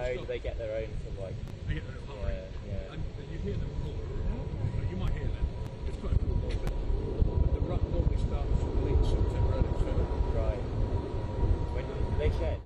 No, do they get their own sort of like... They get their own heart rate. Yeah. And you hear them roar. You might hear them. It's quite a cool noise, but the rut normally starts from late September, early October. Right. When do they shed?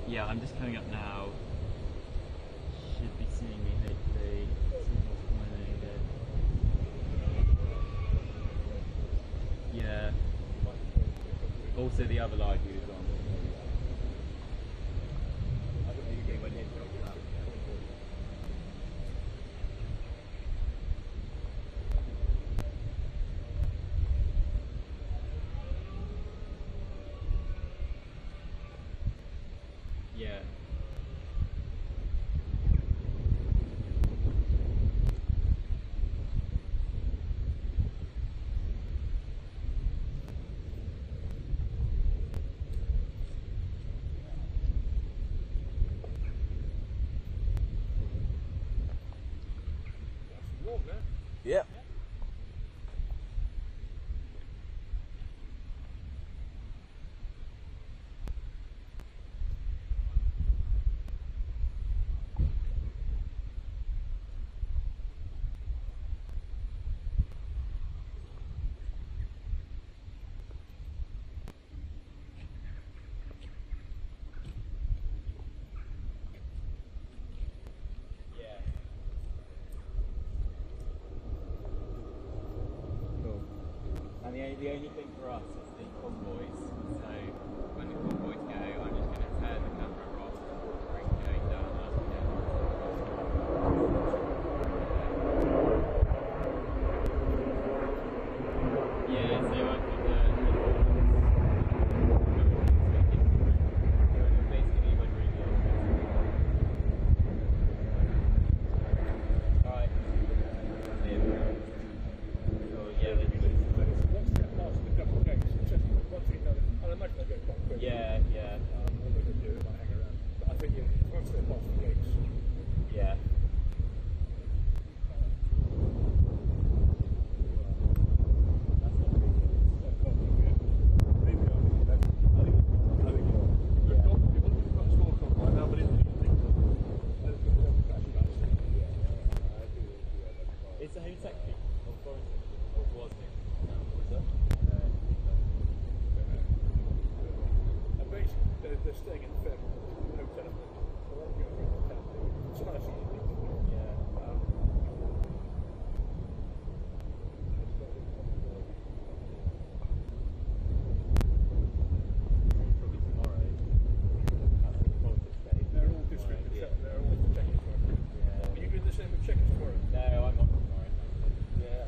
Yeah, I'm just coming up now. Should be seeing me hopefully. Yeah. Also the other live view is on. Yeah. Yeah. The only thing for us is the convoys, so when the convoys go, I'm just going to turn the camera off, bring it going down up again. Yeah, so I could basically when we're alright. So yeah, yeah, yeah. All they can do is like hang around. But I think once they're past the gates. Yeah. It's the Home Secretary of Quarantine, or was it? And basically, they're staying in the Fairmont Hotel. It's a nice evening. Yeah. Probably tomorrow. That's the politics day. They're all distributed. Yeah. They're all checking tomorrow. Yeah. Are you doing the same with checkers tomorrow? No, I'm not tomorrow. Yeah.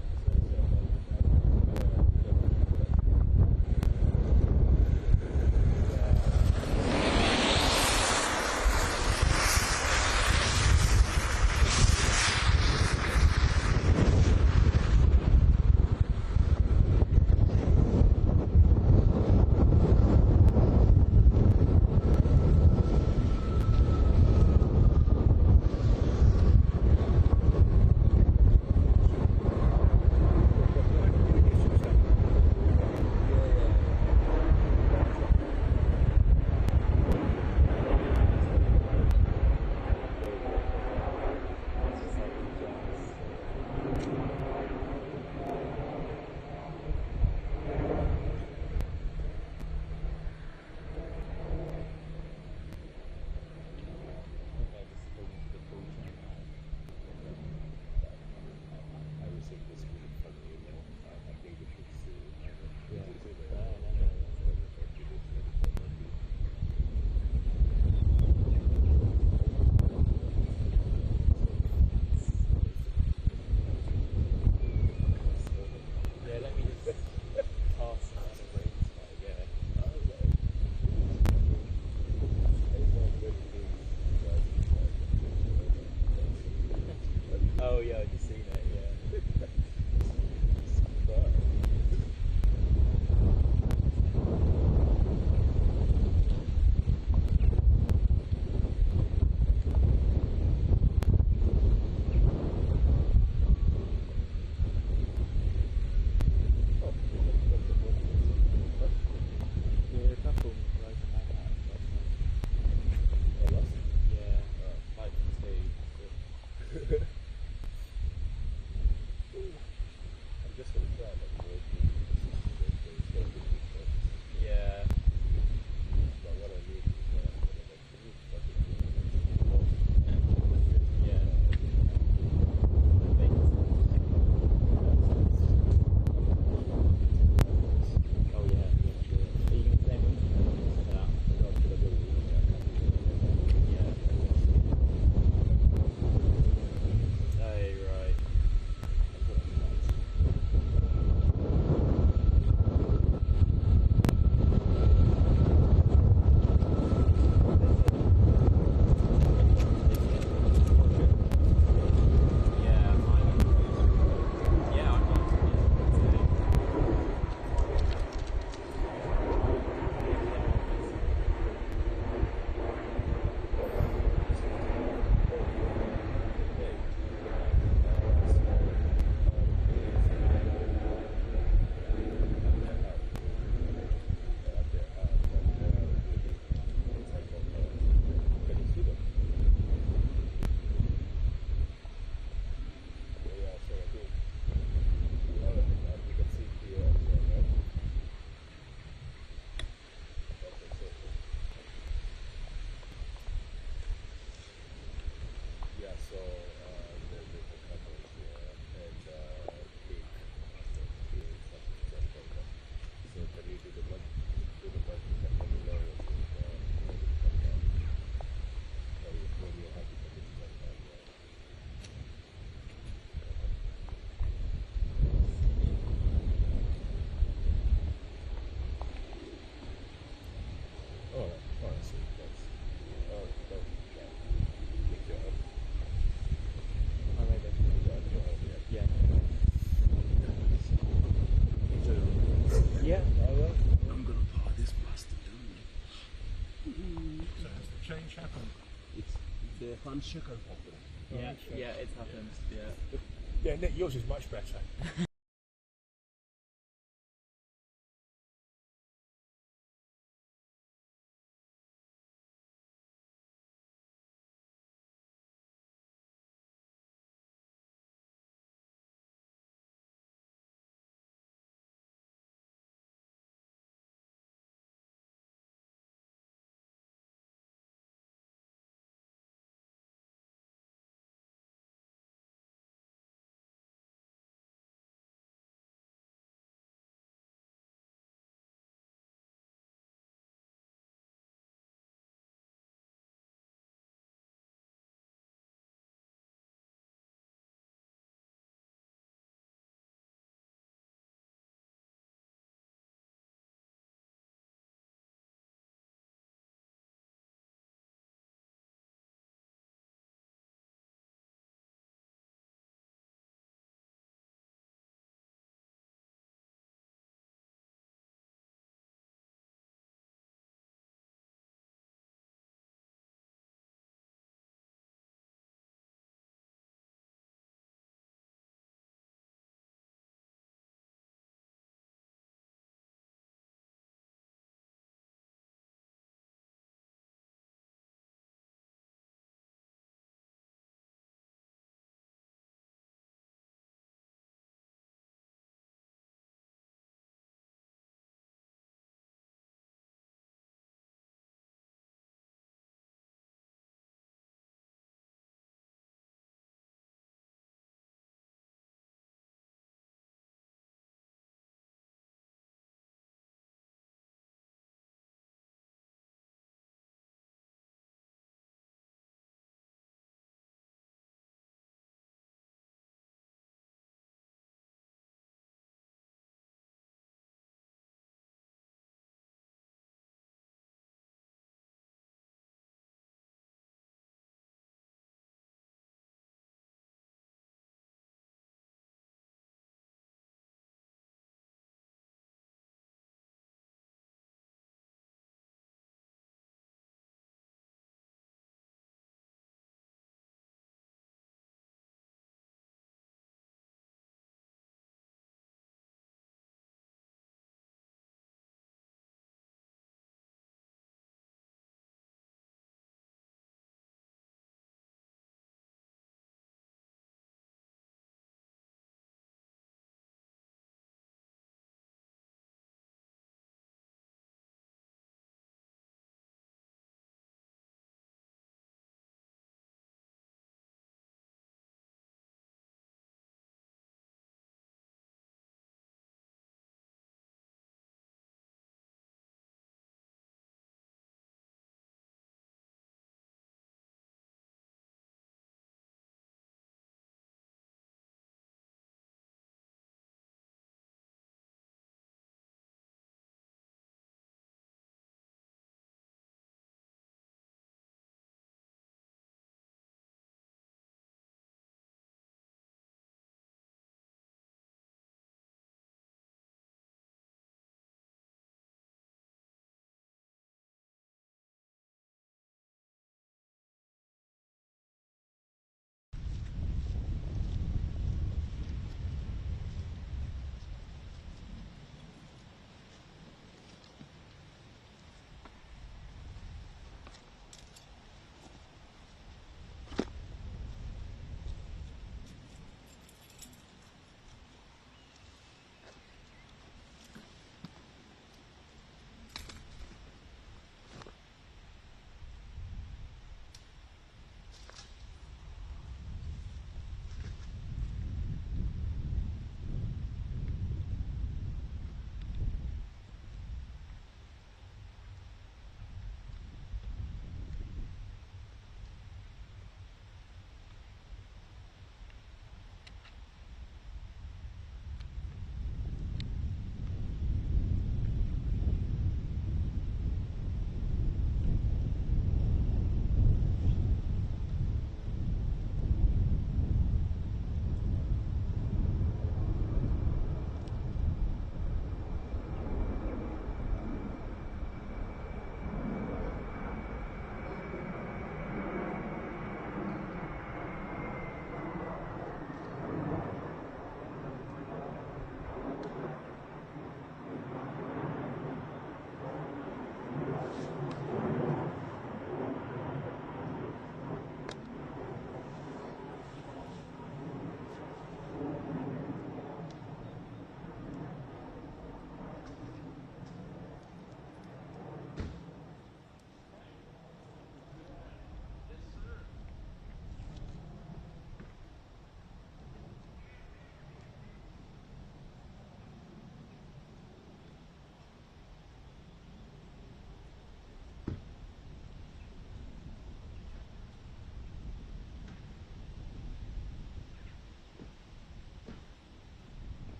happened? It's the handshake problem. Yeah, yeah, it's happened. Yeah. Yeah, Nick, yours is much better.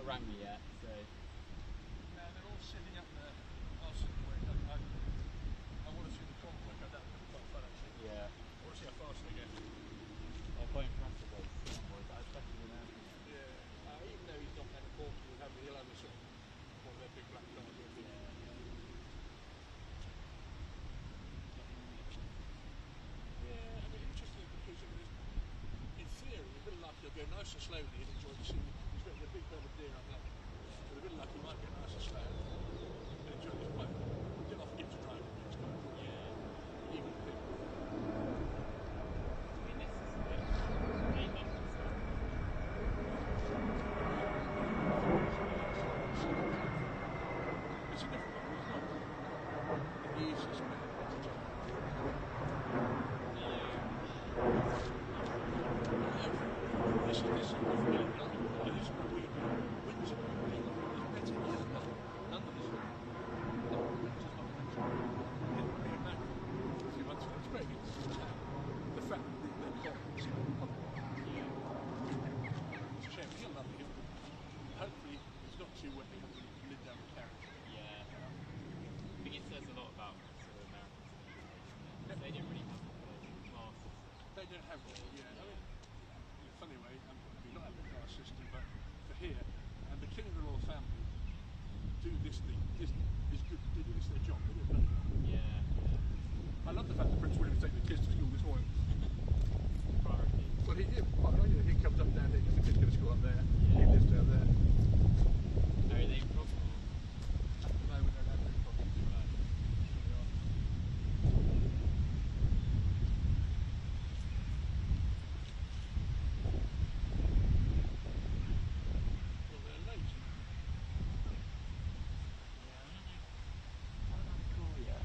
not rang me yet, so. No, they're all sitting up there. I'll sit and wait. I want to see the conflict. That would be quite fun actually. Yeah. I want to see how fast they get. I'll point pressure boys, especially the Americans. Yeah. Even though he's not that important, he'll have a sort of one of their big black cars. Yeah, I mean, interesting because in theory, with a bit of luck, you'll go nice and slowly and enjoy the scene. He's got a big herd of deer up there. With a bit of luck, you might get nice and slow and enjoy this quite. You don't often get to drive in these cars. Yeah. Even big. I mean, this is a bit gaming and stuff. It's a different one. It's not the easiest way to jump. This is what we Windsor is better here than London is. It'll be a matter of a few months ago. It's great. The fact that they've got this it's a shame. He'll love it. Hopefully it's not too wet. They have to lid down the carriage. Yeah. I think it says a lot about sort of Americans. They don't really have classes. They don't have one. Yeah. I mean, in a funny way, not have a class system, but for here, and the king and the royal family do this thing. This is good. They do this their job. They do it. Yeah. I love the fact that Prince William's taking the kids to school this morning. Priority. Well, he comes up down here because the kids go to school up there. He lives down there. Are they probably? At the moment, they don't have any problems. Well, they're late. Cool, yeah.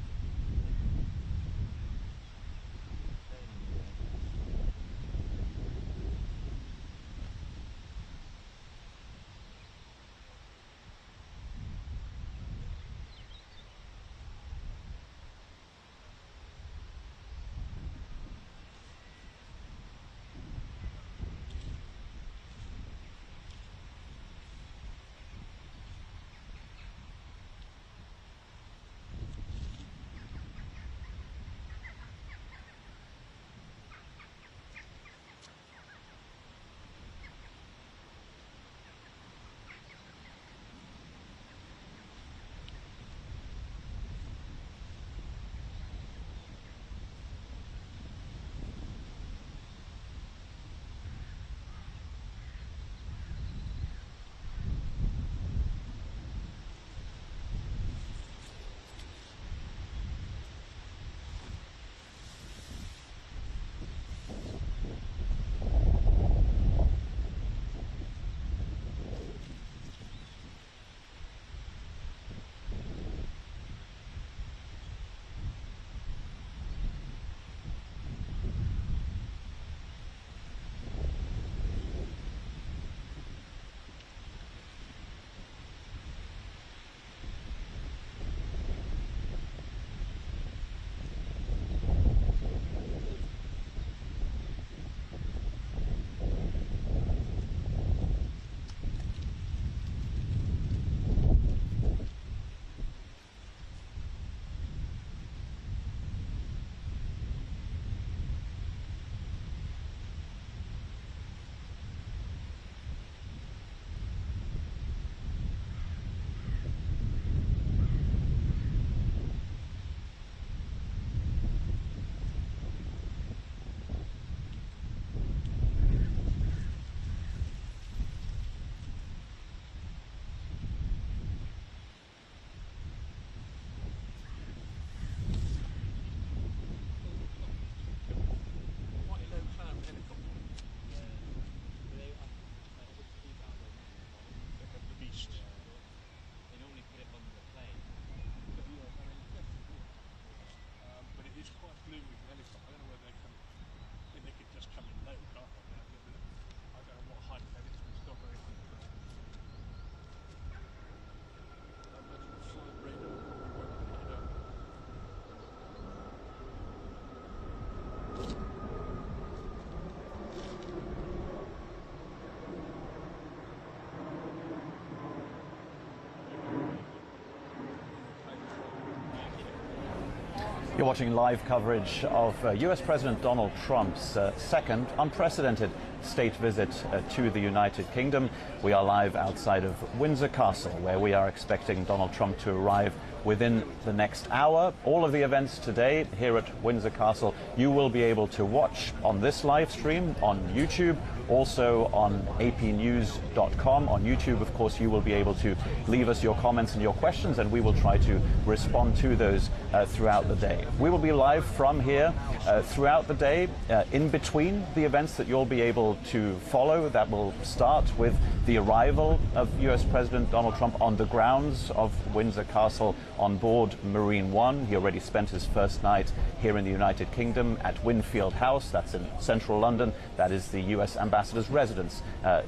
You're watching live coverage of US President Donald Trump's second unprecedented state visit to the United Kingdom. We are live outside of Windsor Castle, where we are expecting Donald Trump to arrive within the next hour. All of the events today here at Windsor Castle you will be able to watch on this live stream on YouTube, also on apnews.com. On YouTube, of course, you will be able to leave us your comments and your questions, and we will try to respond to those throughout the day. We will be live from here throughout the day, in between the events that you'll be able to follow. That will start with the arrival of US President Donald Trump on the grounds of Windsor Castle on board Marine One. He already spent his first night here in the United Kingdom at Winfield House. That's in central London. That is the US ambassador's residence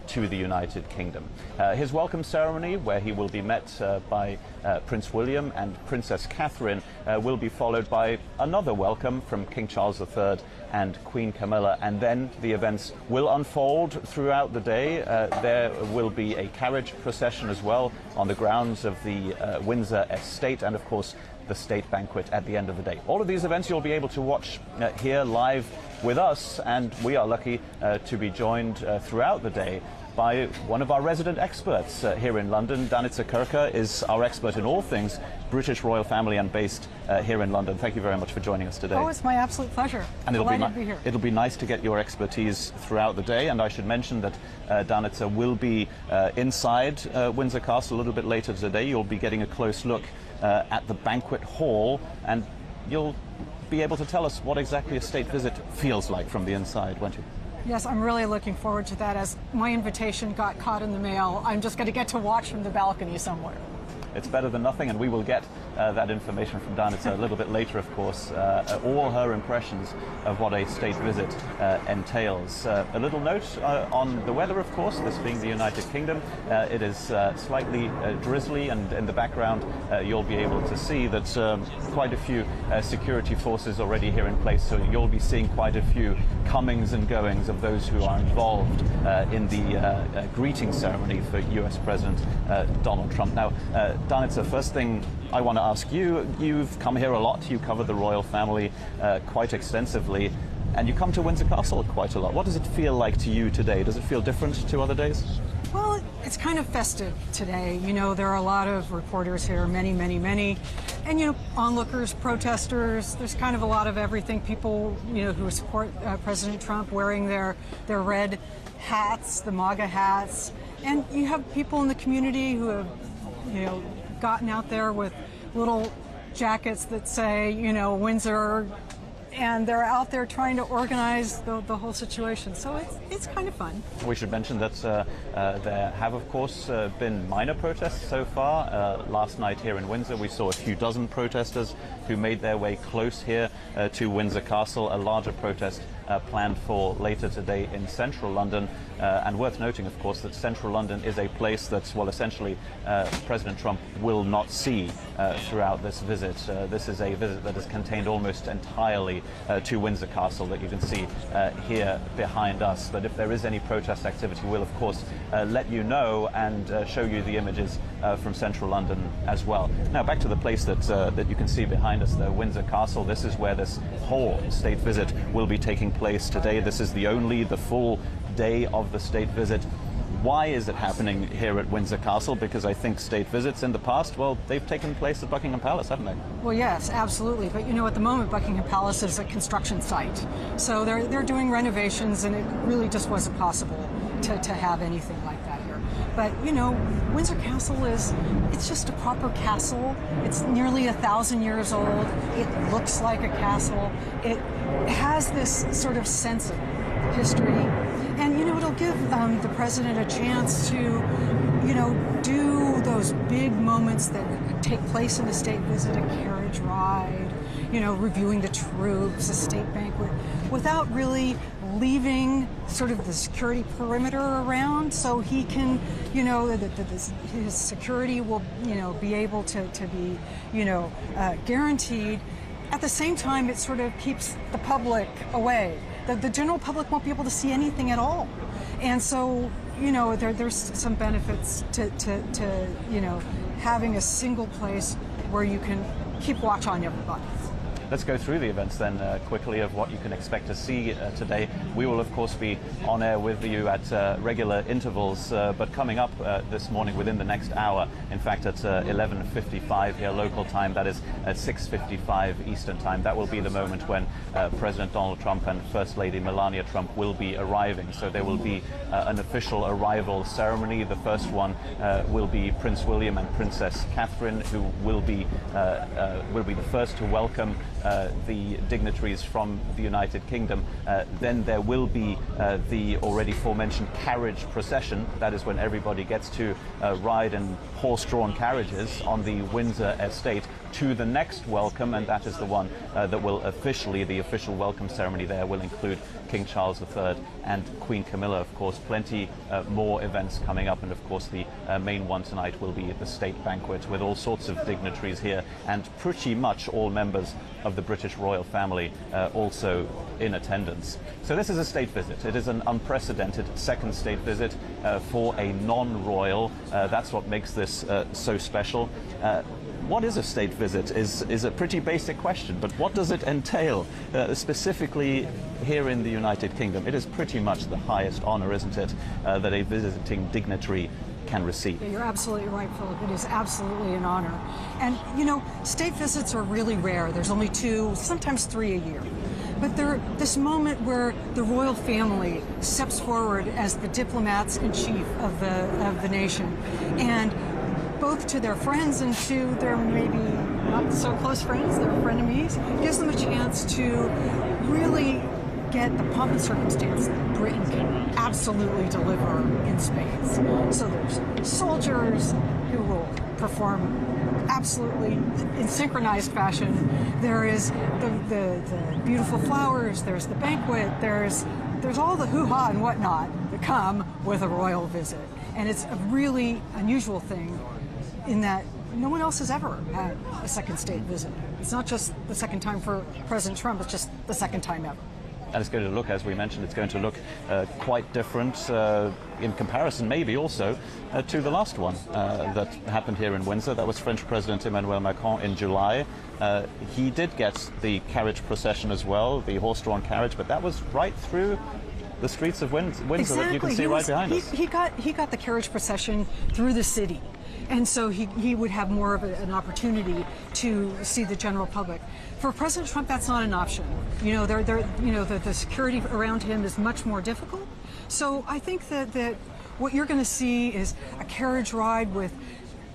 to the United Kingdom. His welcome ceremony, where he will be met by Prince William and Princess Catherine, will be followed by another welcome from King Charles III and Queen Camilla, and then the events will unfold throughout the day. There will be a carriage procession as well on the grounds of the Windsor estate, and of course the state banquet at the end of the day. All of these events you'll be able to watch here live with us, and we are lucky to be joined throughout the day by one of our resident experts here in London. Danica Kirker is our expert in all things British royal family and based here in London. Thank you very much for joining us today. Oh, it's my absolute pleasure. And Delighted to be here. It'll be nice to get your expertise throughout the day, and I should mention that Danica will be inside Windsor Castle a little bit later today. You'll be getting a close look at the banquet hall, and you'll be able to tell us what exactly a state visit feels like from the inside, won't you? Yes, I'm really looking forward to that. As my invitation got caught in the mail, I'm just going to get to watch from the balcony somewhere. It's better than nothing, and we will get that information from Danica a little bit later, of course, all her impressions of what a state visit entails. A little note on the weather, of course, this being the United Kingdom. It is slightly drizzly, and in the background you'll be able to see that quite a few security forces already here in place, so you'll be seeing quite a few comings and goings of those who are involved in the greeting ceremony for US President Donald Trump. Now, Danica, first thing I want to ask you, you've come here a lot, you cover the royal family quite extensively, and you come to Windsor Castle quite a lot. What does it feel like to you today? Does it feel different to other days? Well, it's kind of festive today. You know, there are a lot of reporters here, many, and, you know, onlookers, protesters. There's kind of a lot of everything. People, you know, who support President Trump wearing their red hats, the MAGA hats. And you have people in the community who have, you know, gotten out there with little jackets that say, you know, Windsor, and they're out there trying to organize the whole situation. So it's kind of fun. We should mention that there have, of course, been minor protests so far. Last night here in Windsor, we saw a few dozen protesters who made their way close here to Windsor Castle. A larger protest planned for later today in central London. And worth noting, of course, that central London is a place that, well, essentially President Trump will not see throughout this visit. This is a visit that is contained almost entirely to Windsor Castle that you can see here behind us. But if there is any protest activity, we'll, of course, let you know and show you the images from central London as well. Now, back to the place that you can see behind us, the Windsor Castle. This is where this whole state visit will be taking place today. This is the full day of the state visit. Why is it happening here at Windsor Castle? Because I think state visits in the past, well, they've taken place at Buckingham Palace, haven't they? Well, yes, absolutely. But, you know, at the moment, Buckingham Palace is a construction site. So they're doing renovations, and it really just wasn't possible to have anything like that here. But, you know, Windsor Castle it's just a proper castle. It's nearly 1,000 years old. It looks like a castle. It has this sort of sense of history. And, you know, it'll give the president a chance to, you know, do those big moments that take place in a state visit, a carriage ride, you know, reviewing the troops, a state banquet, without really leaving sort of the security perimeter around, so he can, you know, his security will, you know, be able to be, you know, guaranteed. At the same time, it sort of keeps the public away. The general public won't be able to see anything at all. And so, you know, there's some benefits to you know, having a single place where you can keep watch on everybody. let's go through the events then quickly of what you can expect to see today. We will of course be on air with you at regular intervals, but coming up this morning within the next hour, in fact at 11:55 here local time, that is at 6:55 Eastern time, that will be the moment when President Donald Trump and First Lady Melania Trump will be arriving. So there will be an official arrival ceremony. The first one will be Prince William and Princess Catherine, who will be the first to welcome the dignitaries from the United Kingdom. Then there will be the already aforementioned carriage procession. That is when everybody gets to ride in horse-drawn carriages on the Windsor estate to the next welcome, and that is the one that will the official welcome ceremony there will include King Charles III and Queen Camilla, of course. Plenty more events coming up, and of course the main one tonight will be the state banquet with all sorts of dignitaries here, and pretty much all members of the British royal family also in attendance. So this is a state visit. It is an unprecedented second state visit for a non-royal. That's what makes this so special. What is a state visit is a pretty basic question, but what does it entail specifically here in the United Kingdom? It is pretty much the highest honor, isn't it, that a visiting dignitary can receive. Yeah, you're absolutely right, Philip. It is absolutely an honor. And, you know, state visits are really rare. There's only 2, sometimes 3 a year. But they're this moment where the royal family steps forward as the diplomats-in-chief of the nation, and both to their friends and to their maybe not so close friends, their frenemies, gives them a chance to really get the pomp and circumstance that Britain can absolutely deliver in spades. So there's soldiers who will perform absolutely in synchronized fashion. There is the beautiful flowers, there's the banquet, there's all the hoo-ha and whatnot that come with a royal visit. And it's a really unusual thing in that no one else has ever had a second state visit. It's not just the second time for President Trump, it's just the second time ever. And it's going to look, as we mentioned, it's going to look quite different in comparison, maybe also, to the last one that happened here in Windsor. That was French President Emmanuel Macron in July. He did get the carriage procession as well, the horse-drawn carriage, but that was right through the streets of Windsor exactly. That you can see right behind us. He got the carriage procession through the city. And so he would have more of an opportunity to see the general public. For President Trump, that's not an option. You know, the security around him is much more difficult. So I think that what you're going to see is a carriage ride with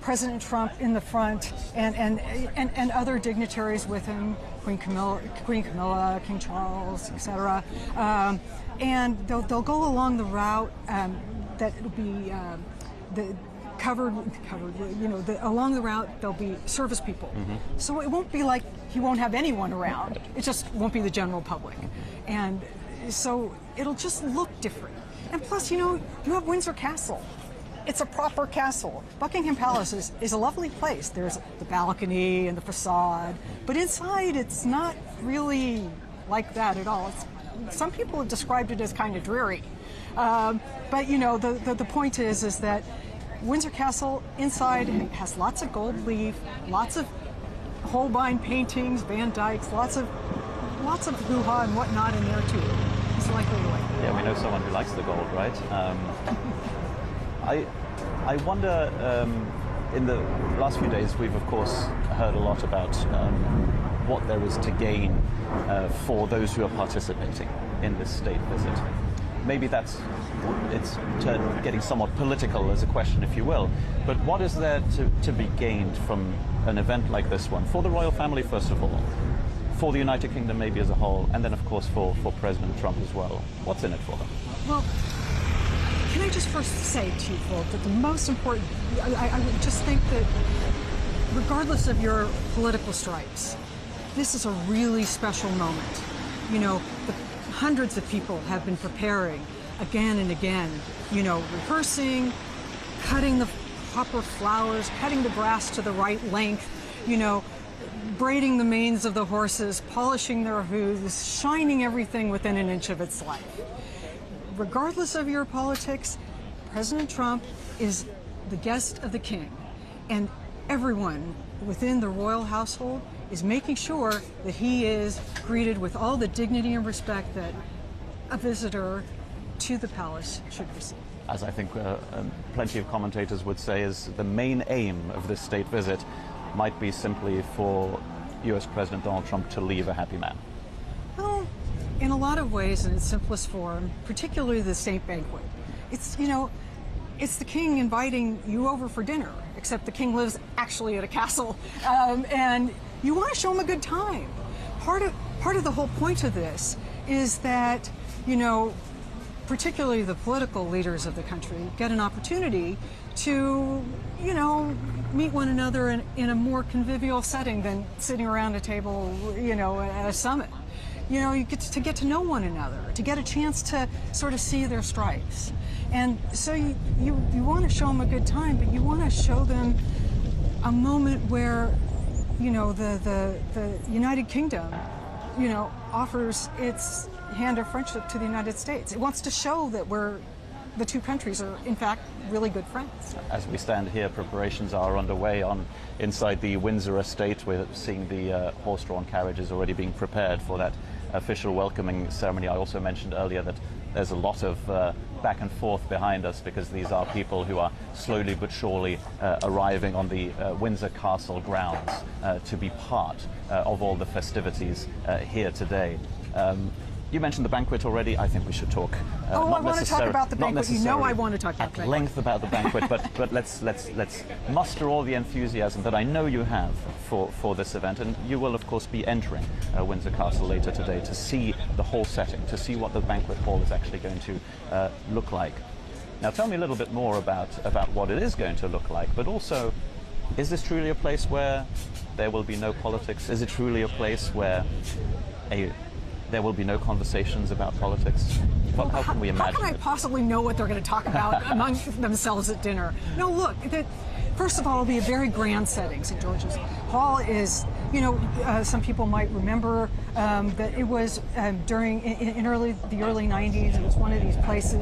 President Trump in the front and other dignitaries with him, Queen Camilla, King Charles, etc. And they'll go along the route that will be covered. You know, along the route there'll be service people. Mm-hmm. So it won't be like he won't have anyone around. It just won't be the general public, and so it'll just look different. And plus, you know, you have Windsor Castle. It's a proper castle. Buckingham Palace is a lovely place. There's the balcony and the facade, but inside it's not really like that at all. Some people have described it as kind of dreary, but you know, the point is that Windsor Castle inside has lots of gold leaf, lots of Holbein paintings, Van Dyck's, lots of hoo-ha and whatnot in there too. He's likely to like it. Yeah, we know someone who likes the gold, right? I wonder, in the last few days we've of course heard a lot about what there is to gain for those who are participating in this state visit. Maybe it's getting somewhat political as a question, if you will, but what is there to be gained from an event like this one, for the royal family first of all, for the United Kingdom maybe as a whole, and then of course for President Trump as well? What's in it for them? Well, can I just first say to you, Phil, that the most important, I would just think that regardless of your political stripes, this is a really special moment. You know, hundreds of people have been preparing again and again, you know, rehearsing, cutting the proper flowers, cutting the grass to the right length, you know, braiding the manes of the horses, polishing their hooves, shining everything within an inch of its life. Regardless of your politics, President Trump is the guest of the king, and everyone within the royal household is making sure that he is greeted with all the dignity and respect that a visitor to the palace should receive. As I think plenty of commentators would say, is the main aim of this state visit might be simply for US President Donald Trump to leave a happy man. Well, in a lot of ways, in its simplest form, particularly the state banquet, it's, you know, it's the king inviting you over for dinner, except the king lives actually at a castle, and you want to show him a good time. Part of the whole point of this is that, you know, particularly the political leaders of the country get an opportunity to, you know, meet one another in a more convivial setting than sitting around a table, you know, at a summit. You know, you get to know one another, to get a chance to sort of see their stripes. And so you want to show them a good time, but you want to show them a moment where, you know, the United Kingdom, you know, offers its hand of friendship to the United States. It wants to show that the two countries are, in fact, really good friends. As we stand here, preparations are underway inside the Windsor estate. We're seeing the horse-drawn carriages already being prepared for that official welcoming ceremony. I also mentioned earlier that there's a lot of back and forth behind us because these are people who are slowly but surely arriving on the Windsor Castle grounds to be part of all the festivities here today. You mentioned the banquet already. I think we should talk. I want to talk about the banquet. You know I want to talk about the banquet. At length about the banquet, but let's muster all the enthusiasm that I know you have for this event, and you will of course be entering Windsor Castle later today to see the whole setting, to see what the banquet hall is actually going to look like. Now, tell me a little bit more about what it is going to look like, but also, is this truly a place where there will be no politics? Is it truly a place where there will be no conversations about politics? How can we imagine? How can I possibly know what they're going to talk about among themselves at dinner? No, look, first of all, it'll be a very grand setting. St. George's Hall is, you know, some people might remember that it was during the early 90s. It was one of these places.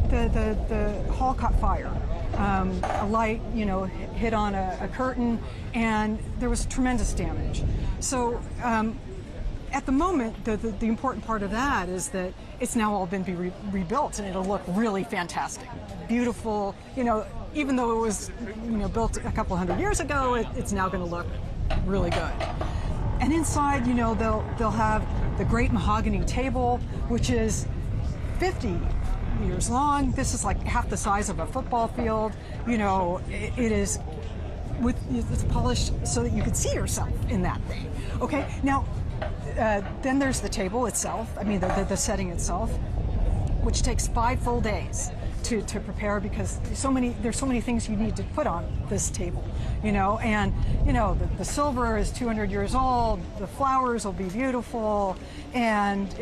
The hall caught fire. A light, you know, hit on a curtain, and there was tremendous damage. So. At the moment, the important part of that is that it's now all been rebuilt, and it'll look really fantastic, beautiful. You know, even though it was, you know, built a couple hundred years ago, it's now going to look really good. And inside, you know, they'll have the great mahogany table, which is 50 meters long. This is like half the size of a football field. You know, it is it's polished so that you can see yourself in that thing. Okay, now. Then there's the table itself, I mean the setting itself, which takes 5 full days to prepare because there's so many things you need to put on this table, you know, and you know the silver is 200 years old, the flowers will be beautiful, and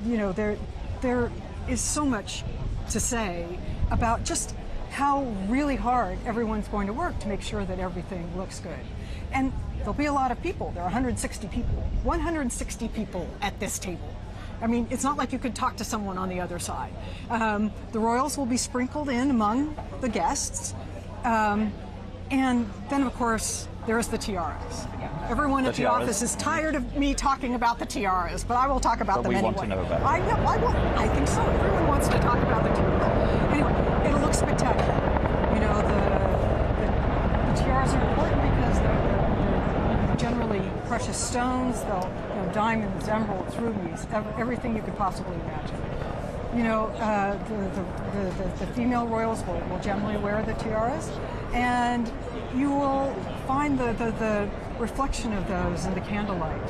you know there is so much to say about just how really hard everyone's going to work to make sure that everything looks good. And there'll be a lot of people. There are 160 people. 160 people at this table. I mean, it's not like you could talk to someone on the other side. The royals will be sprinkled in among the guests. And then, of course, there's the tiaras. Everyone at the office is tired of me talking about the tiaras, but I will talk about them anyway. We want to know about it. I think so. Everyone wants to talk about the tiaras. Anyway, it'll look spectacular. You know, the tiaras are important because they're generally precious stones. They'll, you know, diamonds, emeralds, rubies, everything you could possibly imagine. You know, the female royals will generally wear the tiaras, and you will find the reflection of those in the candlelight.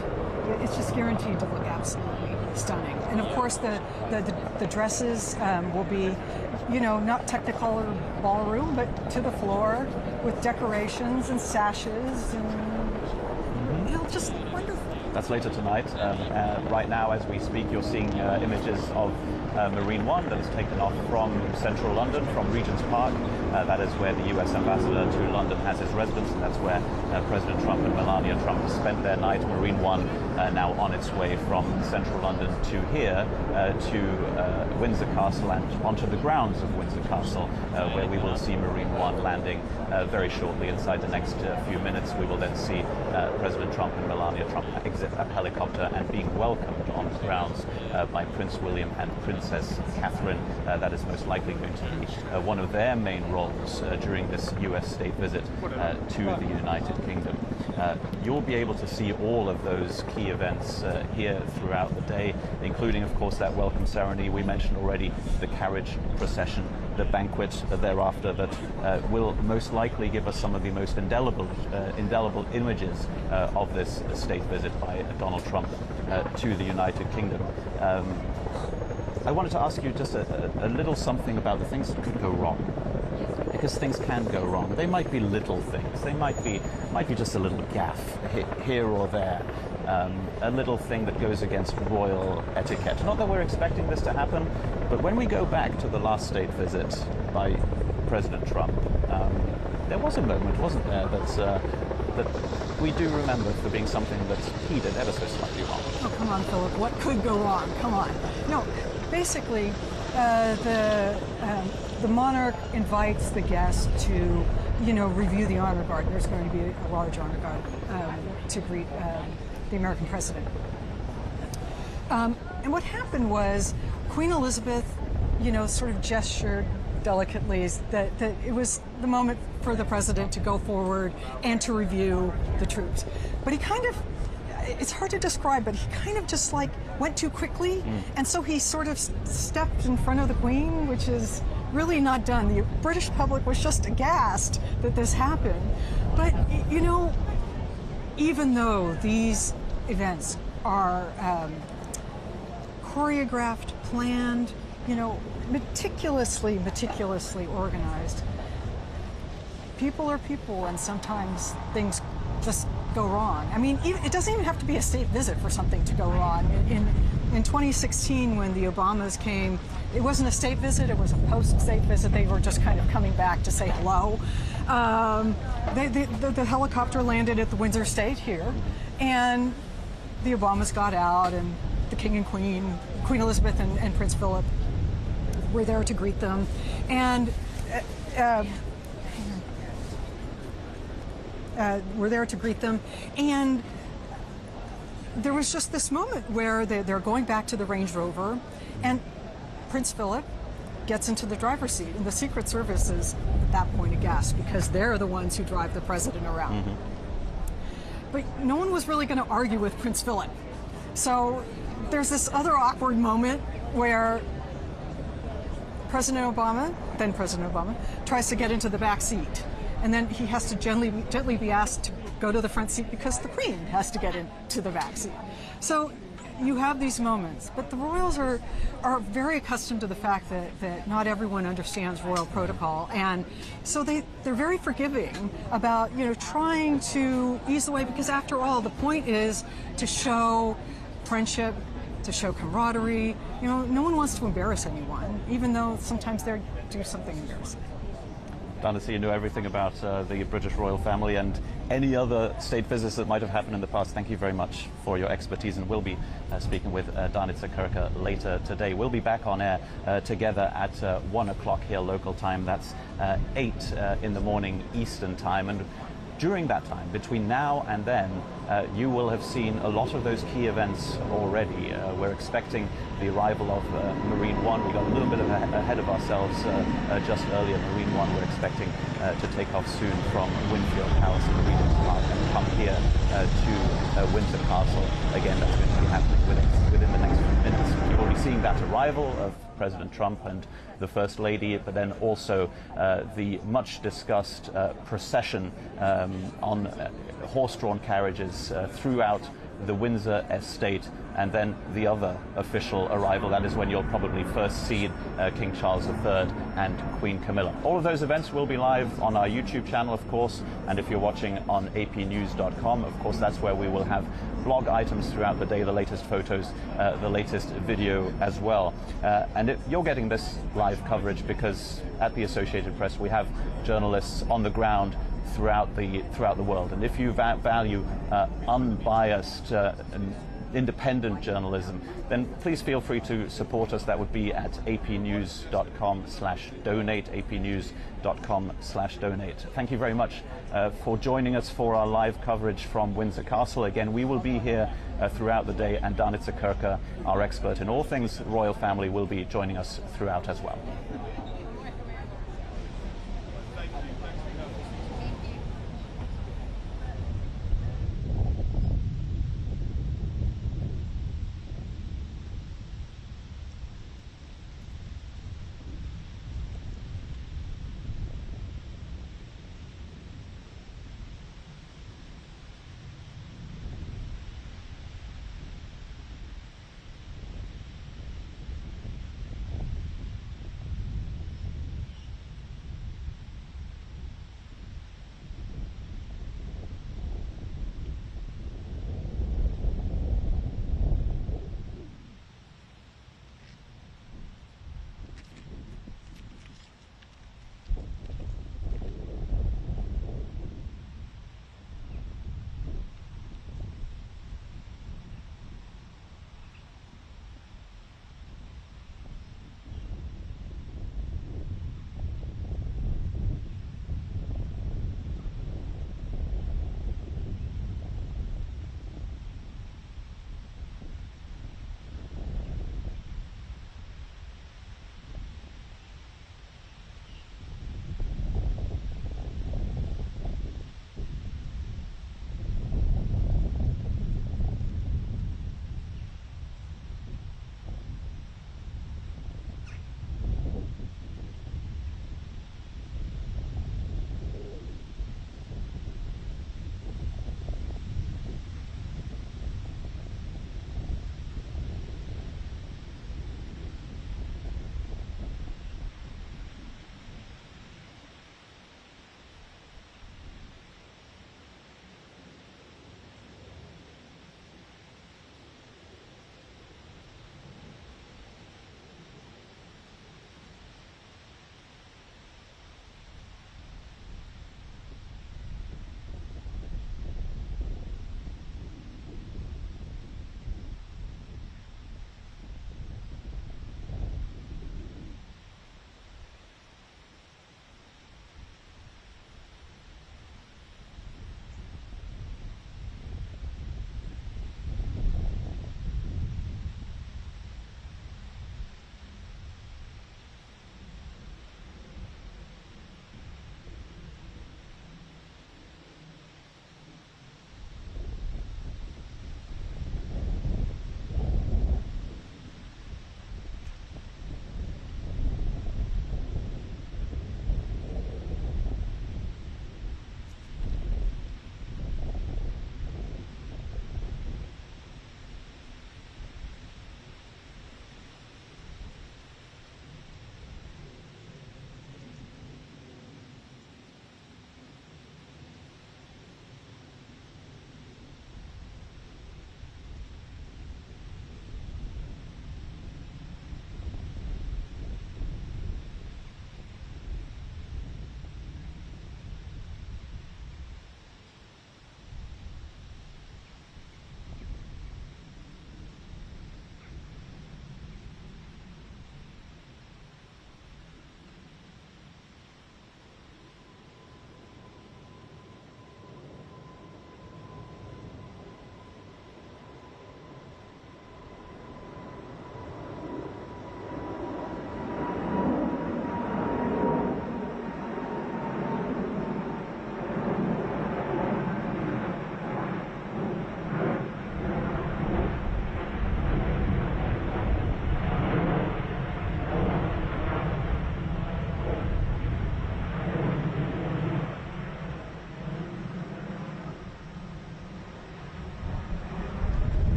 It's just guaranteed to look absolutely stunning. And of course, the dresses will be, you know, not Technicolor ballroom, but to the floor with decorations and sashes and. Just wonderful. That's later tonight. Right now, as we speak, you're seeing images of Marine One that is taken off from central London, from Regent's Park. That is where the US ambassador to London has his residence, and that's where President Trump and Melania Trump spent their night. Marine One now on its way from central London to here, to Windsor Castle and onto the grounds of Windsor Castle, where we will see Marine One landing very shortly. Inside the next few minutes, we will then see President Trump and Melania Trump exit a helicopter and being welcomed on the grounds by Prince William and Princess Catherine. That is most likely going to be one of their main roles during this US state visit to the United Kingdom. You'll be able to see all of those key events here throughout the day, including, of course, that welcome ceremony we mentioned already, the carriage procession, the banquet thereafter that will most likely give us some of the most indelible images of this state visit by Donald Trump to the United Kingdom. I wanted to ask you just a little something about the things that could go wrong. Because things can go wrong. They might be little things. They might be just a little gaffe here or there. A little thing that goes against royal etiquette. Not that we're expecting this to happen, but when we go back to the last state visit by President Trump, there was a moment, wasn't there, that we do remember for being something that he did ever so slightly wrong. Oh, come on, Philip. What could go wrong? Come on. No, basically, the monarch invites the guests to, review the honor guard. There's going to be a large honor guard to greet the American president. And what happened was Queen Elizabeth, sort of gestured delicately that it was the moment for the president to go forward and to review the troops. But he kind of, it's hard to describe, but he kind of just went too quickly. And so he sort of stepped in front of the Queen, which is really not done. The British public was just aghast that this happened. But, even though these events are choreographed, planned, meticulously organized, people are people, and sometimes things just go wrong. I mean, it doesn't even have to be a state visit for something to go wrong. In 2016, when the Obamas came, it wasn't a state visit, it was a post-state visit. They were just kind of coming back to say hello. The helicopter landed at the Windsor State here, and the Obamas got out, and the King and Queen Elizabeth and Prince Philip were there to greet them. And and there was just this moment where they're going back to the Range Rover, and Prince Philip gets into the driver's seat, and the Secret Service is at that point aghast because they're the ones who drive the president around. But no one was really going to argue with Prince Philip. So there's this other awkward moment where then President Obama, tries to get into the back seat. And then he has to gently be asked to go to the front seat because the Queen has to get into the back seat. So you have these moments, but the royals are very accustomed to the fact that not everyone understands royal protocol, and so they're very forgiving about trying to ease the way, because after all, the point is to show friendship, to show camaraderie. No one wants to embarrass anyone, even though sometimes they do something embarrassing. Done to see you know everything about the British royal family and any other state visits that might have happened in the past. Thank you very much for your expertise, and we'll be speaking with Danica Kirka later today. We'll be back on air together at 1 o'clock here local time. That's 8 in the morning Eastern time, and during that time, between now and then, you will have seen a lot of those key events already. We're expecting the arrival of Marine One. We got a little bit ahead of ourselves just earlier. Marine One, we're expecting to take off soon from Winfield Palace in the Regent's Park and come here to Windsor Castle. Again, that's going to be happening within the next few minutes. You've already seen that arrival of President Trump and the First Lady, but then also the much discussed procession on horse-drawn carriages throughout the Windsor estate, and then the other official arrival. That is when you'll probably first see King Charles III and Queen Camilla. All of those events will be live on our YouTube channel, of course, and if you're watching on apnews.com, of course, that's where we will have blog items throughout the day, the latest photos, the latest video as well. And you're getting this live coverage because at the Associated Press we have journalists on the ground throughout the world. And if you value unbiased and independent journalism, then please feel free to support us. That would be at apnews.com/donate, apnews.com/donate. Thank you very much for joining us for our live coverage from Windsor Castle. Again, we will be here throughout the day, and Danica Kirker, our expert in all things royal family, will be joining us throughout as well.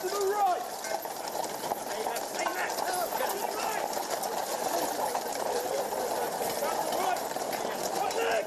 to the right! Stay left, stay left! Get to the right! Back to the right! Right leg!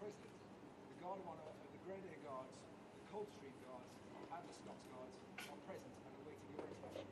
President, the Guard of Honour, the Grenadier Guards, the Cold Street Guards, and the Scots Guards are present and awaiting your attention.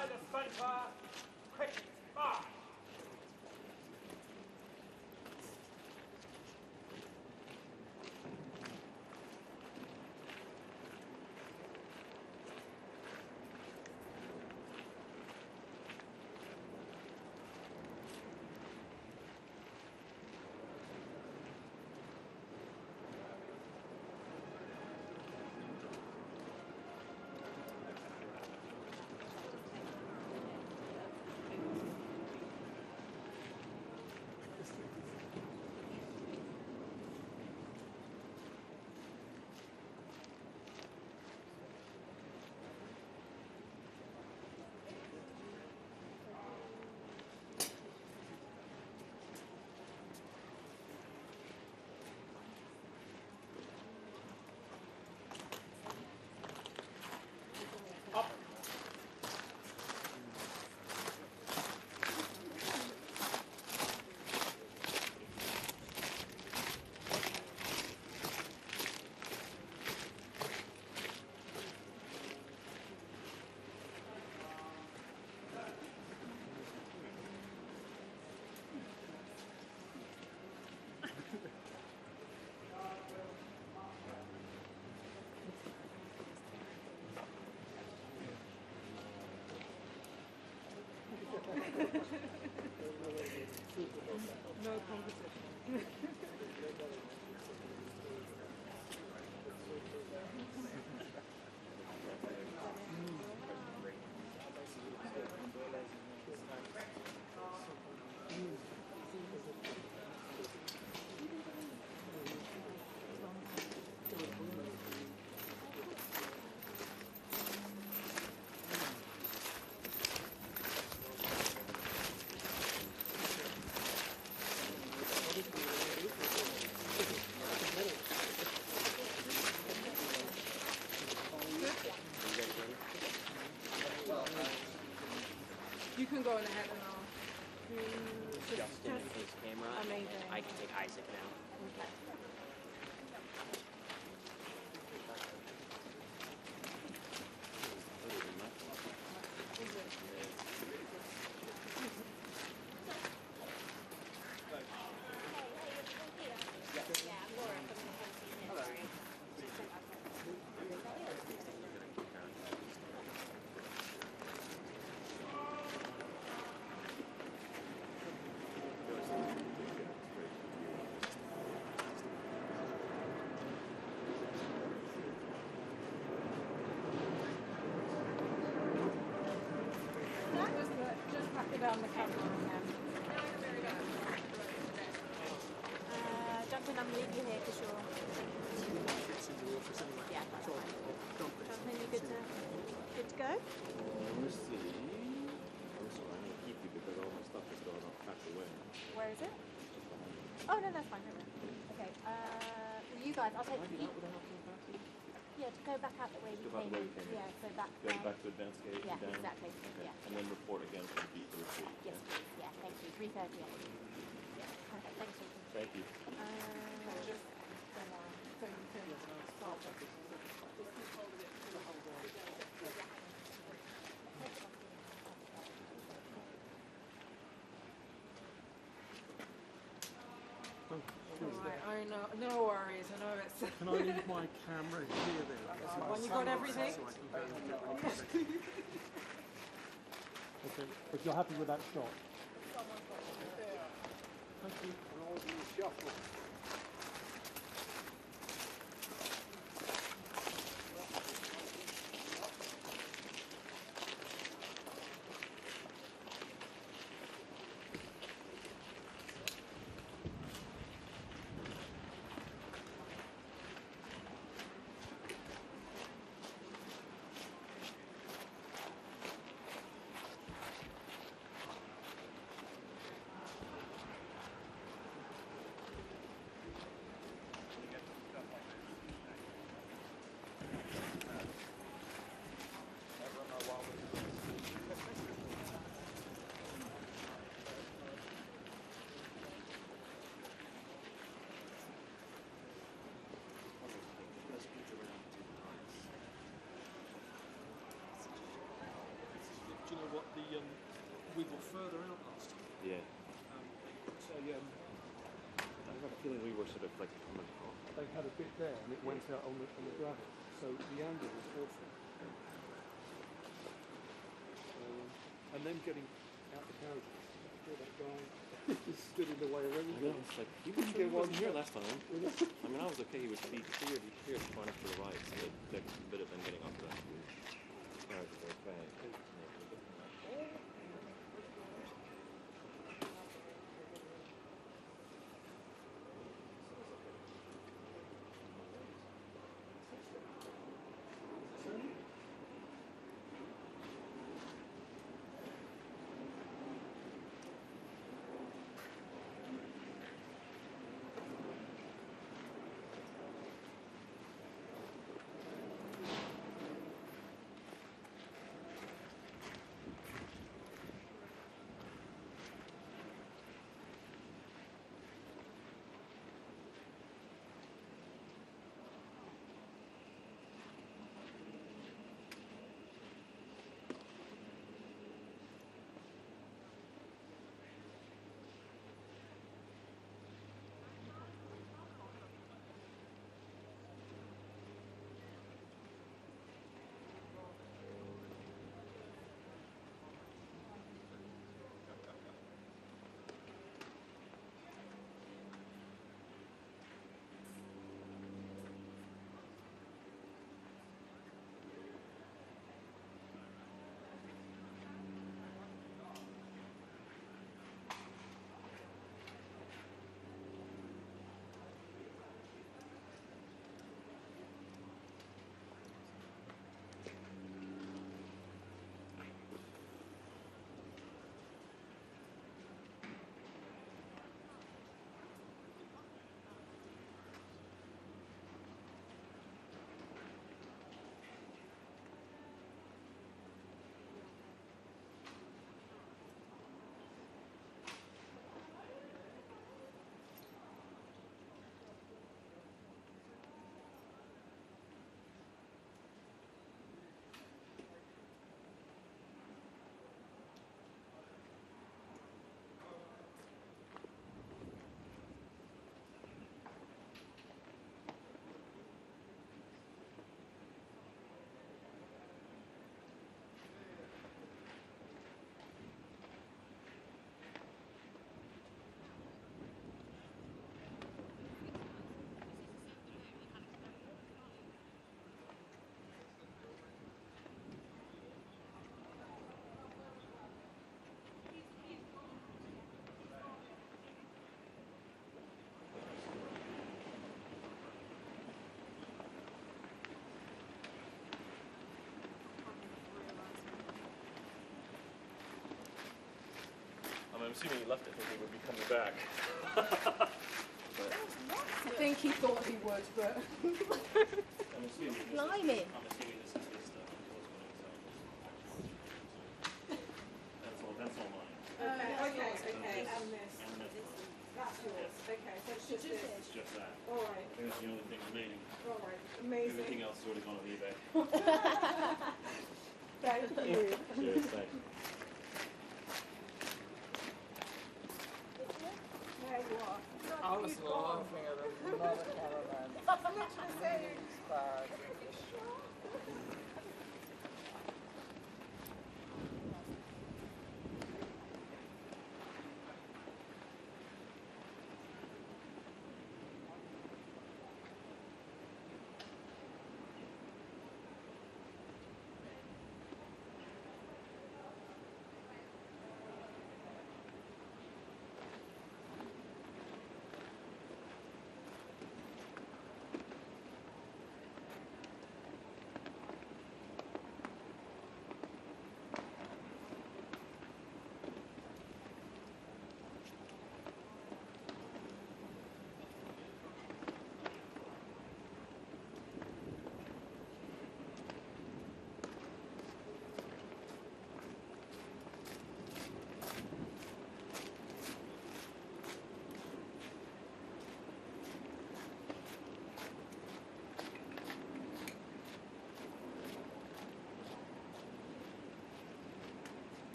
by the centre, cricket by. No competition. You can go in ahead and I'll. Justin and his camera. Amazing. I can take Isaac now. Okay. Just pack it down the camera again. Duncan, I'm leaving you here for sure. Yeah, that's fine. Duncan, you good to go? Let's see. Also, I need to keep you because all my stuff is still not packed away. Where is it? Oh, no, that's fine. Okay, you guys, I'll take you. Yeah, to go back out the way you came in. Yeah, so back. Go back to advanced gate. Yeah, down. exactly. Okay. Yeah. And then report again from beat to retreat. Yes, please. Yeah, thank you. 3:30. Yeah, perfect. Thanks, Jason. Thank you. Alright, I know, no worries, I know it's... Can I leave my camera here then? When you got everything? So I can go and get my Okay, but you're happy with that shot? Thank you. Shuffle. we were further out last time. Yeah. So I have a feeling we were sort of like coming off. they had a bit there and it went out on the gravel. So the angle was awful. And then getting out the carriage. That guy stood in the way of everything. I know, it's like, he wasn't here last time. I mean, I was okay, he was cleared fine up to the right, so the bit of them getting up to that carriage was very fast. I'm assuming he left it thinking he would be coming back. I think he thought he would, but... I'm assuming this Blimey. is his stuff. That's all mine. Okay. And this. And this one. That's yours. Okay, so it's just this. It's just that. All right. I think that's the only thing remaining. All right. Amazing. Everything else has already gone on eBay. Thank you. Cheers, thanks. There you are. I was laughing at another caravan. Literally saying,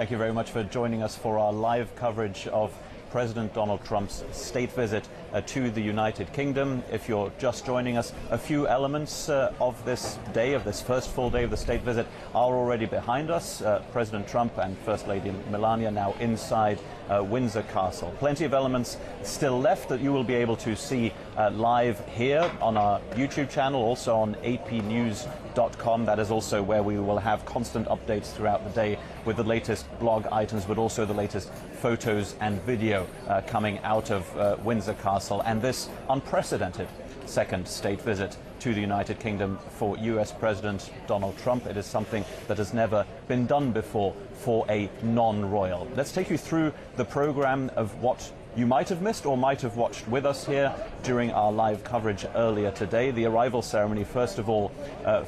Thank you very much for joining us for our live coverage of President Donald Trump's state visit to the United Kingdom. If you're just joining us, a few elements of this day, of this first full day of the state visit, are already behind us. President Trump and First Lady Melania now inside Windsor Castle. Plenty of elements still left that you will be able to see live here on our YouTube channel, also on apnews.com. That is also where we will have constant updates throughout the day with the latest blog items, but also the latest photos and video coming out of Windsor Castle, and this unprecedented second state visit to the United Kingdom for US President Donald Trump. It is something that has never been done before for a non-royal. Let's take you through the program of what you might have missed or might have watched with us here during our live coverage earlier today. The arrival ceremony, first of all,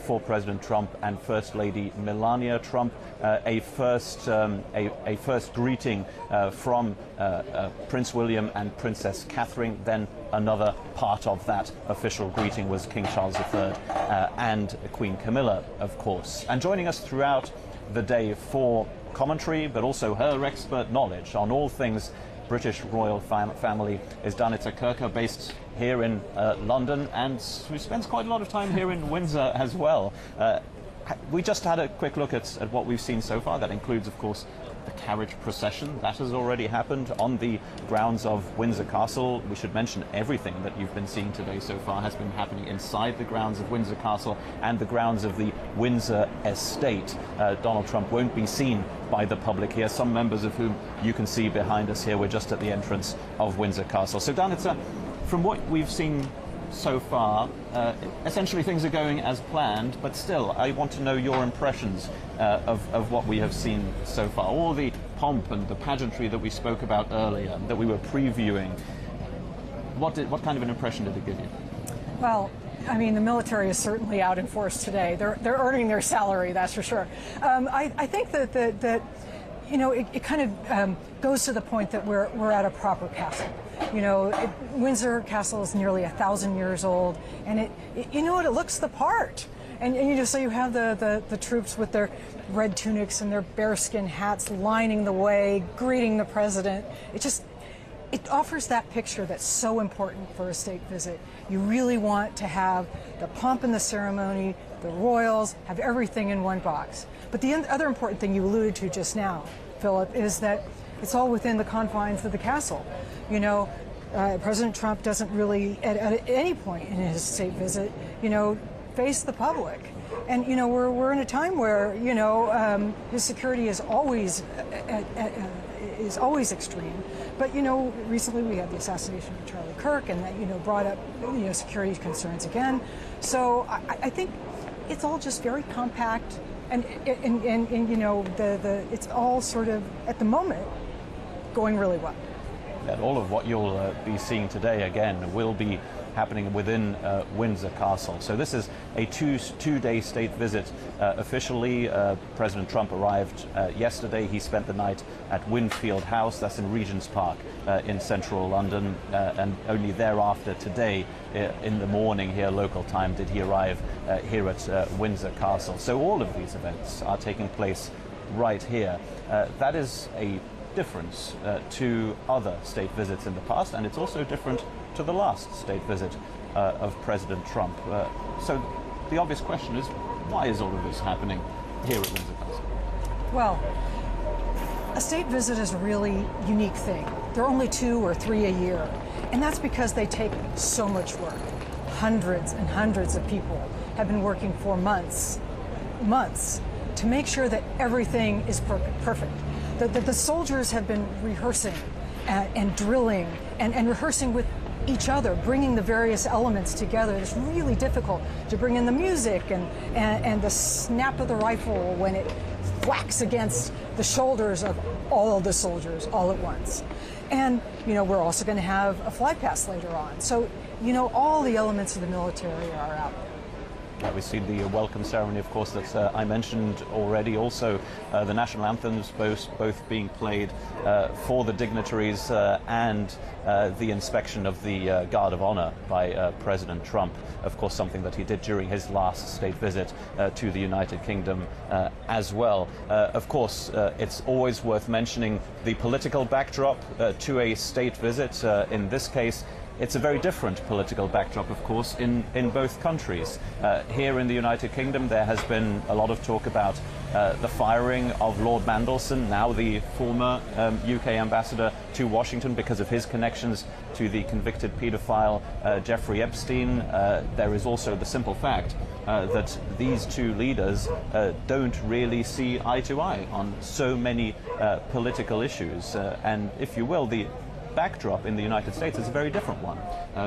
for President Trump and First Lady Melania Trump. A first greeting from Prince William and Princess Catherine. Then another part of that official greeting was King Charles III and Queen Camilla, of course. And joining us throughout the day for commentary, but also her expert knowledge on all things British royal family, is Danica Kirker, based here in London, and who spends quite a lot of time here in Windsor as well. We just had a quick look at what we've seen so far. That includes, of course, the carriage procession. That has already happened on the grounds of Windsor Castle. We should mention everything that you've been seeing today so far has been happening inside the grounds of Windsor Castle and the grounds of the Windsor estate. Donald Trump won't be seen by the public here, some members of whom you can see behind us here. We're just at the entrance of Windsor Castle. So Danica, from what we've seen so far, essentially things are going as planned, but still, I want to know your impressions of what we have seen so far. All the pomp and the pageantry that we spoke about earlier, that we were previewing, what kind of an impression did it give you? Well, I mean, the military is certainly out in force today. They're earning their salary, that's for sure. I think that you know, it kind of goes to the point that we're at a proper castle. You know, Windsor Castle is nearly 1,000 years old, and it you know what, it looks the part. And you know, so you have the troops with their red tunics and their bearskin hats lining the way, greeting the president. It offers that picture that's so important for a state visit. You really want to have the pomp and the ceremony, the royals, have everything in one box. But the other important thing you alluded to just now, Philip, is that it's all within the confines of the castle. You know, President Trump doesn't really, at any point in his state visit, you know, face the public. And, you know, we're in a time where, you know, his security is always extreme. But, you know, recently we had the assassination of Charlie Kirk, and that, you know, brought up, you know, security concerns again. So I think it's all just very compact, and you know, it's all sort of, at the moment, going really well. And all of what you'll be seeing today, again, will be happening within Windsor Castle. So this is a two-day state visit. Officially, President Trump arrived yesterday. He spent the night at Winfield House, that's in Regent's Park in central London, and only thereafter today in the morning here, local time, did he arrive here at Windsor Castle. So all of these events are taking place right here. That is a difference to other state visits in the past, and it's also different to the last state visit of President Trump. So the obvious question is, why is all of this happening here at Windsor Castle? Well, a state visit is a really unique thing. There are only 2 or 3 a year, and that's because they take so much work. Hundreds and hundreds of people have been working for months to make sure that everything is perfect. The soldiers have been rehearsing and drilling and rehearsing with each other, bringing the various elements together. It's really difficult to bring in the music and the snap of the rifle when it whacks against the shoulders of all of the soldiers all at once. And, you know, we're also going to have a fly past later on. So, you know, all the elements of the military are out there. We've seen the welcome ceremony, of course, that I mentioned already. Also, the national anthems both being played for the dignitaries and the inspection of the Guard of Honor by President Trump. Of course, something that he did during his last state visit to the United Kingdom as well. Of course, it's always worth mentioning the political backdrop to a state visit. In this case, it's a very different political backdrop, of course, in both countries. Here in the United Kingdom, there has been a lot of talk about the firing of Lord Mandelson, now the former UK ambassador to Washington, because of his connections to the convicted paedophile Jeffrey Epstein. There is also the simple fact that these two leaders don't really see eye to eye on so many political issues. And if you will, the backdrop in the United States is a very different one.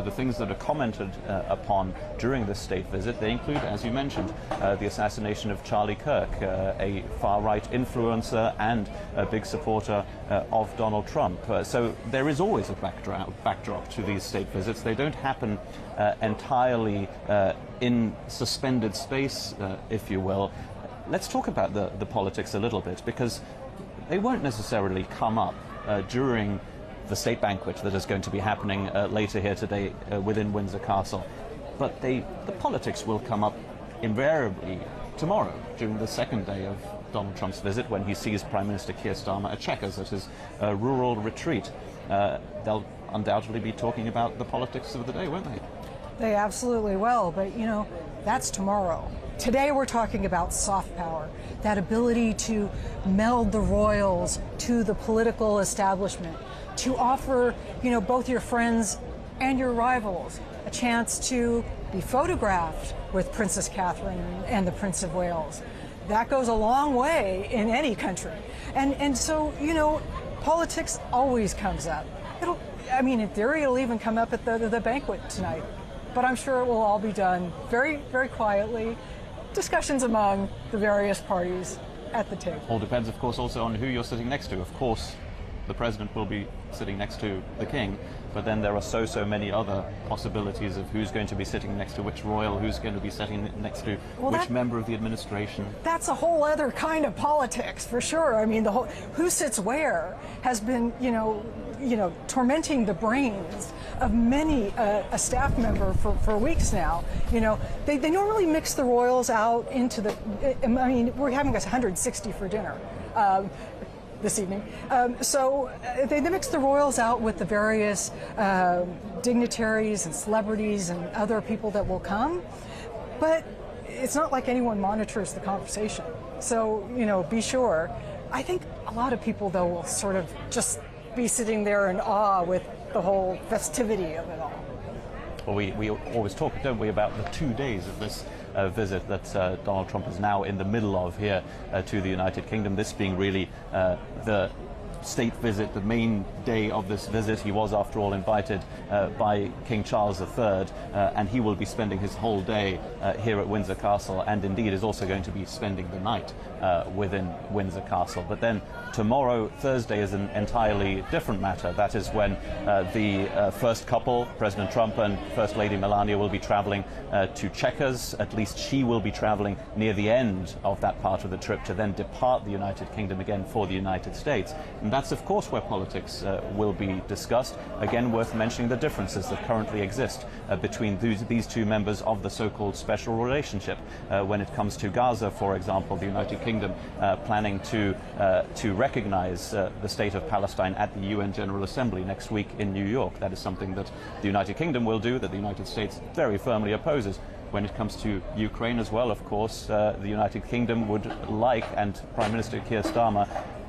The things that are commented upon during this state visit, they include, as you mentioned, the assassination of Charlie Kirk, a far-right influencer and a big supporter of Donald Trump. So there is always a backdrop to these state visits. They don't happen entirely in suspended space, if you will. Let's talk about the politics a little bit, because they won't necessarily come up during the state banquet that is going to be happening later here today within Windsor Castle. But the politics will come up invariably tomorrow, during the second day of Donald Trump's visit, when he sees Prime Minister Keir Starmer at Chequers at his rural retreat. They'll undoubtedly be talking about the politics of the day, won't they? They absolutely will, but you know, that's tomorrow. Today we're talking about soft power, that ability to meld the royals to the political establishment, to offer, you know, both your friends and your rivals a chance to be photographed with Princess Catherine and the Prince of Wales. That goes a long way in any country. And so, you know, politics always comes up. I mean, in theory, it'll even come up at the banquet tonight. But I'm sure it will all be done very, very quietly. Discussions among the various parties at the table. All depends, of course, also on who you're sitting next to. Of course, the president will be sitting next to the king, but then there are so many other possibilities of who's going to be sitting next to which royal, who's going to be sitting next to which member of the administration. That's a whole other kind of politics, for sure. I mean, the whole who sits where has been, you know, tormenting the brains of many a staff member for weeks now. You know, they normally mix the royals out into the. I mean, we're having us 160 for dinner. This evening. So they mix the royals out with the various dignitaries and celebrities and other people that will come, but it's not like anyone monitors the conversation. So, you know, be sure. I think a lot of people, though, will sort of just be sitting there in awe with the whole festivity of it all. Well, we always talk, don't we, about the 2 days of this visit that Donald Trump is now in the middle of here to the United Kingdom, this being really the state visit, the main day of this visit. He was, after all, invited by King Charles III, and he will be spending his whole day here at Windsor Castle, and indeed is also going to be spending the night within Windsor Castle. But then tomorrow, Thursday, is an entirely different matter. That is when the first couple, President Trump and First Lady Melania, will be traveling to Chequers. At least she will be traveling near the end of that part of the trip to then depart the United Kingdom again for the United States. And that's, of course, where politics will be discussed. Again, worth mentioning the differences that currently exist between these two members of the so-called special relationship. When it comes to Gaza, for example, the United Kingdom planning to recognize the state of Palestine at the UN General Assembly next week in New York. That is something that the United Kingdom will do, that the United States very firmly opposes. When it comes to Ukraine as well, of course, the United Kingdom would like, and Prime Minister Keir Starmer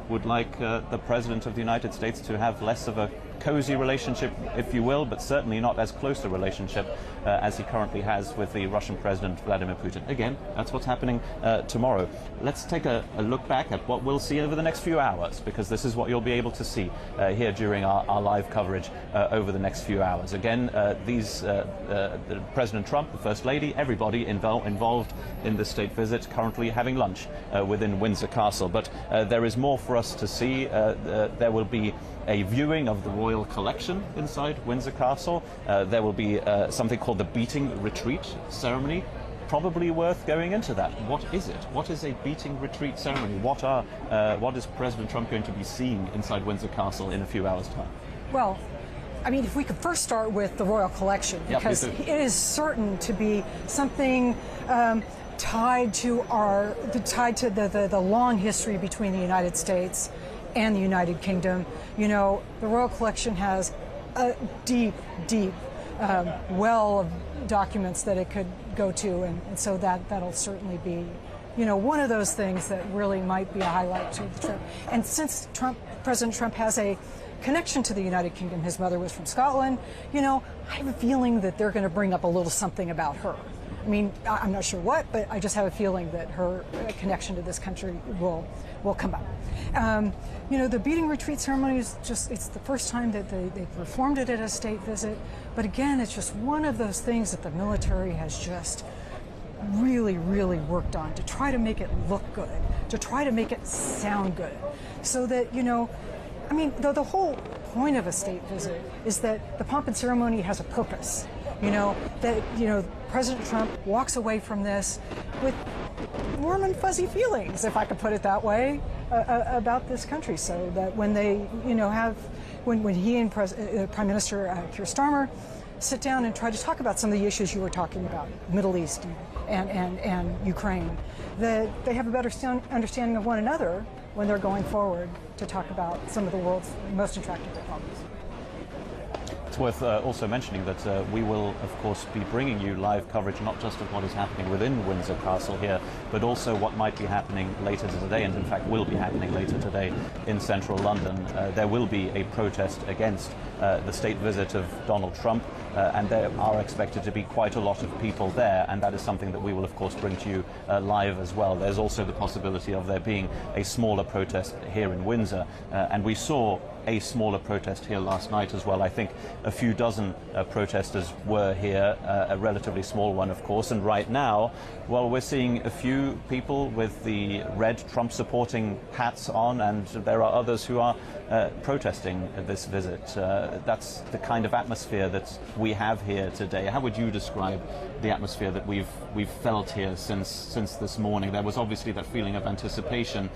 would like the President of the United States to have less of a cozy relationship, if you will, but certainly not as close a relationship as he currently has with the Russian President Vladimir Putin. Again, that's what's happening tomorrow. Let's take a look back at what we'll see over the next few hours, because this is what you'll be able to see here during our live coverage over the next few hours. Again, President Trump, the First Lady, everybody involved in this state visit currently having lunch within Windsor Castle. But there is more for us to see. There will be a viewing of the royal collection inside Windsor Castle. There will be something called the Beating Retreat ceremony. probably worth going into that. What is it? What is a beating retreat ceremony? What is President Trump going to be seeing inside Windsor Castle in a few hours' time? Well, I mean, if we could first start with the Royal Collection, because it is certain to be something tied to the long history between the United States and the United Kingdom. You know, the Royal Collection has a deep well of documents that it could go to, and so that'll certainly be, you know, one of those things that really might be a highlight to the trip. And since President Trump has a connection to the United Kingdom, his mother was from Scotland, you know, I have a feeling that they're going to bring up a little something about her. I mean, I'm not sure what, but I just have a feeling that her connection to this country will come up. You know, the beating retreat ceremony is it's the first time that they performed it at a state visit, but again, it's just one of those things that the military has just really worked on to try to make it look good, to try to make it sound good, so that, you know, I mean, the whole point of a state visit is that the pomp and ceremony has a purpose. You know, that, you know, President Trump walks away from this with warm and fuzzy feelings, if I could put it that way, about this country, so that when they, you know, when he and Prime Minister Keir Starmer sit down and try to talk about some of the issues you were talking about, Middle East and Ukraine, that they have a better understanding of one another when they're going forward to talk about some of the world's most intractable problems. It's worth also mentioning that we will, of course, be bringing you live coverage not just of what is happening within Windsor Castle here, but also what might be happening later today, and in fact will be happening later today in central London. There will be a protest against the state visit of Donald Trump, and there are expected to be quite a lot of people there, and that is something that we will, of course, bring to you live as well. There's also the possibility of there being a smaller protest here in Windsor, and we saw a smaller protest here last night as well. I think a few dozen protesters were here, a relatively small one, of course, and right now, well, we're seeing a few people with the red Trump-supporting hats on, and there are others who are protesting this visit. That's the kind of atmosphere that we have here today. How would you describe the atmosphere that we've felt here since this morning? There was obviously that feeling of anticipation,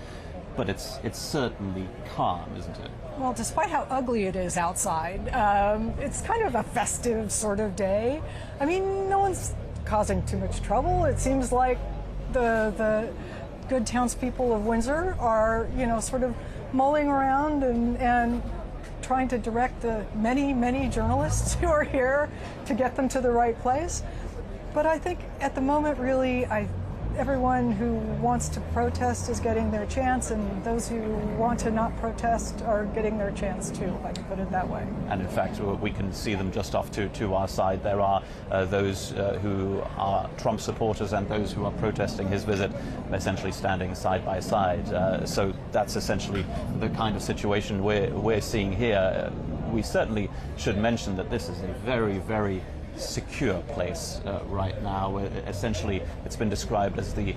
but it's certainly calm, isn't it? Well, despite how ugly it is outside, it's kind of a festive sort of day. I mean, no one's causing too much trouble. It seems like the good townspeople of Windsor are, you know, sort of mulling around and trying to direct the many journalists who are here to get them to the right place. But I think at the moment, really, everyone who wants to protest is getting their chance, and those who want to not protest are getting their chance too, if I can put it that way. And in fact, we can see them just off to our side. There are those who are Trump supporters and those who are protesting his visit, essentially standing side by side. So that's essentially the kind of situation we're seeing here. We certainly should mention that this is a very secure place right now. Essentially, it's been described as the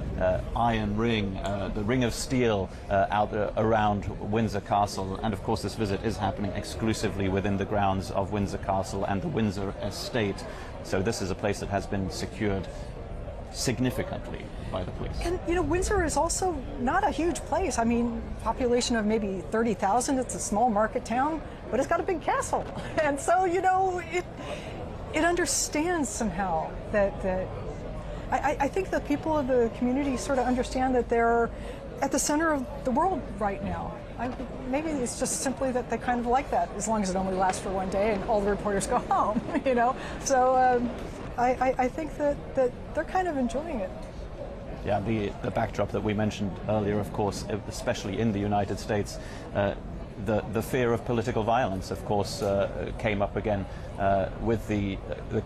iron ring, the ring of steel out around Windsor Castle. And of course, this visit is happening exclusively within the grounds of Windsor Castle and the Windsor estate. So this is a place that has been secured significantly by the police. And, you know, Windsor is also not a huge place. I mean, population of maybe 30,000. It's a small market town, but it's got a big castle. And so, you know, it understands somehow that I think the people of the community sort of understand that they're at the center of the world right now. Maybe it's just simply that they kind of like that, as long as it only lasts for one day and all the reporters go home, you know. So I think that they're kind of enjoying it. Yeah, the backdrop that we mentioned earlier, of course, especially in the United States, the fear of political violence, of course, came up again with the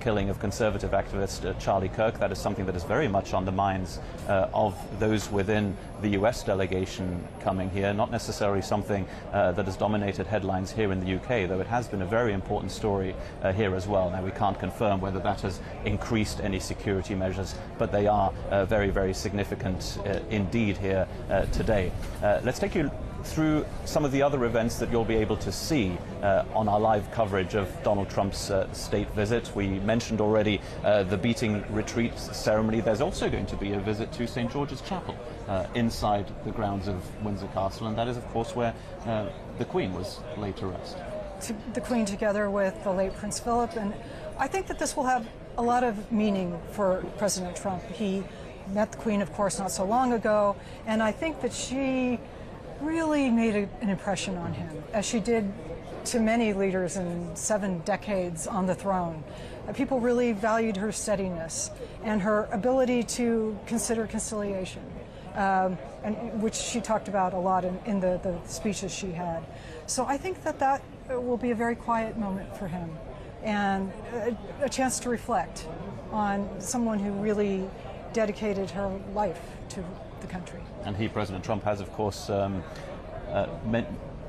killing of conservative activist Charlie Kirk. That is something that is very much on the minds of those within the US delegation coming here, not necessarily something that has dominated headlines here in the UK, though it has been a very important story here as well. Now, we can't confirm whether that has increased any security measures, but they are very significant indeed here today. Let's take you through some of the other events that you'll be able to see on our live coverage of Donald Trump's state visit. We mentioned already the beating retreat ceremony. There's also going to be a visit to St. George's Chapel inside the grounds of Windsor Castle, and that is, of course, where the Queen was laid to rest. The Queen together with the late Prince Philip, and I think that this will have a lot of meaning for President Trump. He met the Queen, of course, not so long ago, and I think that she really made an impression on him, as she did to many leaders in 7 decades on the throne. People really valued her steadiness and her ability to consider conciliation, and which she talked about a lot in the speeches she had. So I think that will be a very quiet moment for him, and a chance to reflect on someone who really dedicated her life to the country. And he, President Trump, has, of course,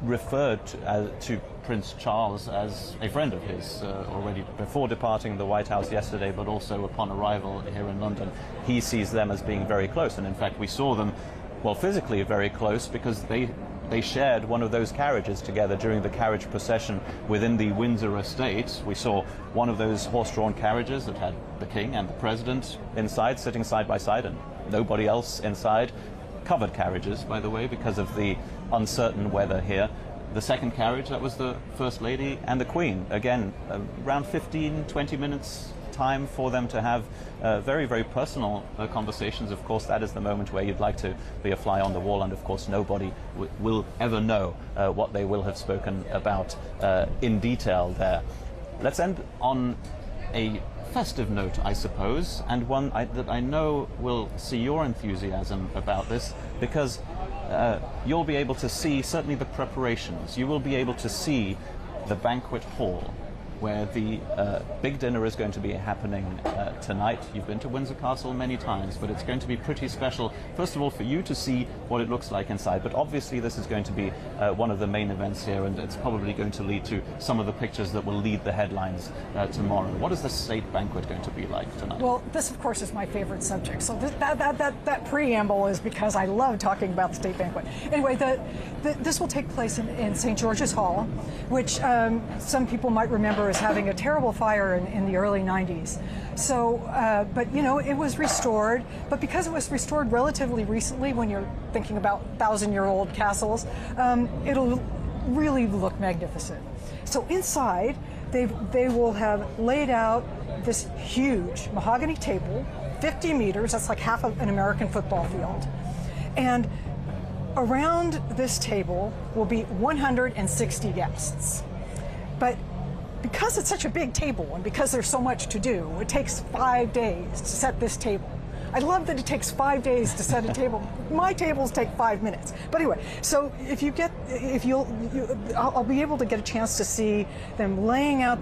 referred to Prince Charles as a friend of his already before departing the White House yesterday, but also upon arrival here in London. He sees them as being very close, and in fact we saw them, well, physically very close, because they shared one of those carriages together during the carriage procession within the Windsor estate. We saw one of those horse-drawn carriages that had the King and the President inside, sitting side by side, and nobody else inside. Covered carriages, by the way, because of the uncertain weather here. The second carriage, that was the First Lady and the Queen. Again, around 15-20 minutes time for them to have very, very personal conversations. Of course, that is the moment where you'd like to be a fly on the wall, and of course nobody will ever know what they will have spoken about in detail there. Let's end on a festive note, I suppose, and one that I know will see your enthusiasm about this, because you'll be able to see certainly the preparations. You will be able to see the banquet hall where the big dinner is going to be happening tonight. You've been to Windsor Castle many times, but it's going to be pretty special, first of all, for you to see what it looks like inside, but obviously this is going to be one of the main events here, and it's probably going to lead to some of the pictures that will lead the headlines tomorrow. What is the state banquet going to be like tonight? Well, this, of course, is my favorite subject, so that preamble is because I love talking about the state banquet. Anyway, this will take place in St. George's Hall, which some people might remember as having a terrible fire in the early 90s. So, but you know, it was restored, but because it was restored relatively recently, when you're thinking about 1,000-year-old castles, it'll really look magnificent. So inside, they will have laid out this huge mahogany table, 50 meters, that's like half of an American football field. And around this table will be 160 guests. But because it's such a big table and because there's so much to do, it takes 5 days to set this table. I love that it takes 5 days to set a table. My tables take 5 minutes. But anyway, so I'll be able to get a chance to see them laying out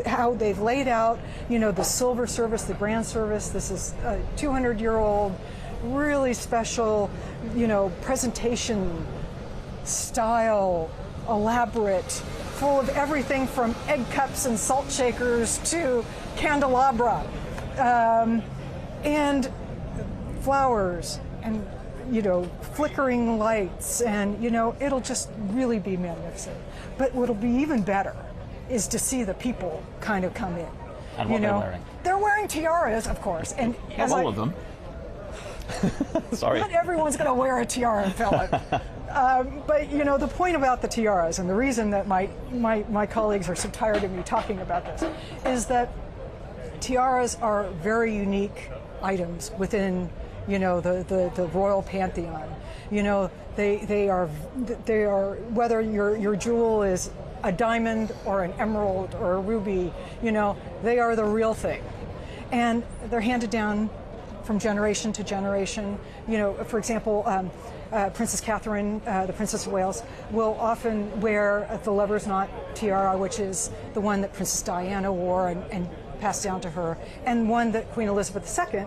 how they've laid out, you know, the silver service, the grand service. This is a 200-year-old, really special, you know, presentation style, elaborate, full of everything from egg cups and salt shakers to candelabra, and flowers, and, you know, flickering lights, and, you know, it'll just really be magnificent. But what'll be even better is to see the people kind of come in. And what they're wearing? They're wearing tiaras, of course, and not all of them. Sorry. Not everyone's going to wear a tiara, Philip. But, you know, the point about the tiaras, and the reason that my colleagues are so tired of me talking about this, is that tiaras are very unique items within, you know, the royal pantheon. You know, they are whether your jewel is a diamond or an emerald or a ruby, you know, they are the real thing. And they're handed down from generation to generation. You know, for example, Princess Catherine, the Princess of Wales, will often wear the lover's knot tiara, which is the one that Princess Diana wore and passed down to her, and one that Queen Elizabeth II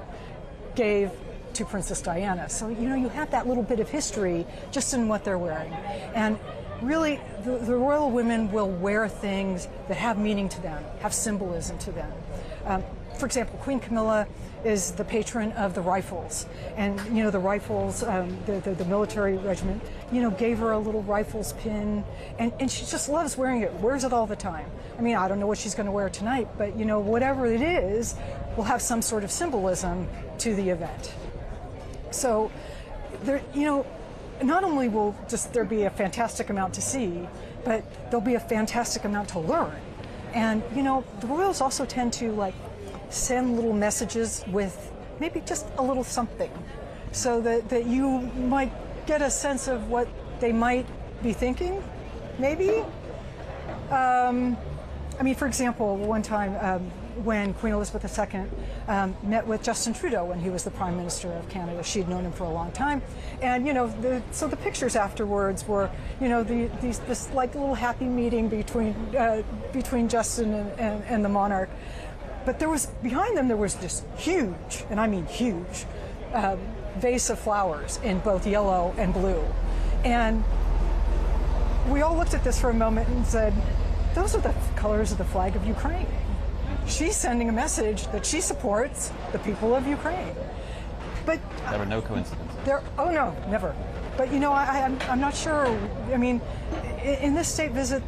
gave to Princess Diana. So, you know, you have that little bit of history just in what they're wearing. And really, the royal women will wear things that have meaning to them, have symbolism to them. for example, Queen Camilla is the patron of the rifles, and the rifles, the military regiment, gave her a little rifles pin, and she just loves wearing it. Wears it all the time. I mean, I don't know what she's going to wear tonight, but whatever it is, will have some sort of symbolism to the event. So, there, not only will there be a fantastic amount to see, but there'll be a fantastic amount to learn. And the royals also tend to send little messages with maybe just a little something, so that you might get a sense of what they might be thinking, maybe. I mean, for example, one time when Queen Elizabeth II met with Justin Trudeau when he was the Prime Minister of Canada. She'd known him for a long time, and so the pictures afterwards were this little happy meeting between Justin and the monarch. But behind them there was this huge, and I mean huge, vase of flowers in both yellow and blue. And we all looked at this for a moment and said, those are the colors of the flag of Ukraine. She's sending a message that she supports the people of Ukraine. But there are no coincidences. Oh no, never. But I'm not sure. I mean, in this state visit,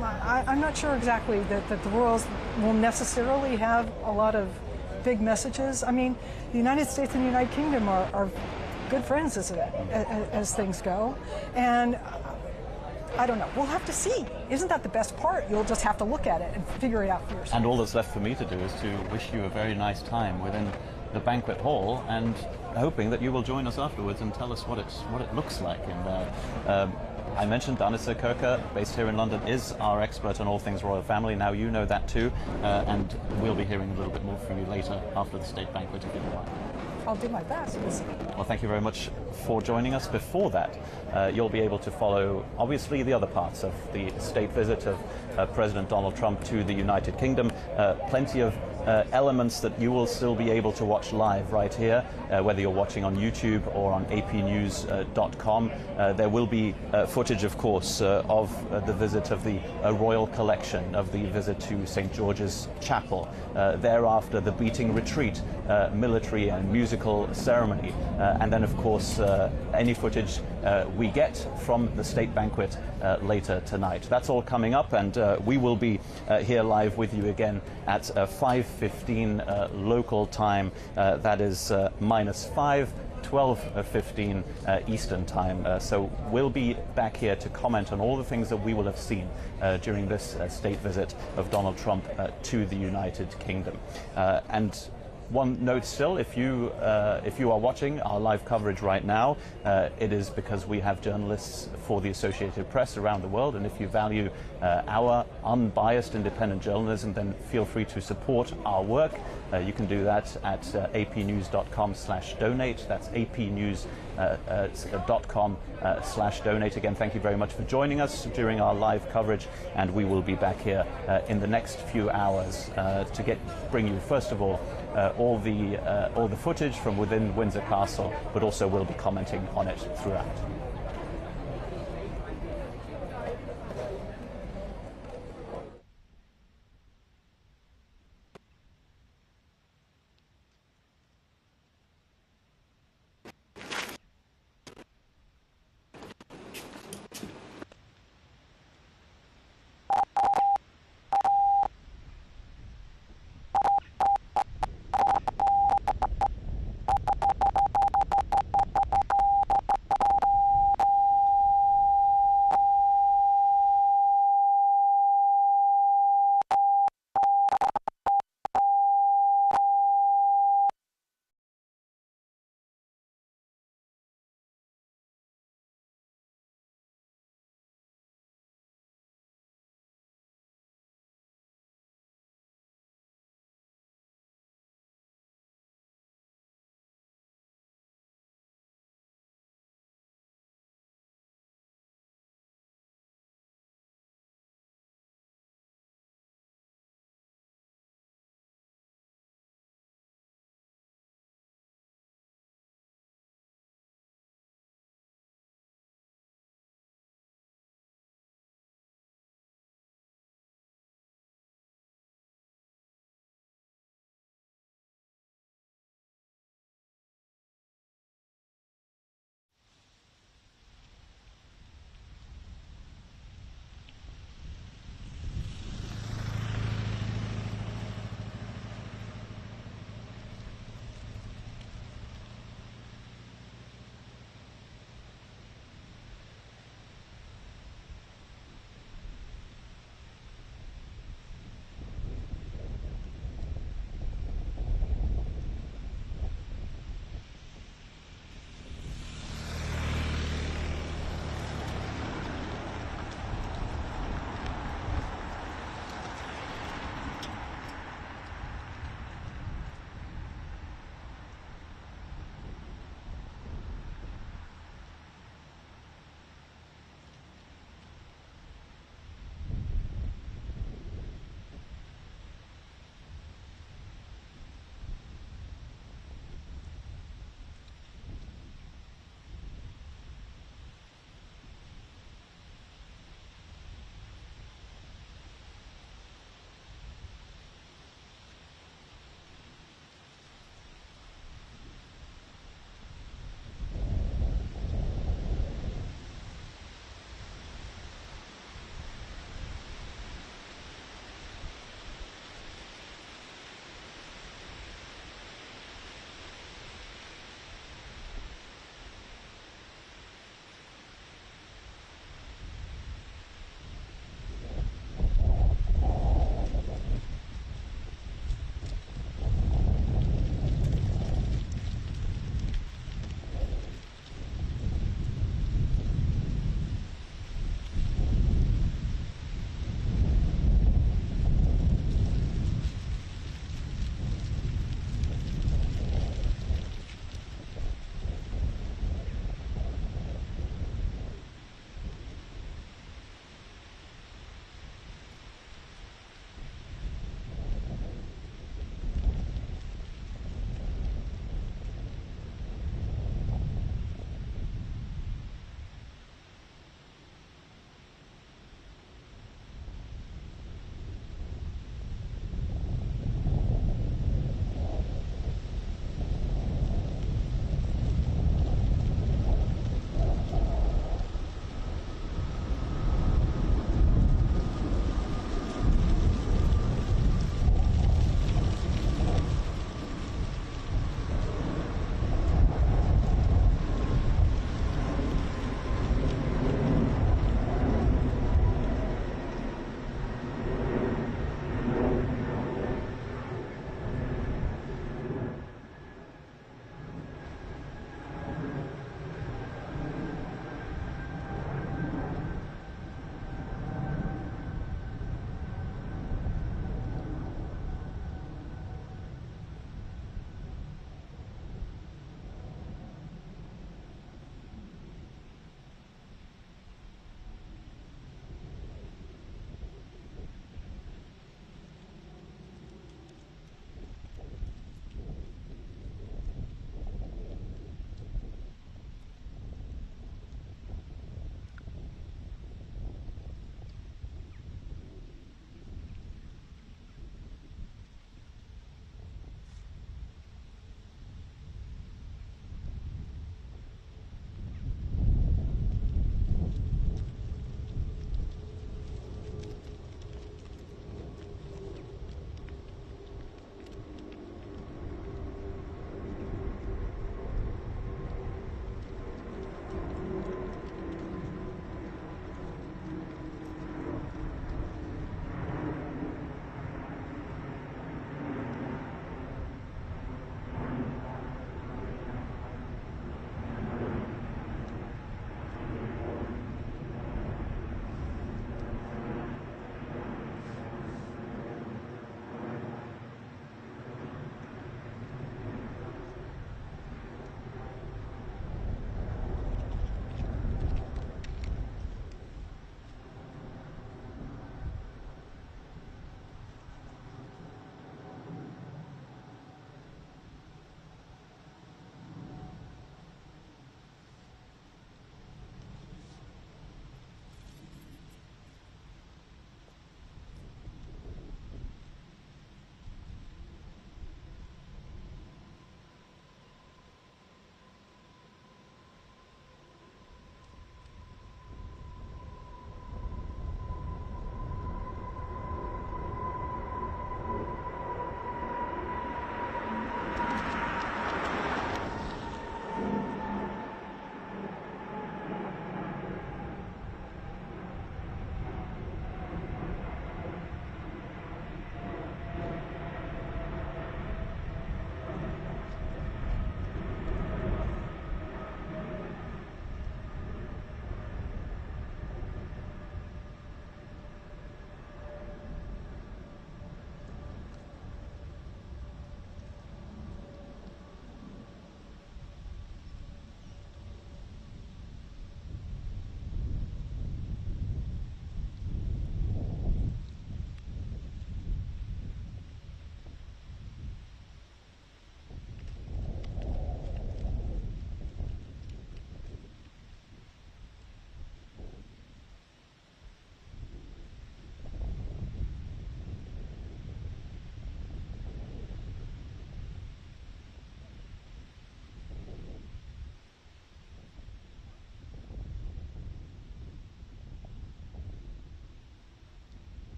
I'm not sure exactly that the royals will necessarily have a lot of big messages. I mean, the United States and the United Kingdom are good friends as things go, and I don't know. We'll have to see. Isn't that the best part? You'll just have to look at it and figure it out for yourself. And all that's left for me to do is to wish you a very nice time within the banquet hall, and hoping that you will join us afterwards and tell us what it looks like in there. I mentioned Danica Kirker, based here in London, is our expert on all things royal family. Now you know that too, and we'll be hearing a little bit more from you later after the state banquet if you don't mind. I'll do my best. Well, thank you very much for joining us. Before that, you'll be able to follow, obviously, the other parts of the state visit of President Donald Trump to the United Kingdom. Plenty of elements that you will still be able to watch live right here, whether you're watching on YouTube or on apnews.com. There will be footage, of course, of the visit of the royal collection, of the visit to St. George's Chapel. Thereafter, the beating retreat, military and musical ceremony, and then, of course, any footage we get from the state banquet later tonight. That's all coming up, and we will be here live with you again at 5:15 local time. That is -5. 12:15 Eastern time. So we'll be back here to comment on all the things that we will have seen during this state visit of Donald Trump to the United Kingdom. And one note still, if you are watching our live coverage right now, it is because we have journalists for the Associated Press around the world, and if you value our unbiased independent journalism, then feel free to support our work. You can do that at apnews.com/donate. That's apnews.com/donate. Again, thank you very much for joining us during our live coverage, and we will be back here in the next few hours to bring you, first of all, all the footage from within Windsor Castle, but also we'll be commenting on it throughout.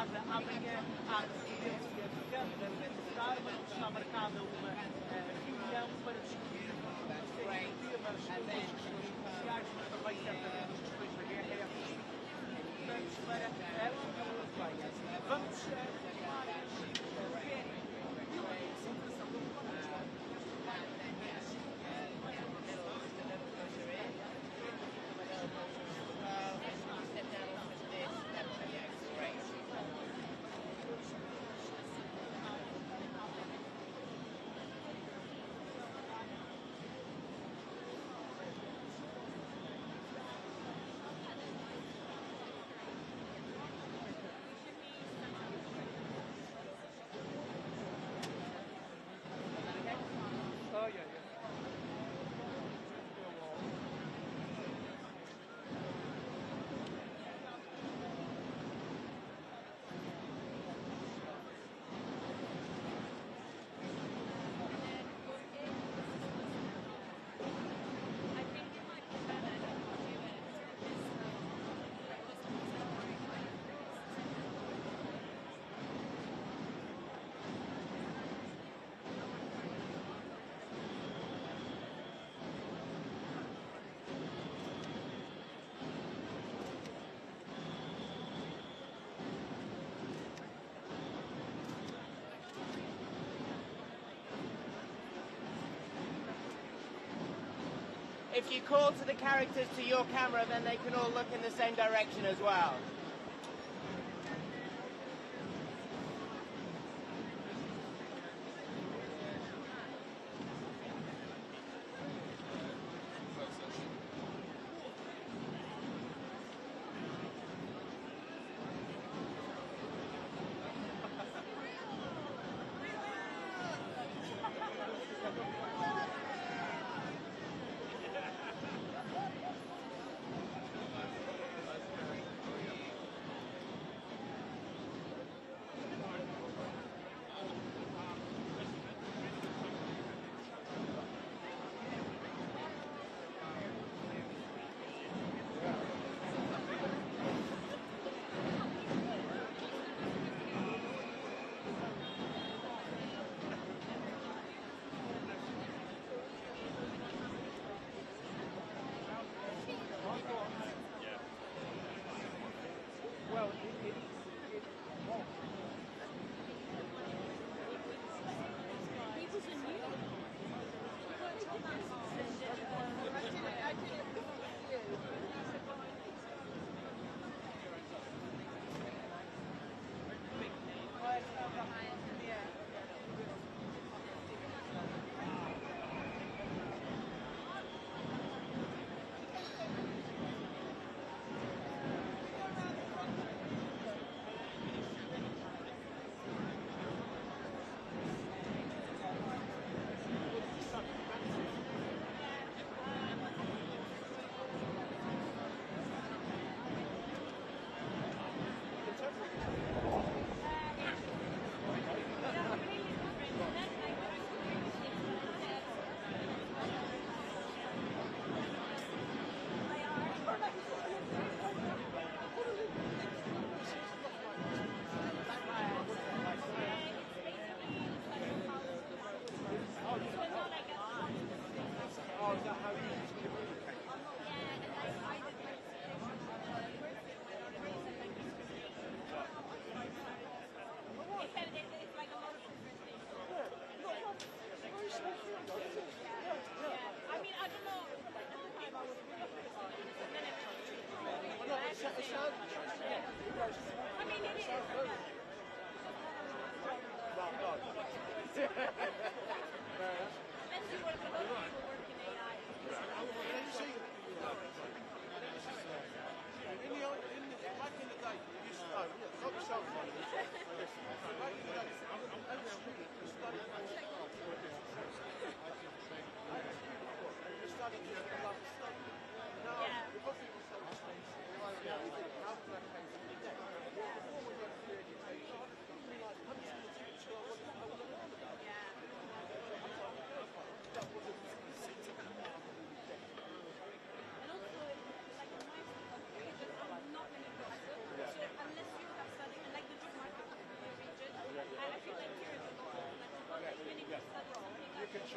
casa amanhã à presidência da Câmara está marcada uma reunião para discutir temas, algumas questões comerciais, mas também certamente as questões da guerra e essas importantes para a União Europeia. Vamos tomar férias pela situação da União. If you call to the characters to your camera, then they can all look in the same direction as well.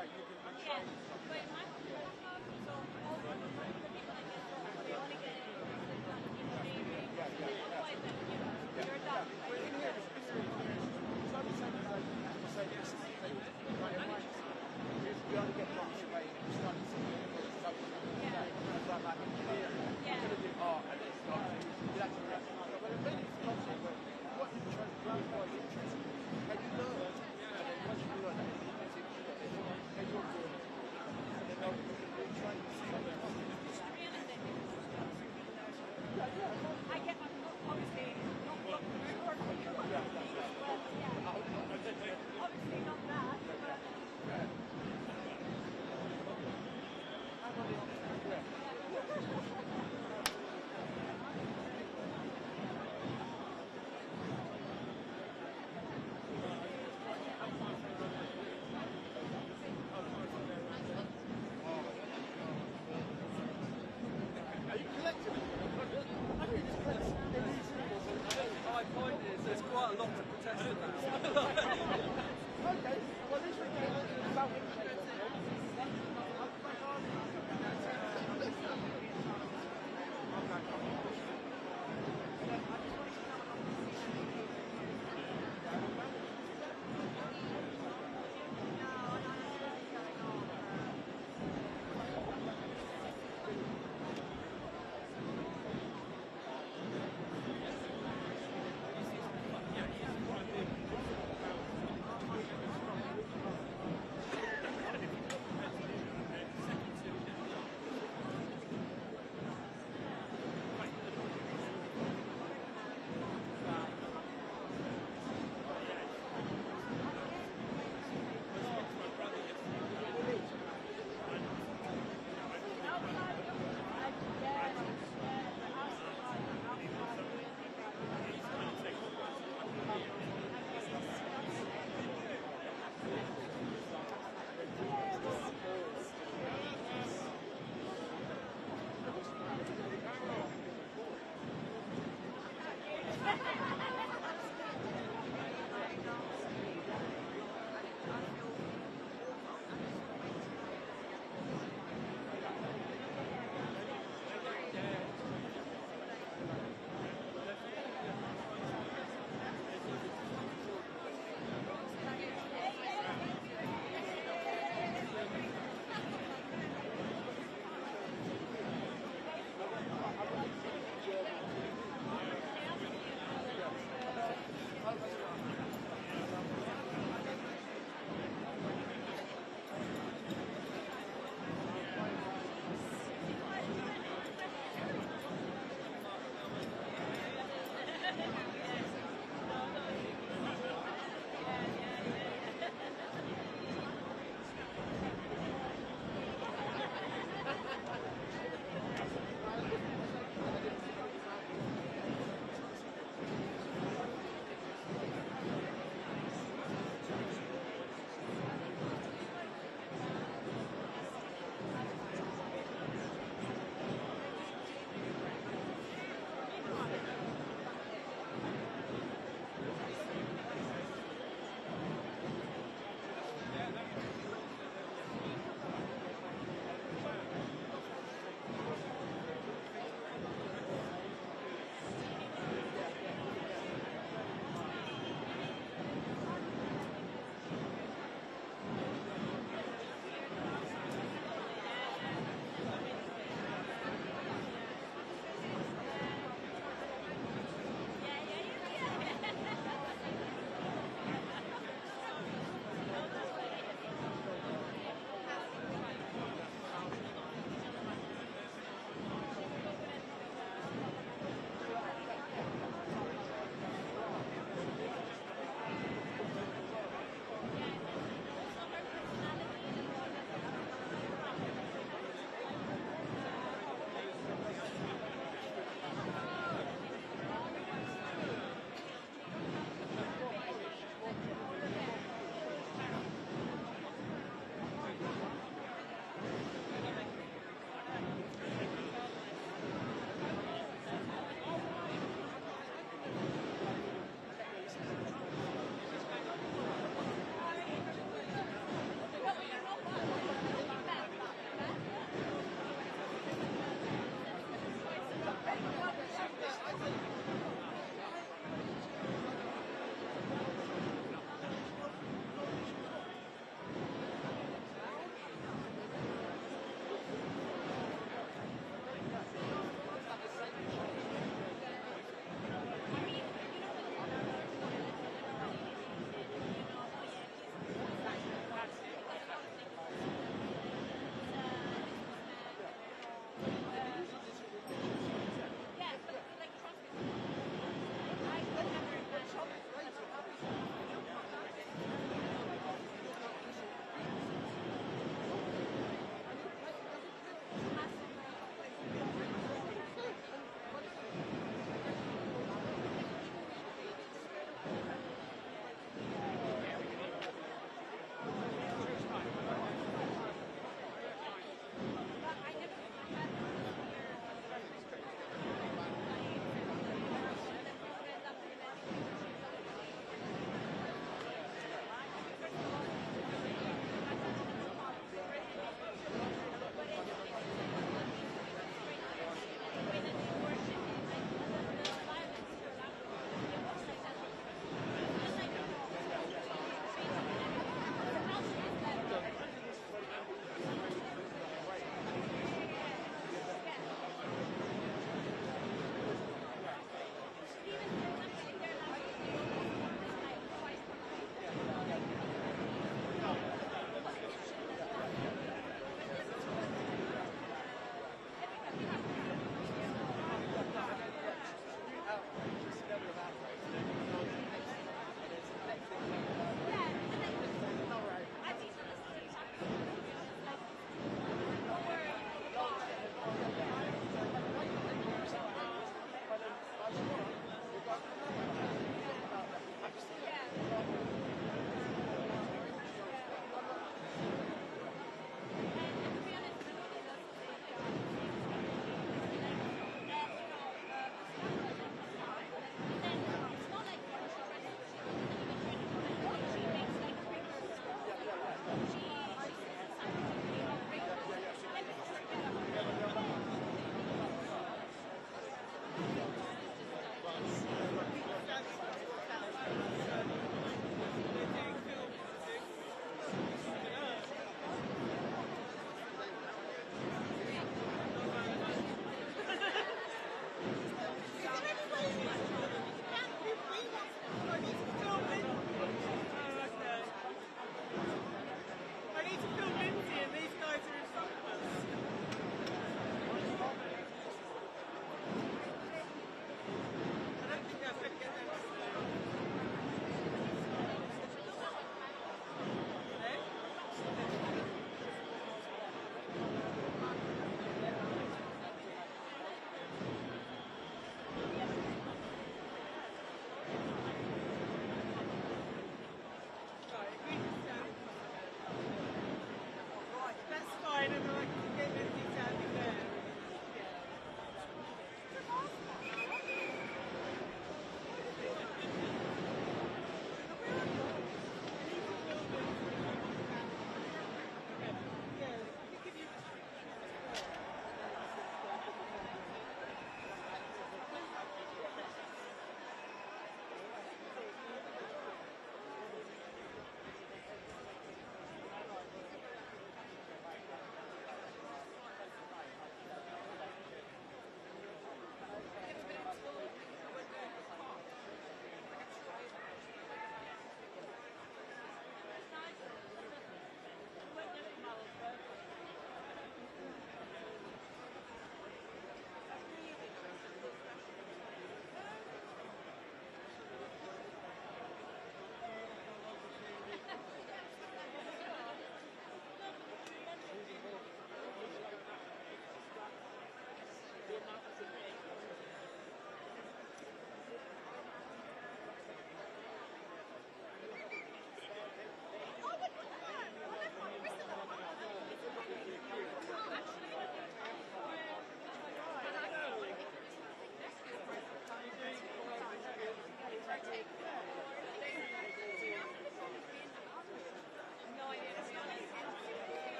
right, you can retrain something. You only get months away and you study something like engineering. You're going to do art and it's like, you actually have to know. But it really is concept, but what you try to grow by is interesting. And you learn, and then once you learn that, then you're good. And then they'll retrain you. I get my obviously not obviously not that, but Are you collecting it? I mean, it's collecting my point is there's quite a lot to protest about. Okay, well, at least we get about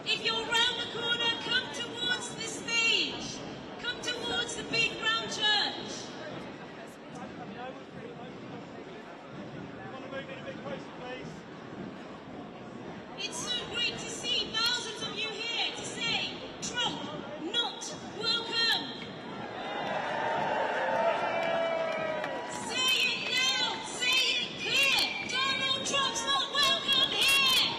If you're round the corner, come towards the stage. Come towards the big round church. It's so great to see thousands of you here to say, Trump, not welcome. Say it loud, say it clear. Donald Trump's not welcome here.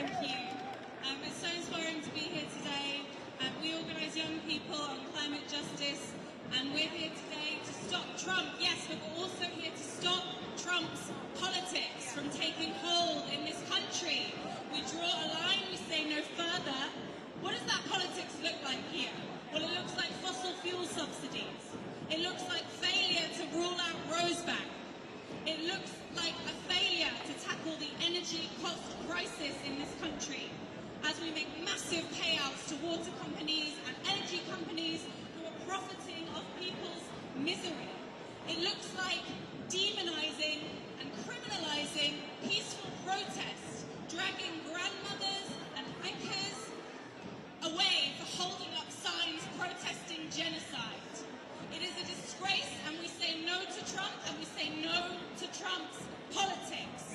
Thank you. It's so inspiring to be here today. We organise young people on climate justice, and we're here today to stop Trump. Yes, but we're also here to stop Trump's politics from taking hold in this country. We draw a line, we say no further. What does that politics look like here? Well, it looks like fossil fuel subsidies. It looks like failure to rule out Rosebank. It looks like a failure to tackle the energy cost crisis in this country as we make massive payouts to water companies and energy companies who are profiting off people's misery. It looks like demonising and criminalising peaceful protests, dragging grandmothers and vicars away for holding up signs protesting genocide. It is a disgrace, and we say no to Trump, and we say no to Trump's politics.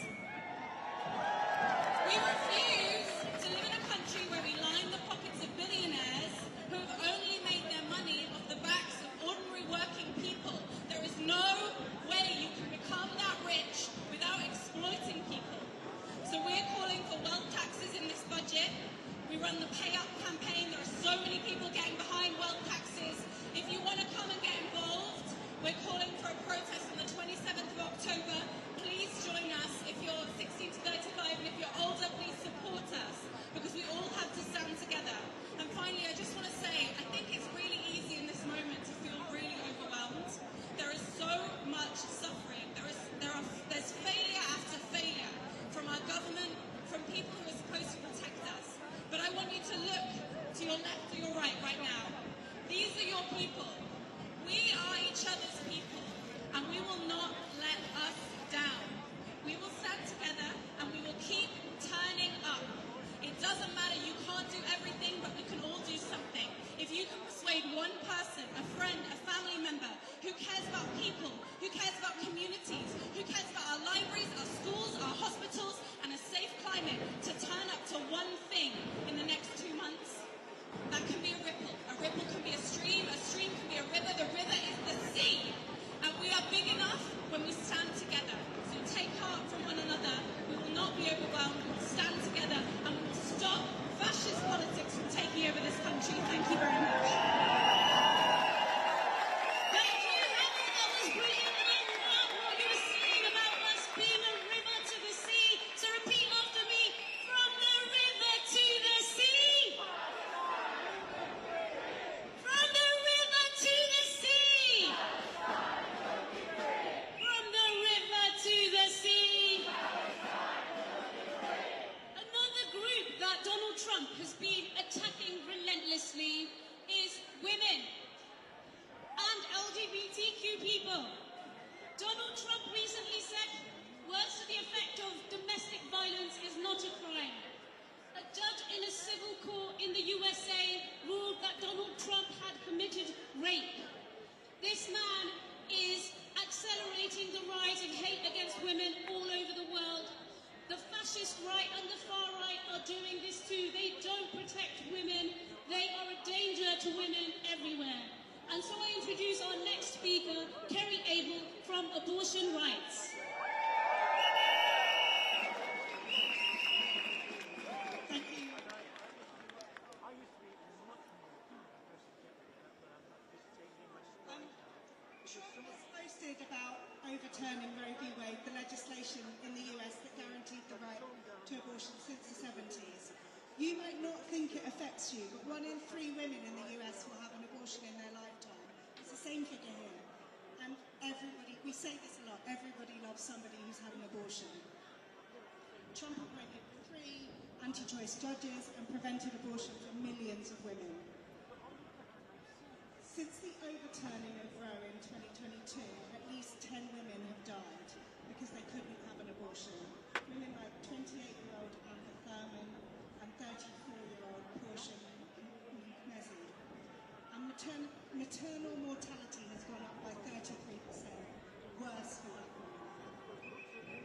We refuse to live in a country where we line the pockets of billionaires who have only made their money off the backs of ordinary working people. There is no way you can become that rich without exploiting people. So we're calling for wealth taxes in this budget. We run the Pay Up campaign. There are so many people getting behind wealth taxes. If you want to come and get involved, we're calling for a protest on the 27th of October. Please join us. If you're 16 to 35 and if you're older, please support us, because we all have to stand together. And finally, I just want to say, I think it's really easy in this moment to feel really overwhelmed. There is so much suffering. There's failure after failure from our government, from people who are supposed to protect us. But I want you to look to your left or your right now. These are your people. We are each other's people, and we will not let us down. We will stand together, and we will keep turning up. It doesn't matter, you can't do everything, but we can all do something. If you can persuade one person, a friend, a family member, who cares about people, who cares about communities, who cares about our libraries, our schools, our hospitals, and a safe climate, to turn up to one thing in the next 2 months, that can be a ripple. A ripple can be a stream can be a river. The river is the sea. And we are big enough when we stand together. So take heart from one another. We will not be overwhelmed. We will stand together, and we will stop fascist politics from taking over this country. Thank you very much. Thank you, Heather. That was brilliant. And I love what you were saying about us being a river to the sea. So repeat after me. From the river to the sea. From the river to the sea. From the river to the sea. Another group that Donald Trump has been attacking relentlessly is women and LGBTQ people. Donald Trump recently said words to the effect of domestic violence is not a crime. A judge in a civil court in the USA ruled that Donald Trump had committed rape. This man is accelerating the rise of hate against women all over the world. The fascist right and the far right are doing this too. They don't protect women. They are a danger to women everywhere. And so I introduce our next speaker, Kerry Abel from Abortion Rights. Thank you. Trump has boasted about overturning Roe v. Wade, the legislation in the US that guaranteed the right to abortion since the 70s. You might not think it affects you, but 1 in 3 women in the US will have an abortion in their lifetime. It's the same figure here. And everybody, we say this a lot, everybody loves somebody who's had an abortion. Trump appointed 3 anti-choice judges and prevented abortion for millions of women. Since the overturning of Roe in 2022, at least 10 women have died because they couldn't have an abortion. Women like 28-year-old Amber Thurman and 34-year-old Portia Mezzi. And maternal mortality has gone up by 33%, worse for black women.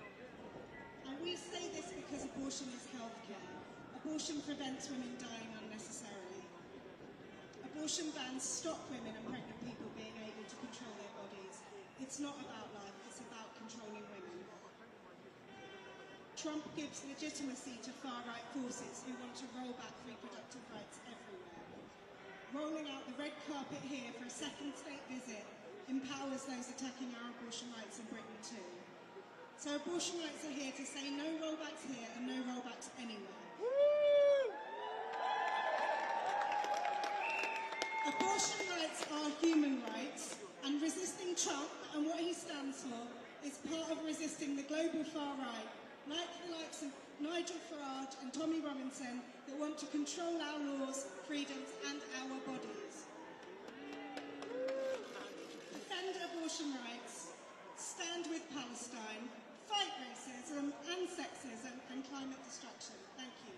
And we say this because abortion is healthcare. Abortion prevents women dying unnecessarily. Abortion bans stop women and pregnant people being able to control their bodies. It's not about life, it's about controlling women. Trump gives legitimacy to far-right forces who want to roll back reproductive rights everywhere. Rolling out the red carpet here for a second state visit empowers those attacking our abortion rights in Britain too. So abortion rights are here to say no rollbacks here and no rollbacks anywhere. Abortion rights are human rights, and resisting Trump and what he stands for is part of resisting the global far right, like the likes of Nigel Farage and Tommy Robinson, that want to control our laws, freedoms and our bodies. Defend abortion rights, stand with Palestine, fight racism and sexism and climate destruction. Thank you.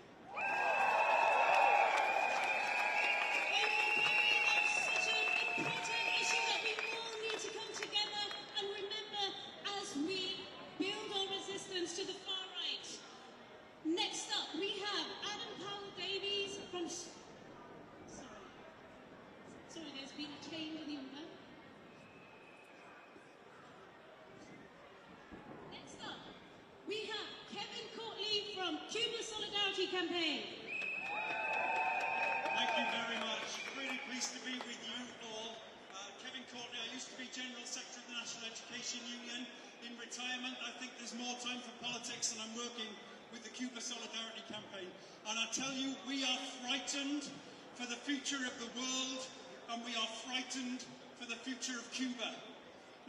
Such an important issue that we all need to come together and remember as we build our resistance to the far right. Next up, we have Adam Powell Davies from... Sorry, there's been a change in the order. Next up, we have Kevin Courtley from Cuba Solidarity Campaign. Thank you very much. Really pleased to be with you all. Kevin Courtley, I used to be General Secretary of the National Education Union. In retirement, I think there's more time for politics, and I'm working with the Cuba Solidarity Campaign. And I tell you, we are frightened for the future of the world, and we are frightened for the future of Cuba.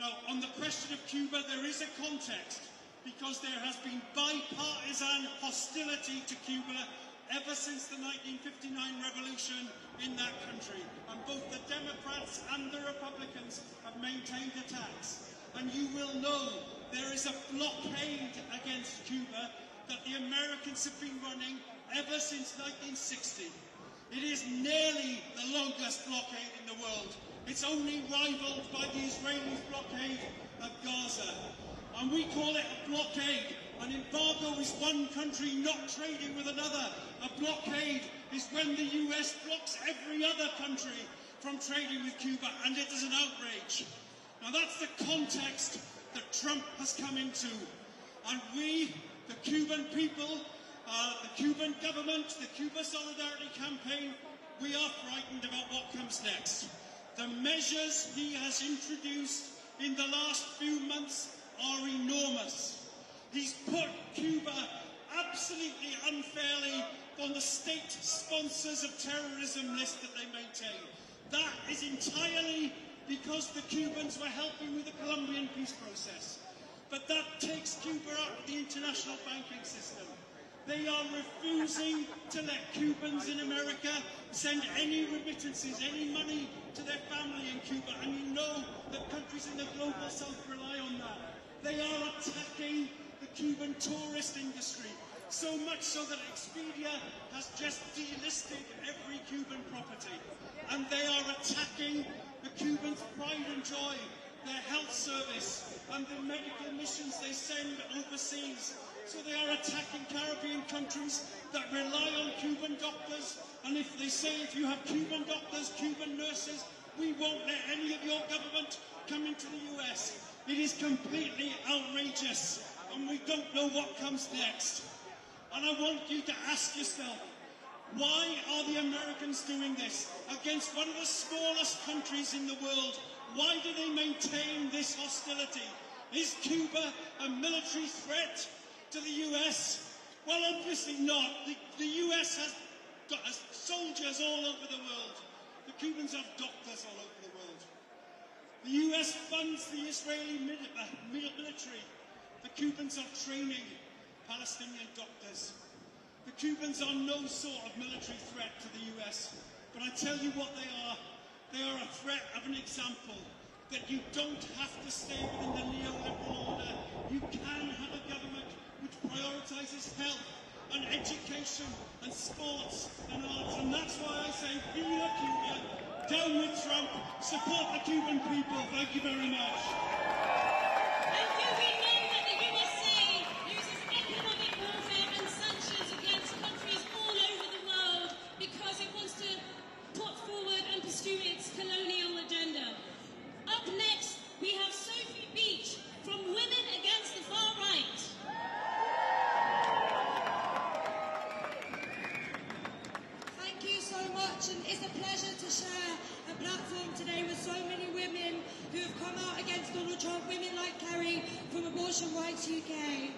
Now, on the question of Cuba, there is a context, because there has been bipartisan hostility to Cuba ever since the 1959 revolution in that country. And both the Democrats and the Republicans have maintained attacks. And you will know there is a blockade against Cuba that the Americans have been running ever since 1960. It is nearly the longest blockade in the world. It's only rivaled by the Israeli blockade of Gaza. And we call it a blockade. An embargo is one country not trading with another. A blockade is when the US blocks every other country from trading with Cuba, and it is an outrage. Now that's the context that Trump has come into. And we, the Cuban people, the Cuban government, the Cuba Solidarity Campaign, we are frightened about what comes next. The measures he has introduced in the last few months are enormous. He's put Cuba absolutely unfairly on the state sponsors of terrorism list that they maintain. That is entirely because the Cubans were helping with the Colombian peace process. But that takes Cuba out of the international banking system. They are refusing to let Cubans in America send any remittances, any money to their family in Cuba. And you know that countries in the global south rely on that. They are attacking the Cuban tourist industry, so much so that Expedia has just delisted every Cuban property. And they are attacking the Cubans' pride and joy, their health service, and the medical missions they send overseas. So they are attacking Caribbean countries that rely on Cuban doctors. And if they say, if you have Cuban doctors, Cuban nurses, we won't let any of your government come into the US. It is completely outrageous, and we don't know what comes next. And I want you to ask yourself, why are the Americans doing this against one of the smallest countries in the world? Why do they maintain this hostility? Is Cuba a military threat to the US? Well, obviously not. The US has soldiers all over the world. The Cubans have doctors all over the world. The US funds the Israeli military. The Cubans are training Palestinian doctors. The Cubans are no sort of military threat to the US. But I tell you what they are. They are a threat of an example that you don't have to stay within the neoliberal order. You can have a government which prioritises health and education and sports and arts. And that's why I say, Viva Cuba, down with Trump, support the Cuban people. Thank you very much. Thank you. We know that the USA uses economic warfare and sanctions against countries all over the world because it wants to put forward and pursue its colonial agenda. Up next, we have Sophie Beach from Women Against the Far Right. Donald Trump, women like Kerry from Abortion Rights UK.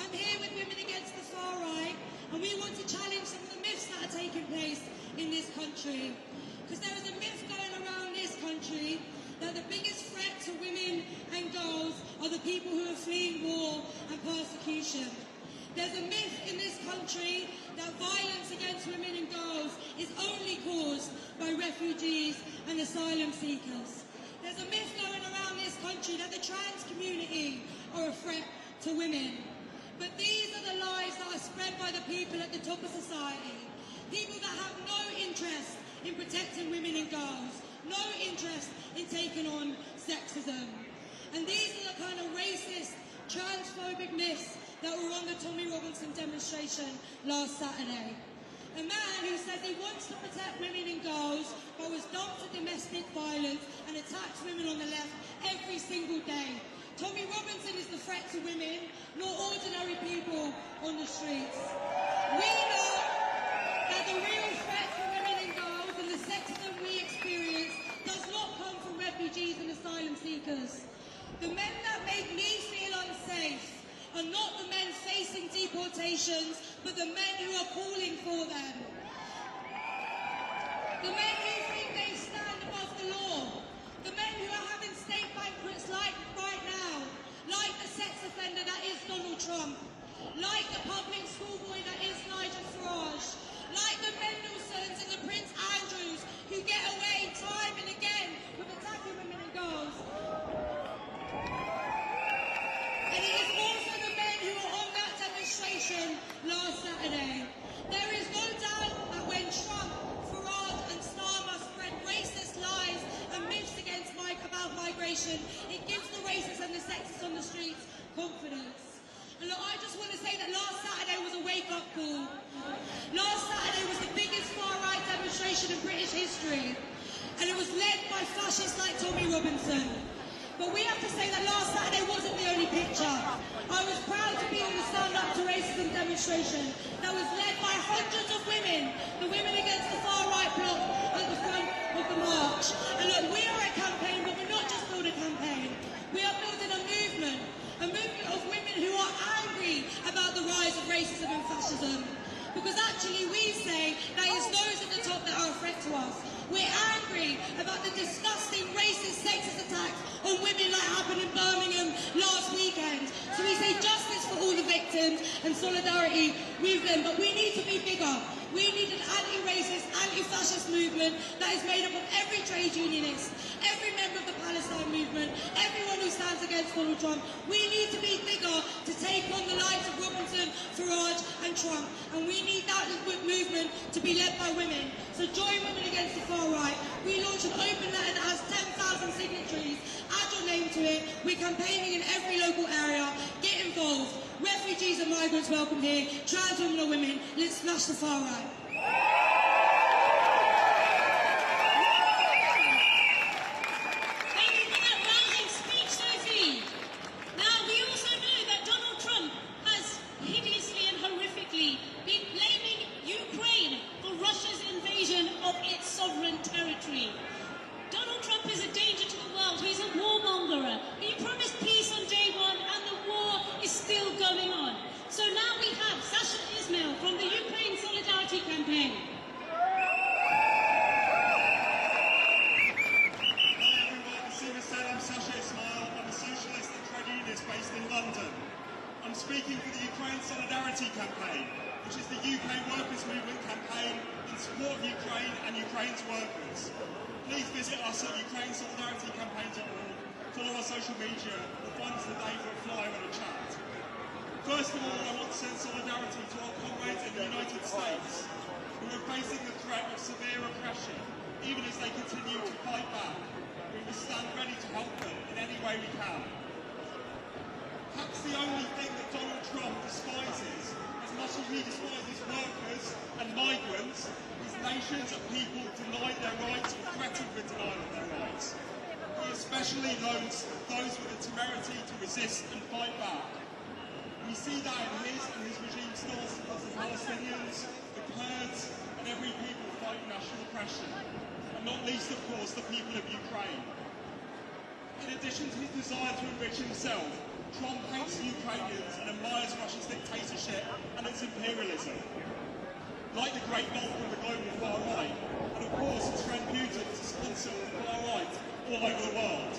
I'm here with Women Against the Far Right, and we want to challenge some of the myths that are taking place in this country. Because there is a myth going around this country that the biggest threat to women and girls are the people who are fleeing war and persecution. There's a myth in this country that violence against women and girls is only caused by refugees and asylum seekers. There's a myth going around this country that the trans community are a threat to women. But these are the lies that are spread by the people at the top of society. People that have no interest in protecting women and girls, no interest in taking on sexism. And these are the kind of racist, transphobic myths that were on the Tommy Robinson demonstration last Saturday. A man who says he wants to protect women and girls, but was dumped for domestic violence and attacks women on the left every single day. Tommy Robinson is the threat to women, not ordinary people on the streets. We know that the real threat to women and girls and the sexism we experience does not come from refugees and asylum seekers. The men that make me feel unsafe are not the men facing deportations, but the men who are calling for them. The men who think they stand above the law. The men who are having state banquets like right now, like the sex offender that is Donald Trump, like the public schoolboy that is Nigel Farage, like the Mendelssohns and the Prince Andrews who get away time and again with attacking women and girls. And it is also the men who were on that demonstration last Saturday. There is no doubt that when Trump, Farage and Starmer spread racist lies and myths against about migration, it gives the racists and the sexists on the streets confidence. And look, I just want to say that last Saturday was a wake-up call. Last Saturday was the biggest far-right demonstration in British history. And it was led by fascists like Tommy Robinson. But we have to say that last Saturday wasn't the only picture. I was proud to be on the Stand Up to Racism demonstration that was led by hundreds of women, the Women Against the Far Right bloc at the front of the march. And look, we are a campaign, but we're not just building a campaign. We are building a movement of women who are angry about the rise of racism and fascism. Because actually we say that it's those at the top that are a threat to us. We're angry about the disgusting racist, sexist attacks on women like happened in Birmingham last weekend. So we say justice for all the victims and solidarity with them. But we need to be bigger. We need an anti-racist, anti-fascist movement that is made up of every trade unionist, every member of the Palestine movement, everyone who stands against Donald Trump. We need to be bigger to take on the likes of Robinson, Farage and Trump. And we need that movement to be led by women. So join Women Against the Far Right. We launched an open letter that has 10,000 signatories. Add your name to it. We're campaigning in every local area. Get involved. Refugees and migrants welcome here. Trans women or women. Let's smash the far right. Thank you for that rousing speech, Sophie. Now, we also know that Donald Trump has hideously and horrifically been blaming Ukraine for Russia's invasion of its sovereign territory. Donald Trump is a danger to the world. He's a warmonger. He promised peace on day one, and the war is still going on. So now we have Sasha Ismail from the Ukraine Solidarity Campaign. Hi everyone, as Sima said, I'm Sasha Ismail. I'm a socialist and trade unionist based in London. I'm speaking for the Ukraine Solidarity Campaign, which is the UK workers' movement campaign in support of Ukraine and Ukraine's workers. Please visit us at ukrainesolidarity.campaign.org, follow our social media, or find us today for a flyer and a chat. First of all, I want to send solidarity to our comrades in the United States, who are facing the threat of severe oppression, even as they continue to fight back. We must stand ready to help them in any way we can. Perhaps the only thing that Donald Trump despises, as much as he despises workers and migrants, is nations and people denied their rights or threatened with denial of their rights. He especially loathes those with the temerity to resist and fight back. We see that in his regime stores because the Palestinians, the Kurds, and every people fighting national oppression, and not least, of course, the people of Ukraine. In addition to his desire to enrich himself, Trump hates the Ukrainians and admires Russia's dictatorship and its imperialism. Like the great Gulf from the global far right, and of course his friend Putin is a sponsor of the far right all over the world.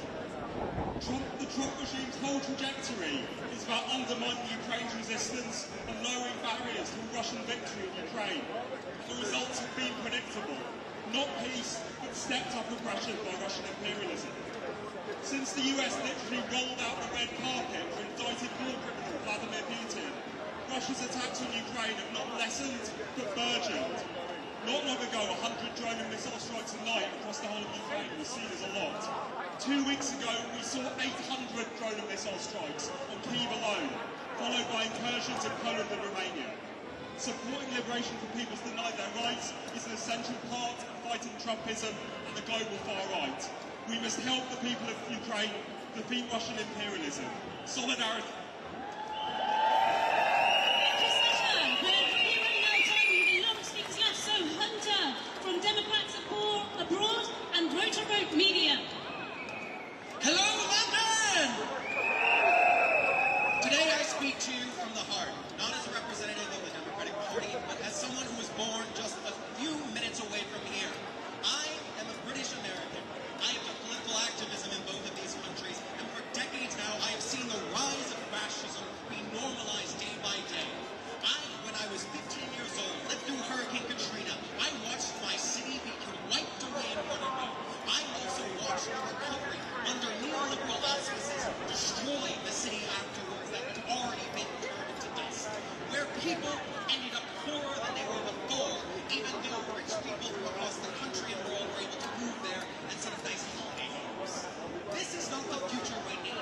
The Trump regime's whole trajectory is about undermining Ukraine's resistance and lowering barriers to a Russian victory in Ukraine. The results have been predictable. Not peace, but stepped up aggression by Russian imperialism. Since the US literally rolled out the red carpet for indicted war criminal Vladimir Putin, Russia's attacks on Ukraine have not lessened, but burgeoned. Not long ago, 100 drone and missile strikes a night across the whole of Ukraine was seen as a lot. 2 weeks ago, we saw 800 drone and missile strikes on Kyiv alone, followed by incursions in Poland and Romania. Supporting liberation for peoples denied their rights is an essential part of fighting Trumpism and the global far right. We must help the people of Ukraine defeat Russian imperialism. Solidarity. From Democrats Abroad and Rotor Media. Hello, London! Today I speak to you from the heart, not as a representative of the Democratic Party, but as someone who was born just a few minutes away from here. I am a British American. I have done political activism in both of these countries, and for decades now I have seen the rise of fascism be normalized day by day. When I was 15 years old, lived through Hurricane Katrina. I watched my city become wiped away in front of me. I also watched the recovery under neoliberal auspices destroy the city afterwards that had already been turned to dust, where people ended up poorer than they were before, even though rich people from across the country and world were able to move there and set up nice holiday homes. This is not the future we need.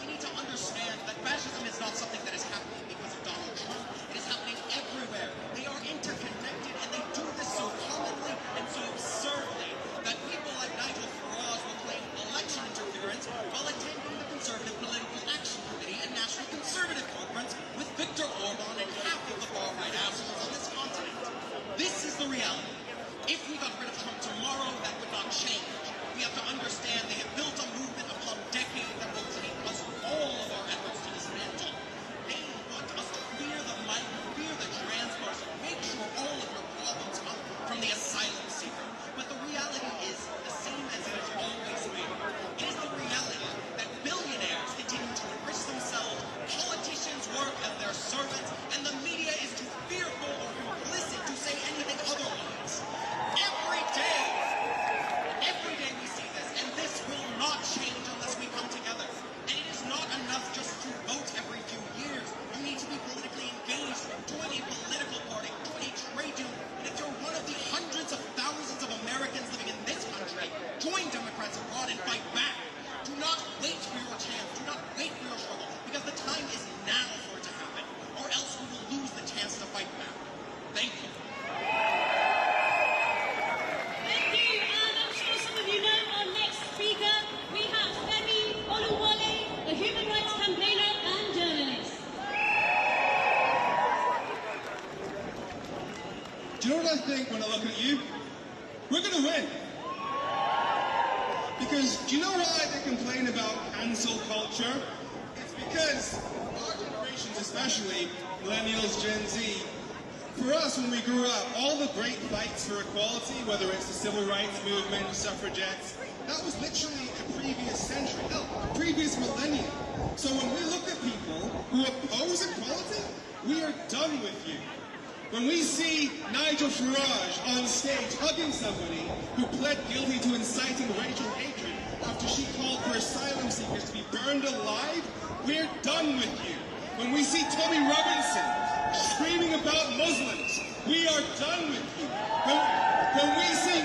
We need to understand that fascism is not something that is happening because of Donald Trump. It is happening everywhere. They are interconnected, and they do this so commonly and so absurdly that people like Nigel Farage will claim election interference while attending the Conservative Political Action Committee and National Conservative Conference with Viktor Orban and half of the far-right assholes on this continent. This is the reality. If we got rid of Trump tomorrow, that would not change. We have to understand they have built a movement upon decades that will take us all of our efforts to dismantle. They want us to fear the migrant, fear the trans person, make sure all of your problems come from the asylum seeker. But the reality is the same as it has always been. It is the reality that billionaires continue to enrich themselves, politicians work as their servants, and the media is too fearful or complicit to say anything otherwise. Every day we see this, and this will not change unless we come together. And it is not enough just to vote every few years. You need to be politically engaged, join a political party, join a trade union, and if you're one of the hundreds of thousands of Americans living in this country, join Democrats abroad and fight back. Do not wait for your chance, do not wait for your struggle, because the time is now for it to happen, or else we will lose the chance to fight back. Thank you. A human rights campaigner and journalist. Do you know what I think when I look at you? We're going to win. Because do you know why they complain about cancel culture? It's because our generations, especially millennials, Gen Z, for us when we grew up, all the great fights for equality, whether it's the civil rights movement, suffragettes, that was literally a previous century, no, a previous millennium. So when we look at people who oppose equality, we are done with you. When we see Nigel Farage on stage hugging somebody who pled guilty to inciting racial hatred after she called for asylum seekers to be burned alive, we're done with you. When we see Tommy Robinson screaming about Muslims, we are done with you. When we see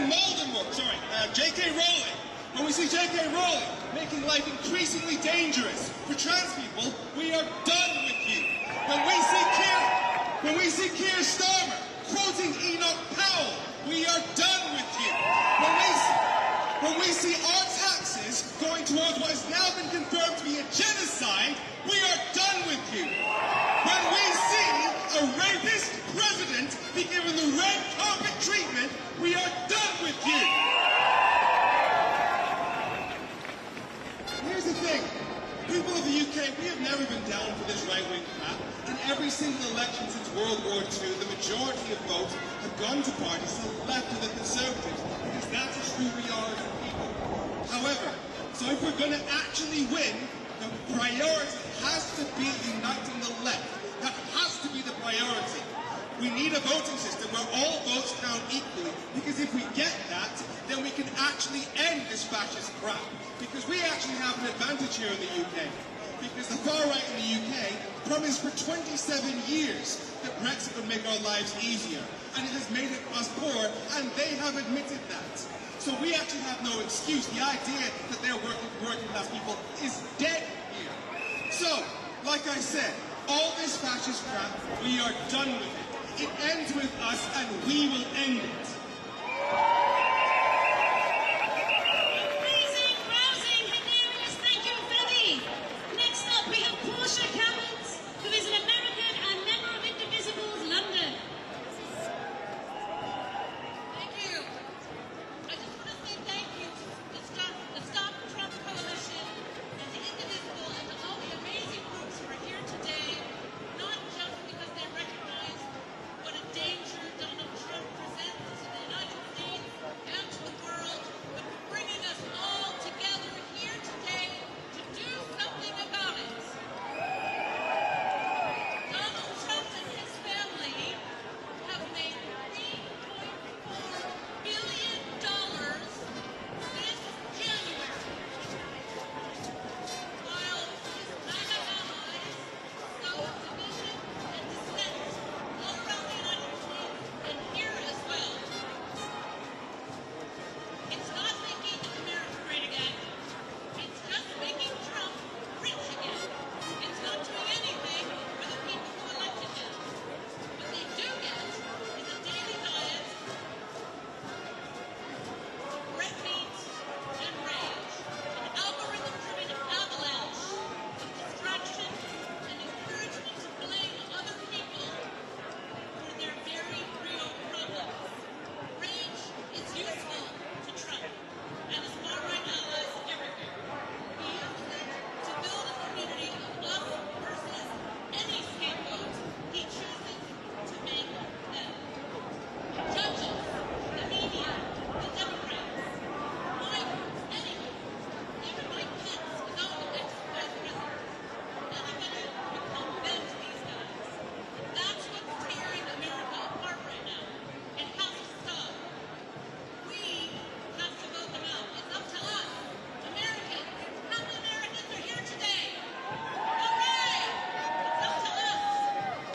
J.K. Rowling, when we see J.K. Rowling making life increasingly dangerous for trans people, we are done with you. When we see Keir Starmer quoting Enoch Powell, we are done with you. When we see our taxes going towards what has now been confirmed to be a genocide, we are done with you. When we see a rapist president be given the red carpet treatment, we are done with you. Here's majority of votes have gone to parties to the left of the Conservatives, because that is who we are as a people. However, so if we're going to actually win, the priority has to be uniting the left. That has to be the priority. We need a voting system where all votes count equally, because if we get that, then we can actually end this fascist crap. Because we actually have an advantage here in the UK. Because the far right in the UK promised for 27 years that Brexit would make our lives easier. And it has made us poor, and they have admitted that. So we actually have no excuse. The idea that they're working class people is dead here. So, like I said, all this fascist crap, we are done with it. It ends with us, and we will end it. Amazing, rousing, hilarious. Thank you, Freddie. Next up, we have Portia Campbells, who is an American and member of Indivisibles London. Thank you. I just want to say thank you to the Stop Trump Coalition and the Indivisible and to all the amazing groups who are here today, not just because they recognize what a danger Donald Trump presents to the United States and to the world, but for bringing us all together here today to do something about it. Donald Trump and his family have made $3.4 billion this January, while his MAGA allies sow division and dissent all around the United States and here as well. It's not making America great again. It's just making Trump rich again. It's not doing anything for the people who elected him. What they do get is a daily diet of red meat and rage, an algorithm-driven avalanche of distraction and encouragement to blame other people for their very real problems. Rage is useful to Trump and his far-right allies everywhere. He uses it to build a community of us versus any scapegoat he chooses to make them. Judges, the media, the Democrats, lawyers, anyone, even Mike Pence, his own ex-vice president. Anybody who can bend these guys. That's what's tearing America apart right now. It has to stop. We have to vote them out. It's up to us. Americans. How many Americans are here today? Hooray! It's up to us.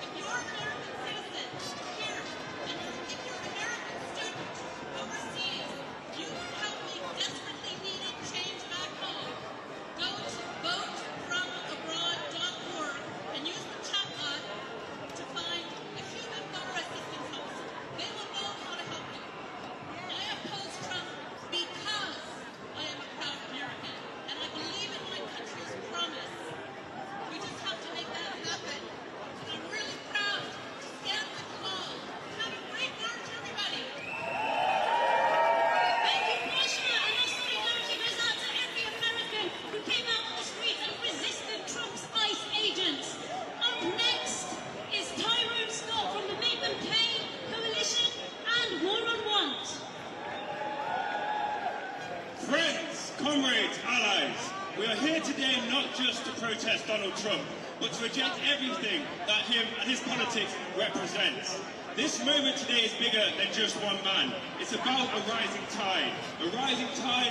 If you're an American citizen here, and if you're an American student overseas, you can help make desperately needed change back home. Go to votefromabroad.org and use the chat bot to find a human voter assistance officer. They will know how to help you. I oppose Trump because I am a proud American and I believe in my country's promise. We just have to make that happen. And I'm really proud to stand with you all. Have a great march, everybody. Thank you, Portia. And our solidarity goes out to every American who came out on the streets and resisted Trump's ICE agents. Up next is Tyrone Scott from the Make Them Pay Coalition and War on Want. Friends, comrades, allies, we are here today not just to protest Donald Trump, but to reject everything that him and his politics represents. This moment today is bigger than just one man. It's about a rising tide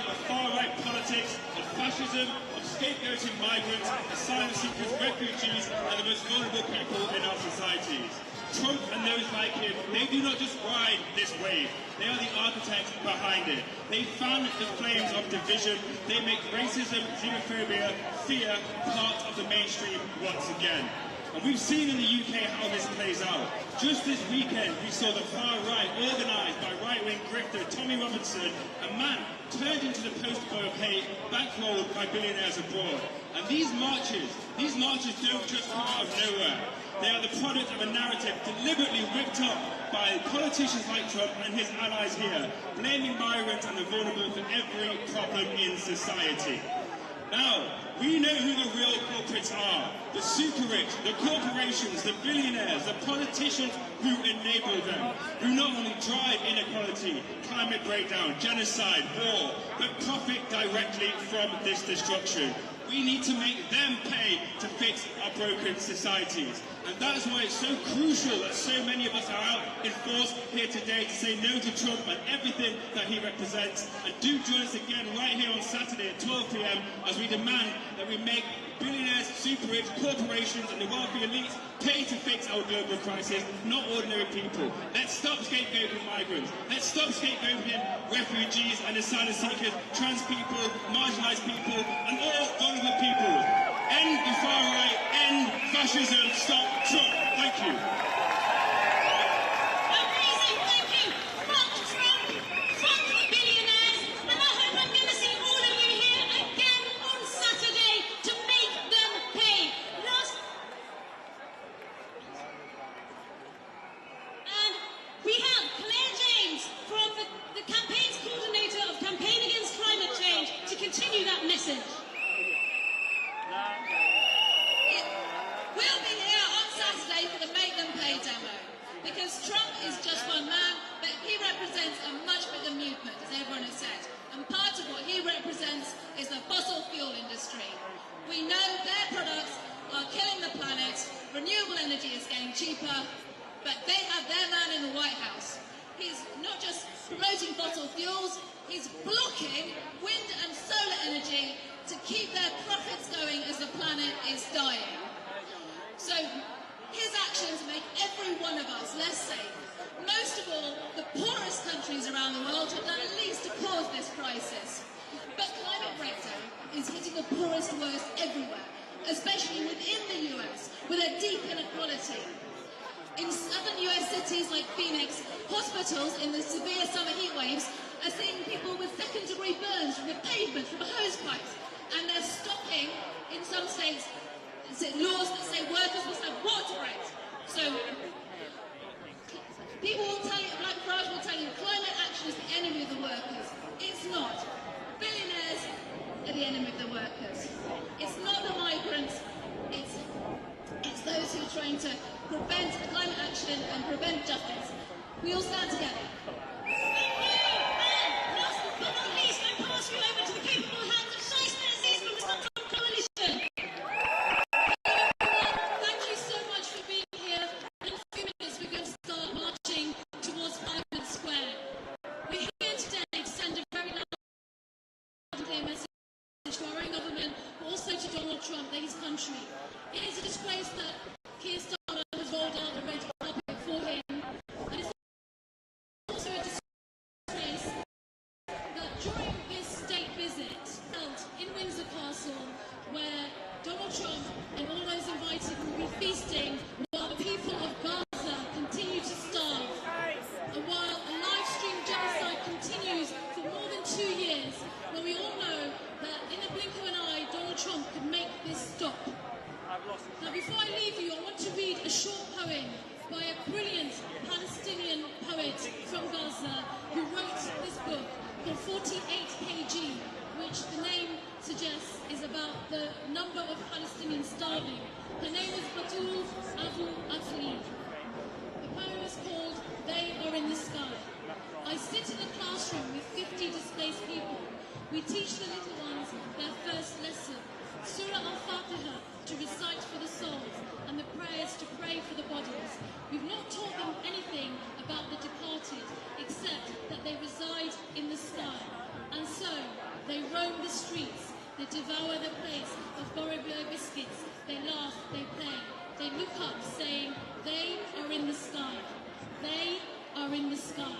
of far-right politics, of fascism, of scapegoating migrants, asylum seekers, refugees, and the most vulnerable people in our societies. Trump and those like him, they do not just ride this wave. They are the architects behind it. They fan the flames of division. They make racism, xenophobia, fear part of the mainstream once again. And we've seen in the UK how this plays out. Just this weekend, we saw the far right, organised by right-wing grifter Tommy Robinson, a man turned into the poster boy of hate, bankrolled by billionaires abroad. And these marches don't just come out of nowhere. They are the product of a narrative deliberately whipped up by politicians like Trump and his allies here, blaming migrants and the vulnerable for every problem in society. Now, we know who the real culprits are. The super rich, the corporations, the billionaires, the politicians who enable them. poverty, climate breakdown, genocide, war, but profit directly from this destruction. We need to make them pay to fix our broken societies. And that is why it's so crucial that so many of us are out in force here today to say no to Trump and everything that he represents. And do join us again right here on Saturday at 12 p.m. as we demand that we make billionaires, super rich, corporations and the wealthy elites pay to fix our global crisis, not ordinary people. Let's stop scapegoating migrants. Let's stop scapegoating refugees and asylum seekers, trans people, marginalised people, and all vulnerable people. End the far right, end fascism, stop Trump. Thank you. Amazing, thank you. Fuck Trump, fuck the billionaires, and I hope I'm going to see all of you here again on Saturday to make them pay. And we have Claire James from the campaign's coordinator of Campaign Against Climate Change to continue that message. We'll be here on Saturday for the Make Them Pay demo, because Trump is just one man, but he represents a much bigger movement, as everyone has said. And part of what he represents is the fossil fuel industry. We know their products are killing the planet, renewable energy is getting cheaper, but they have their man in the White House. He's not just promoting fossil fuels, he's blocking wind and solar energy to keep their profits going as the planet is dying. So his actions make every one of us less safe. Most of all, the poorest countries around the world have done at least to cause this crisis. But climate breakdown is hitting the poorest worst everywhere, especially within the US, with a deep inequality. In southern US cities like Phoenix, hospitals in the severe summer heat waves are seeing people with second-degree burns from the pavement, from hose pipes, and they're stopping, in some states, laws that say workers must have water breaks. So people will tell you, like Farage will tell you, climate action is the enemy of the workers. It's not. Billionaires are the enemy of the workers. It's not the migrants. It's those who are trying to prevent climate action and prevent justice. We all stand together. And last but not least, I pass you over to the capable hands of Schloss from the Stop Trump Coalition. Thank you so much for being here. In a few minutes, we're going to start marching towards Parliament Square. We're here today to send a very loud and clear message to our own government, but also to Donald Trump, his country. It is a disgrace that Keir Starmer has rolled out the red carpet for him, and it's also a disgrace that during his state visit held in Windsor Castle, where Donald Trump and all those invited will be feasting while the people of Gaza continue to starve, and while a live stream genocide continues for more than 2 years, when we all know that in a blink of an eye, Donald Trump could make this stop. Now, before I leave you, I want to read a short poem by a brilliant Palestinian poet from Gaza who wrote this book called 48 kg, which the name suggests is about the number of Palestinians starving. Her name is Batul Abu Afli. The poem is called They Are in the Sky. I sit in a classroom with 50 displaced people. We teach the little ones their first lesson, Surah Al-Fatiha, to recite for the souls, and the prayers to pray for the bodies. We've not taught them anything about the departed, except that they reside in the sky. And so, they roam the streets, they devour the plates of Borobio biscuits, they laugh, they play, they look up, saying, they are in the sky. They are in the sky.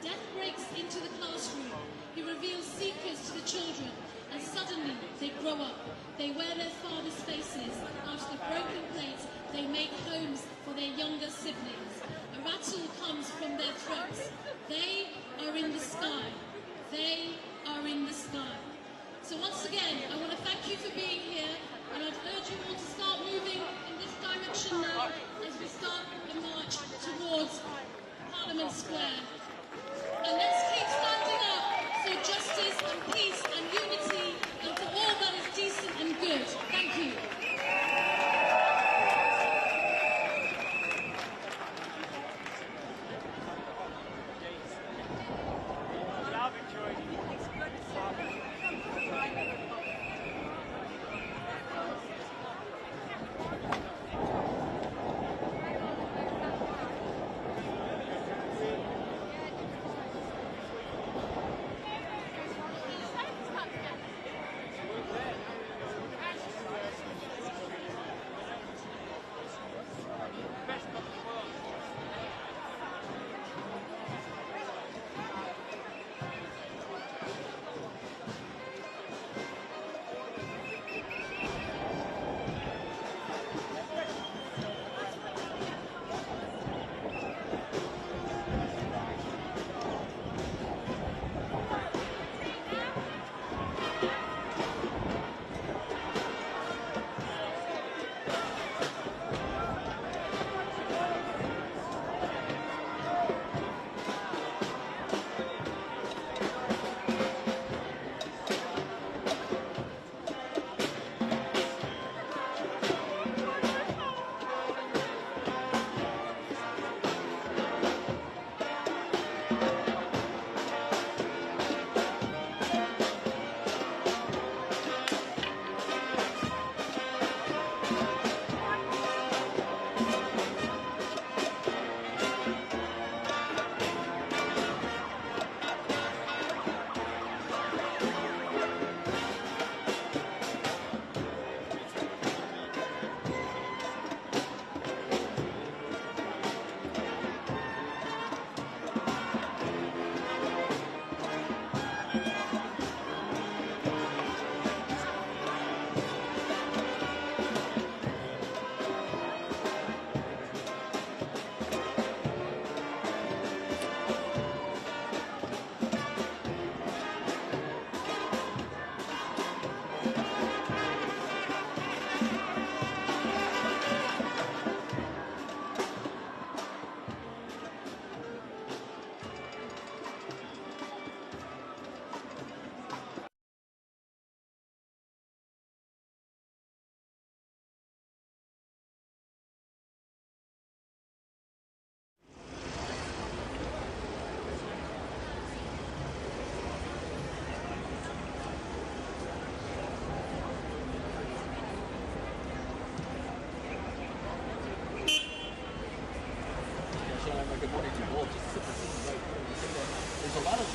Death breaks into the classroom. He reveals secrets to the children, and suddenly they grow up. They wear their father's faces. Out of the broken plates, they make homes for their younger siblings. A rattle comes from their throats. They are in the sky. They are in the sky. So once again, I want to thank you for being here, and I'd urge you all to start moving in this direction now as we start the march towards Parliament Square. And let's keep standing up for justice and peace and unity and for all that is decent and good. Thank you.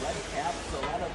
red caps, a lot of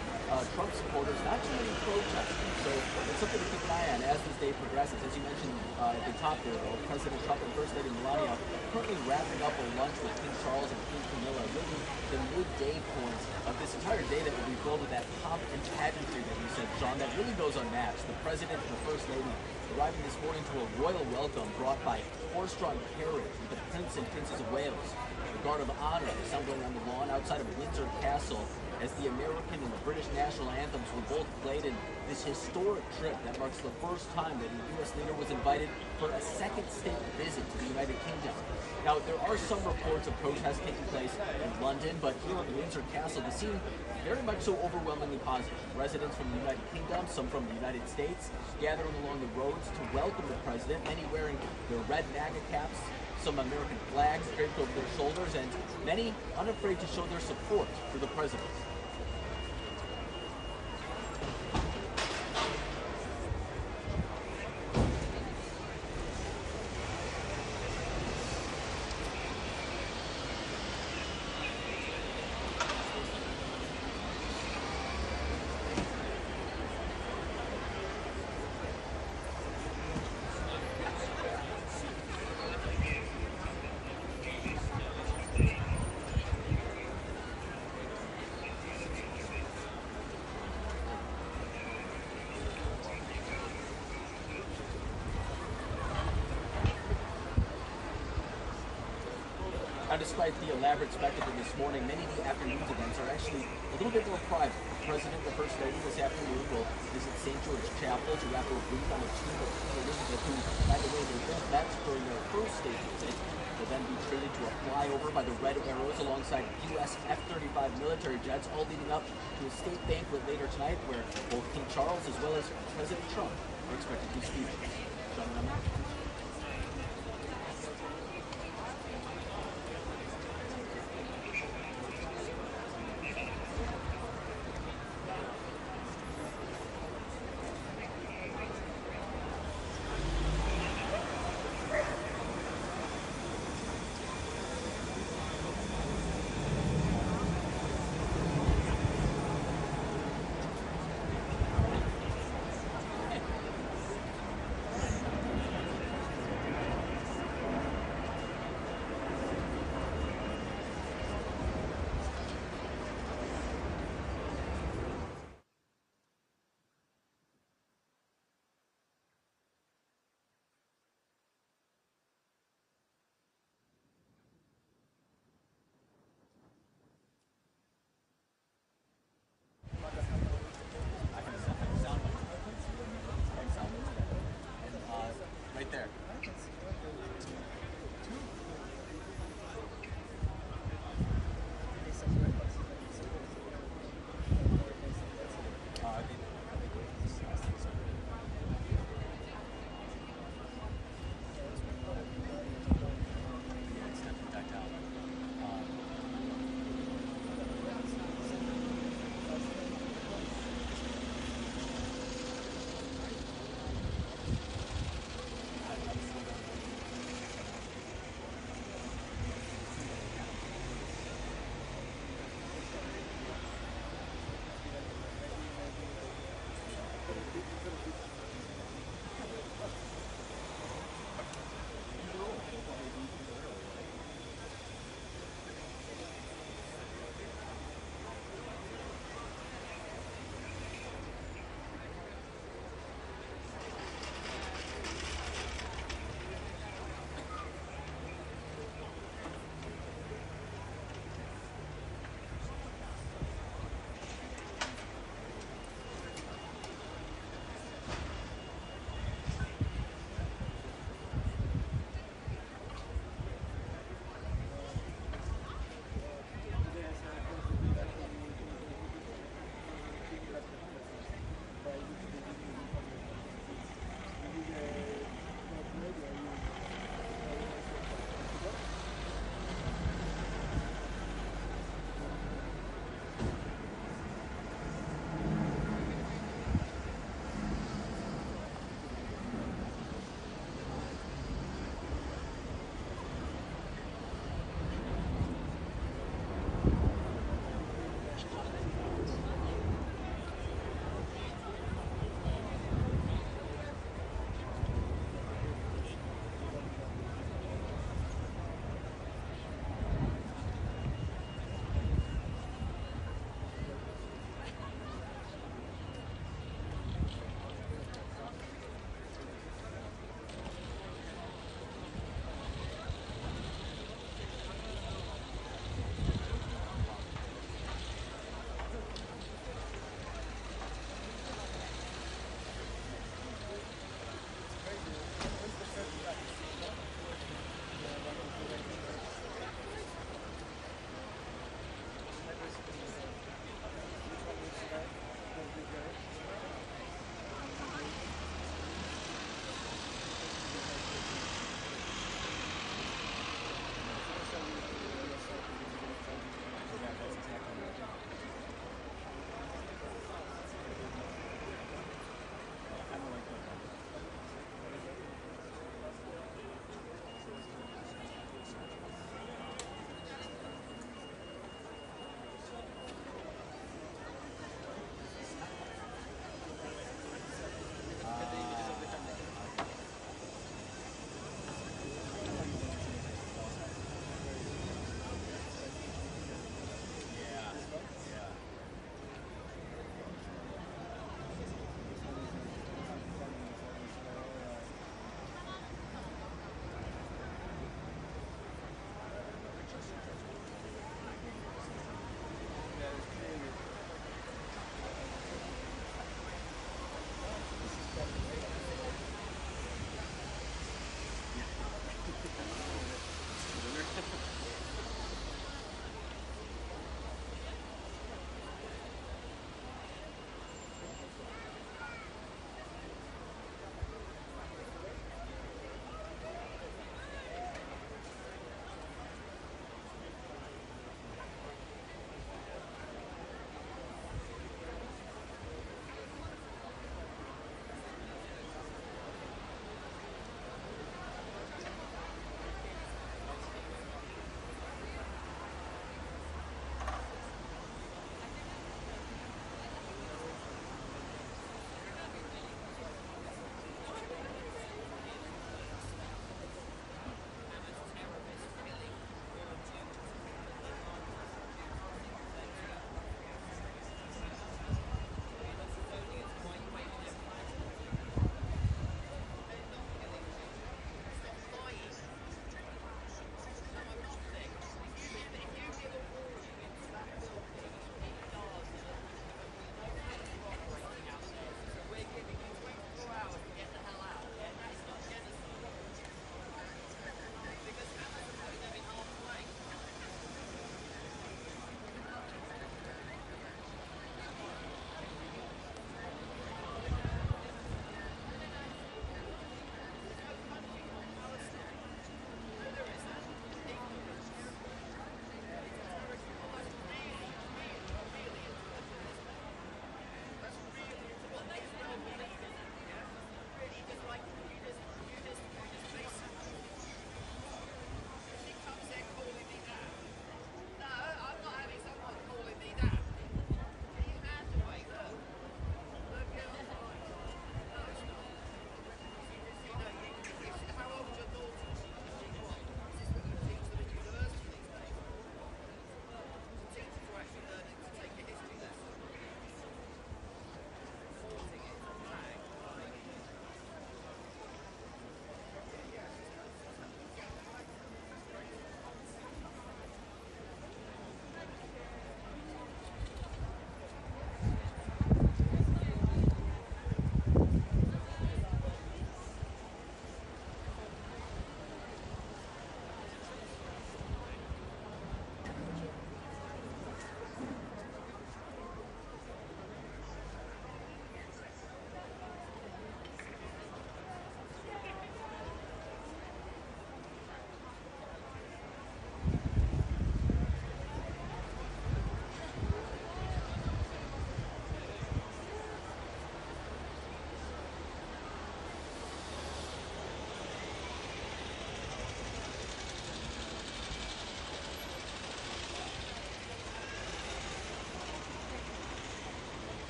Trump supporters, not too many protesters. So it's something to keep an eye on as this day progresses. As you mentioned at the top there, President Trump and First Lady Melania currently wrapping up a lunch with King Charles and Queen Camilla, really the midday points of this entire day that will be filled with that pomp and pageantry that you said, Sean, that really goes unmatched. The President and the First Lady arriving this morning to a royal welcome brought by horse-drawn carriage with the Prince and Princess of Wales. The Guard of Honor assembling on the lawn outside of Windsor Castle as the American and the British national anthems were both played in this historic trip that marks the first time that a U.S. leader was invited for a second state visit to the United Kingdom. Now, there are some reports of protests taking place in London, but here at Windsor Castle, the scene very much so overwhelmingly positive. Residents from the United Kingdom, some from the United States, gathering along the roads to welcome the president, many wearing their red MAGA caps, some American flags draped over their shoulders, and many unafraid to show their support for the president. Now, despite the elaborate spectacle this morning, many of the afternoon's events are actually a little bit more private. The President and the First Lady this afternoon will visit St. George Chapel to wrap a wreath on the tomb of Queen Elizabeth, who, by the way, they just met during their first state visit. Will then be treated to a flyover by the Red Arrows alongside U.S. F-35 military jets, all leading up to a state banquet later tonight where both King Charles as well as President Trump are expected to be speaking. Gentlemen.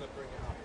going to bring it up.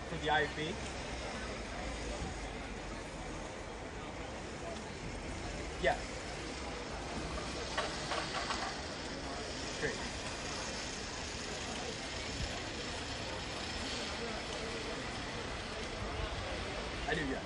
For the IFB. Yeah. Great. I do, yeah.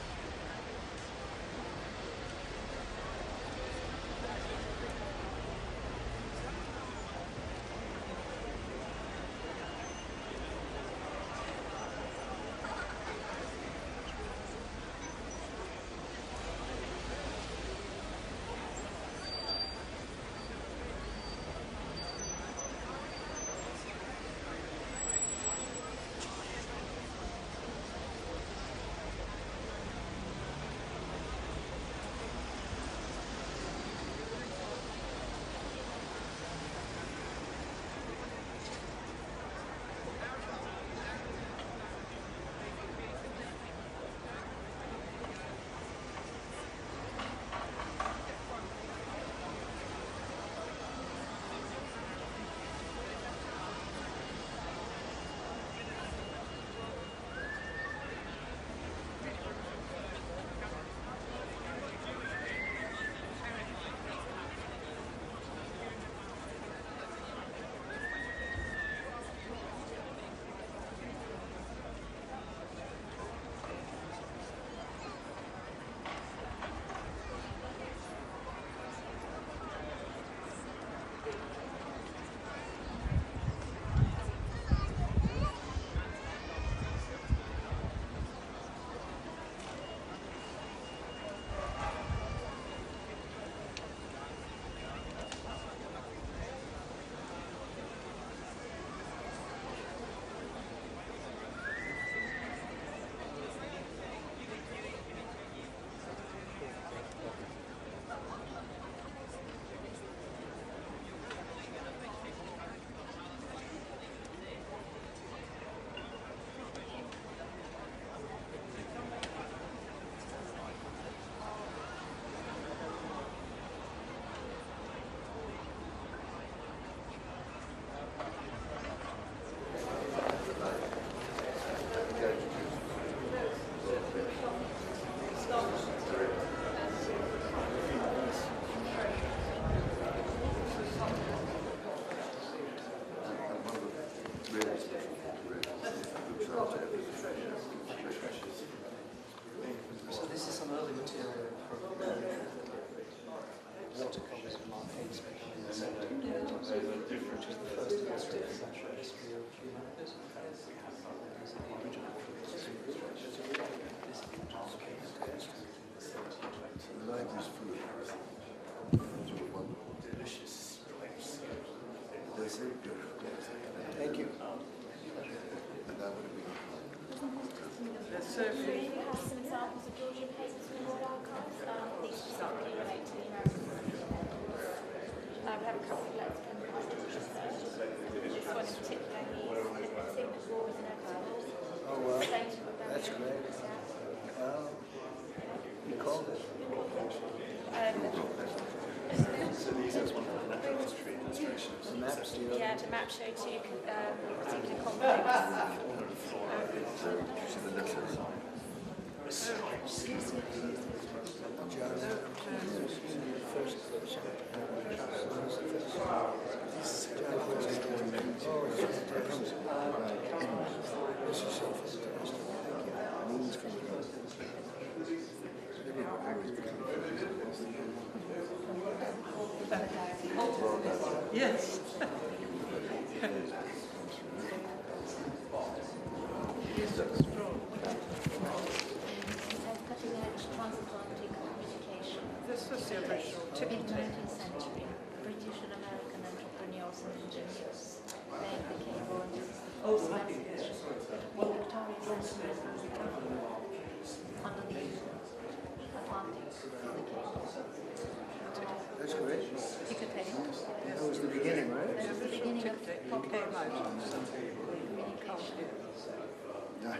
So this is some early material from watercolours and arcade special in the 1700s, which is the first illustrated natural history of humanity. These are the original illustrations. This is the arcade history in the 1720s. The library's full of delicious grapes. They're very beautiful. Thank you. And that would be So we have some examples of Georgian papers from the Royal Archives. These specifically relate to the American Revolution. We have a couple of letters from the Georgian research. This one in particular, he's seen the war is in Empfang. Oh, wow. That's great. You called it. So these are one of the natural history illustrations. The maps, yeah, the map show two particular conflicts. The letters. Yes. This was the original In the 19th century, British and American entrepreneurs and engineers, they became more message. The Victorian Western under the Atlantic for the cable. That's great. Ticketing. That was the beginning, right? That was the beginning of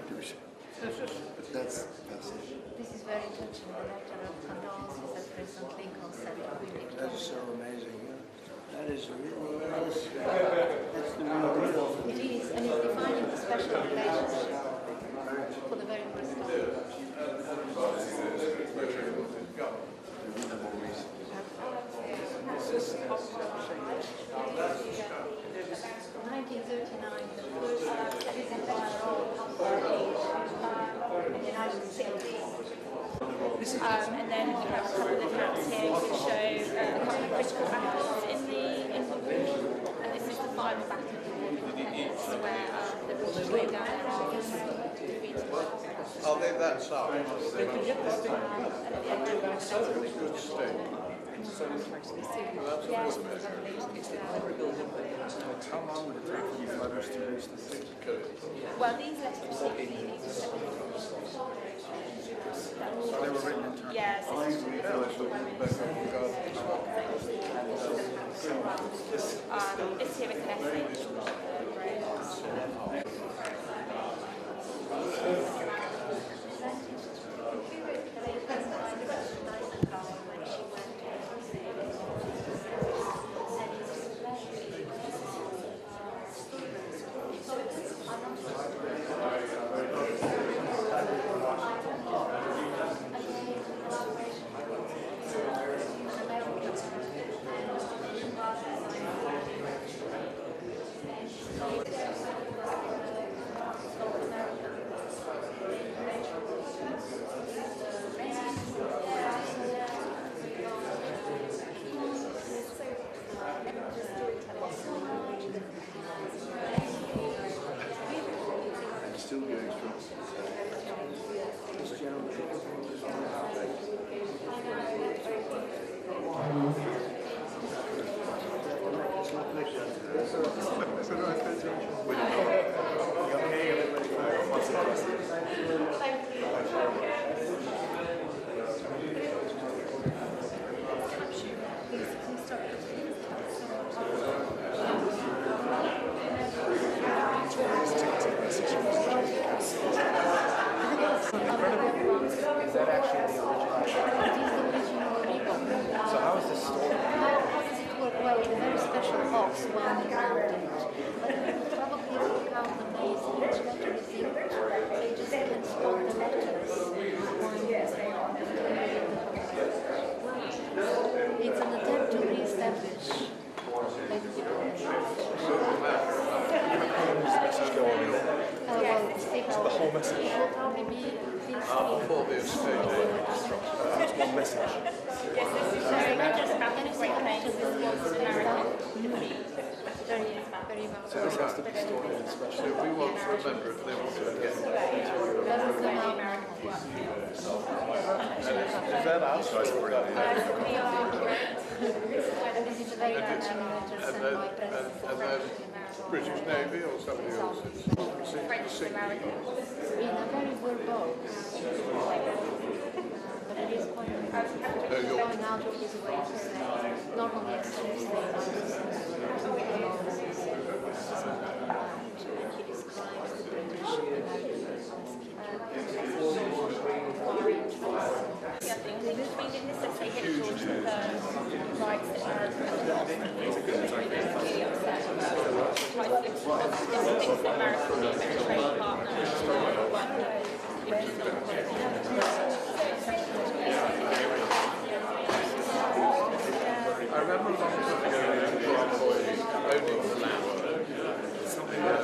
communication. But that's fascinating. This is very touching. The letter of condolences that President Lincoln sent to Queen Victoria. That is so amazing. Yeah. That is really, that's the real deal. It is, and it's defining the special relationship for the very first time. 1939, the first visit by a royal couple in the United States. And then we have a couple of maps here which show a couple of critical battles in the war. And this is the final battle of the war of independence where the British laid down their arms and defeated the Allies. Oh, they're that size. How long would it take for these letters to reach the city? Well, these letters were 1687. They were written in terms. Yes. This here is an essay. Is that actually the original? So how is this stored? How does it work? Well, in a very special box wound around it. But you can probably work out the maze each letter is in. So you just can spot the letters. It's an attempt to re-establish basically. So the whole message. It will probably be these For the estate. It's one message. Yes, this is very much about the great pain of this was American. Very well. So this has to be stored in a special. If we want to remember it, they want to get Doesn't come out American work. Is that outside or We are this is a very much sent by President and then British Navy or somebody else's? French American. In a very verbose but it is quite going out of his way to say normally a British he describes the British I remember a long time ago to Broadway, only the flower, something that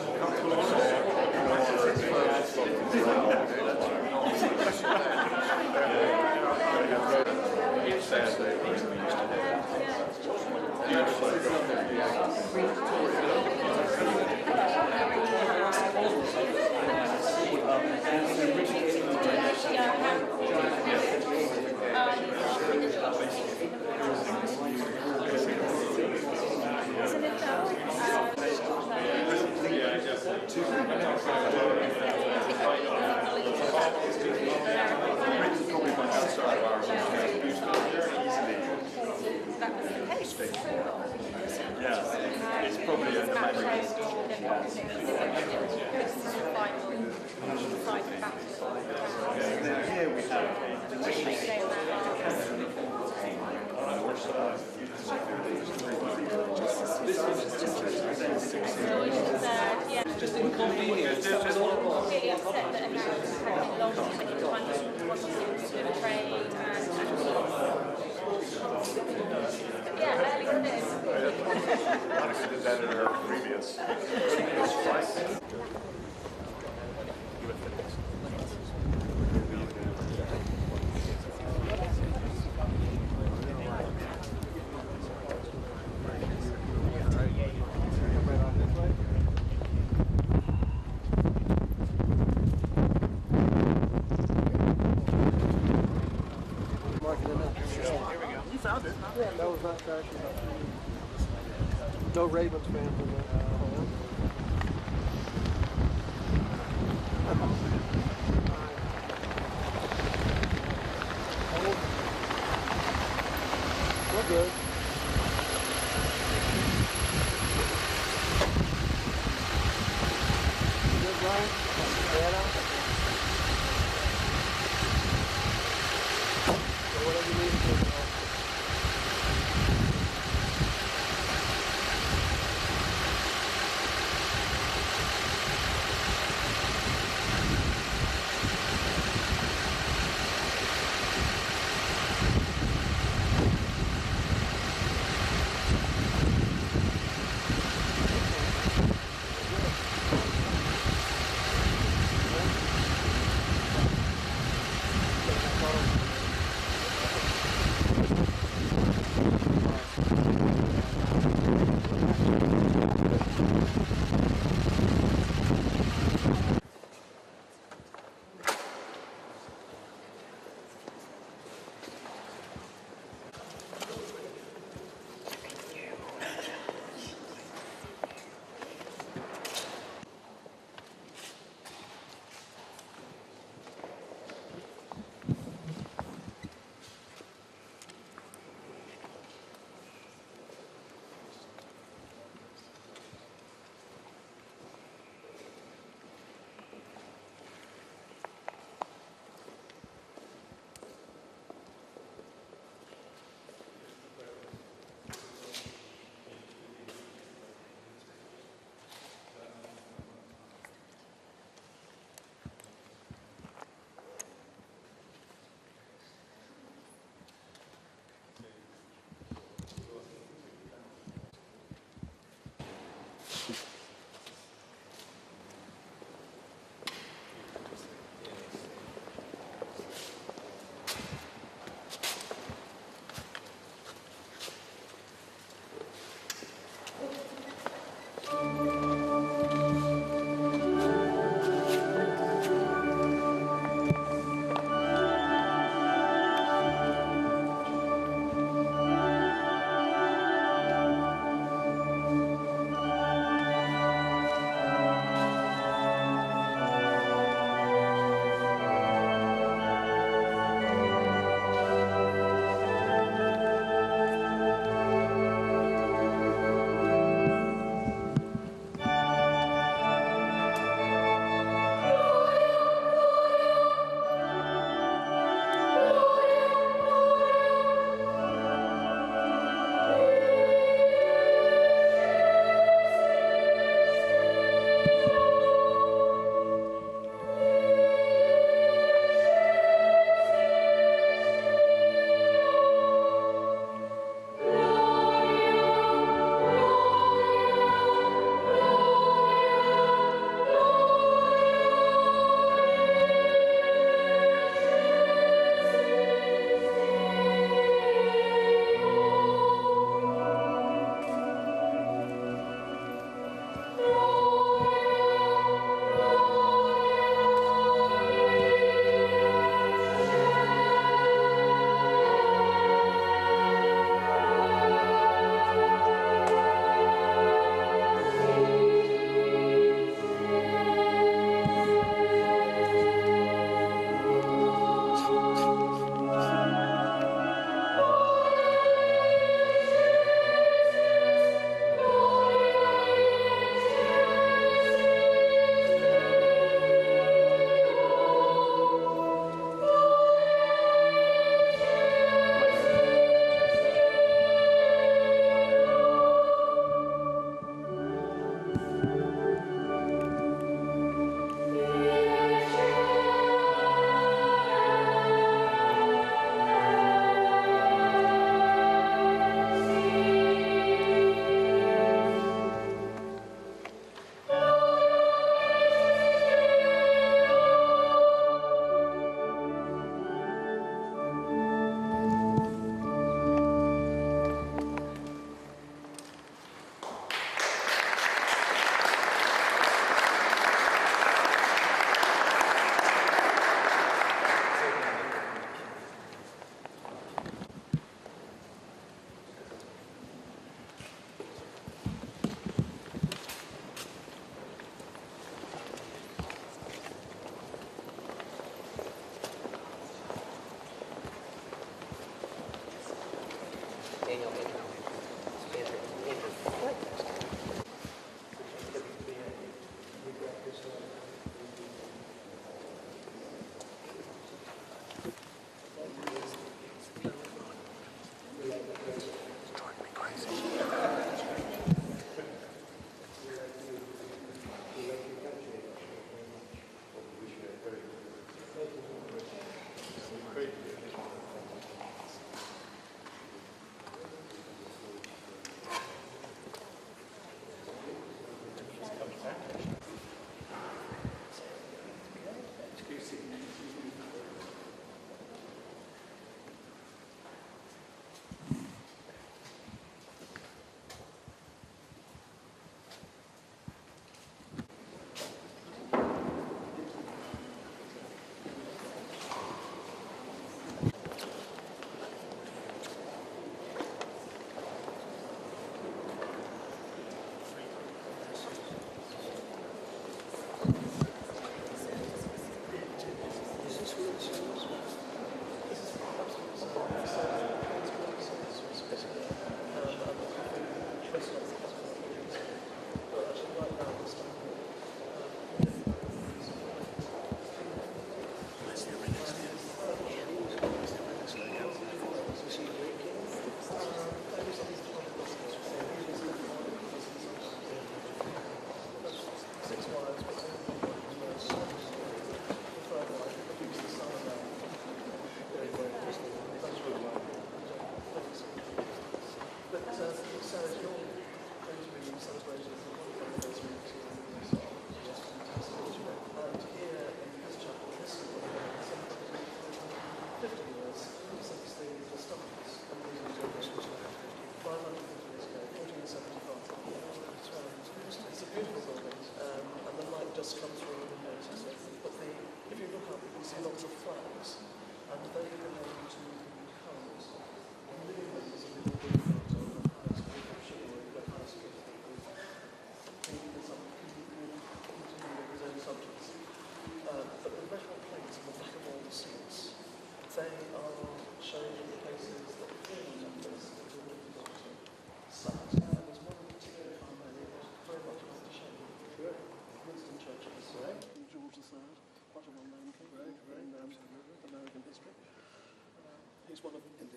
It's probably a here we have Yeah. Just inconvenient. Really upset that America's taking long to make the money wants to do a trade and yeah, early this. Monica did that in her previous flight. You found it. Yeah, that was not crashing. No Ravens fans in there. We're good. Good, Brian? Anna? So whatever you need to do.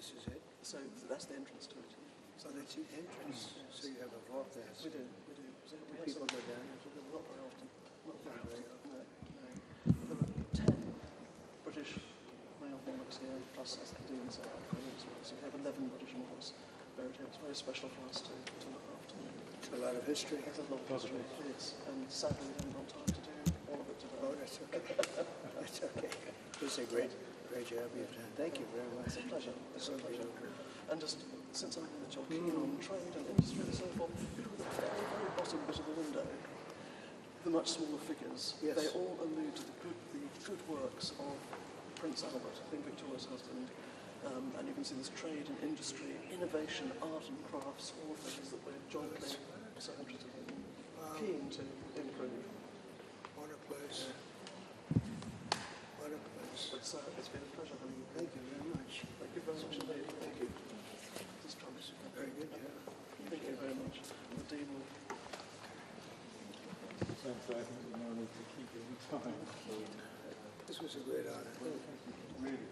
This is it. So that's the entrance to it. So that's the entrance. So you have a vault there. We do. So we People go down. Not very often. Not very Very often. No. There are 10 British male monarchs here, plus as they do in South Africa as well. So we have 11 British monarchs buried here. It's very special for us to look after. It's a lot of history. There's a lot of history, yes. And sadly we haven't got time to do all of it today. Oh, that's okay. That's okay. It's a great job you've done. Thank you very much. It's a pleasure. It's a pleasure. And just since I'm in the job, keen on trade and industry and so forth, if you look at the very, very bottom bit of the window, the much smaller figures, Yes. they all allude to the good works of Prince Albert, Queen Victoria's husband. And you can see this trade and industry, innovation, art and crafts, all things that we're jointly so interested in, keen to improve. What a place. What a place. It's been a pleasure having you. Thank you very much. Thank you very much indeed. Thank you. This Thomas. Very good job. Thank you very much. The Dean will. This was a great honor. Really.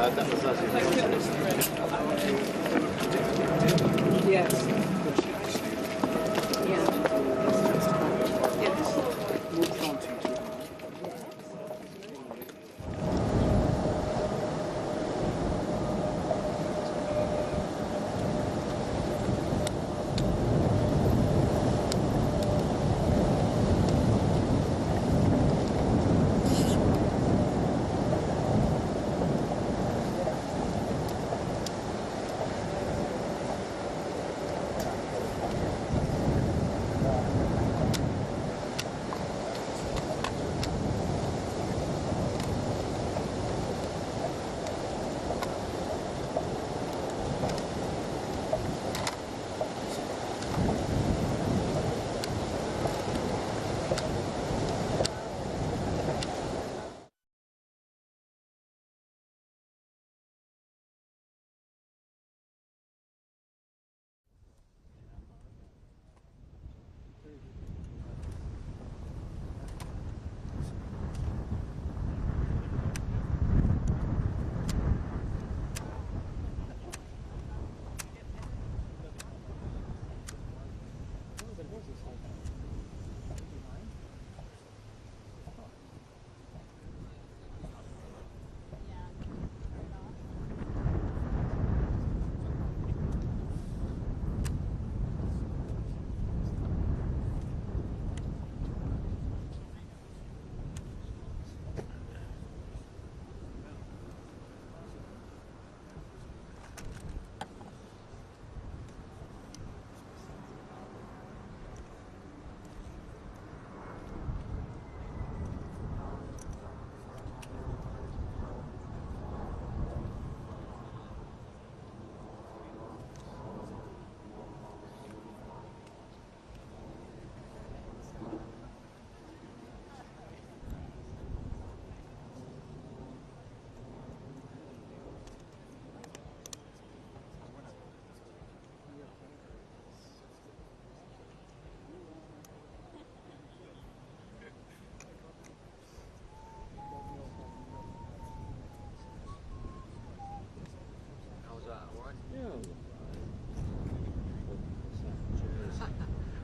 that was Yes.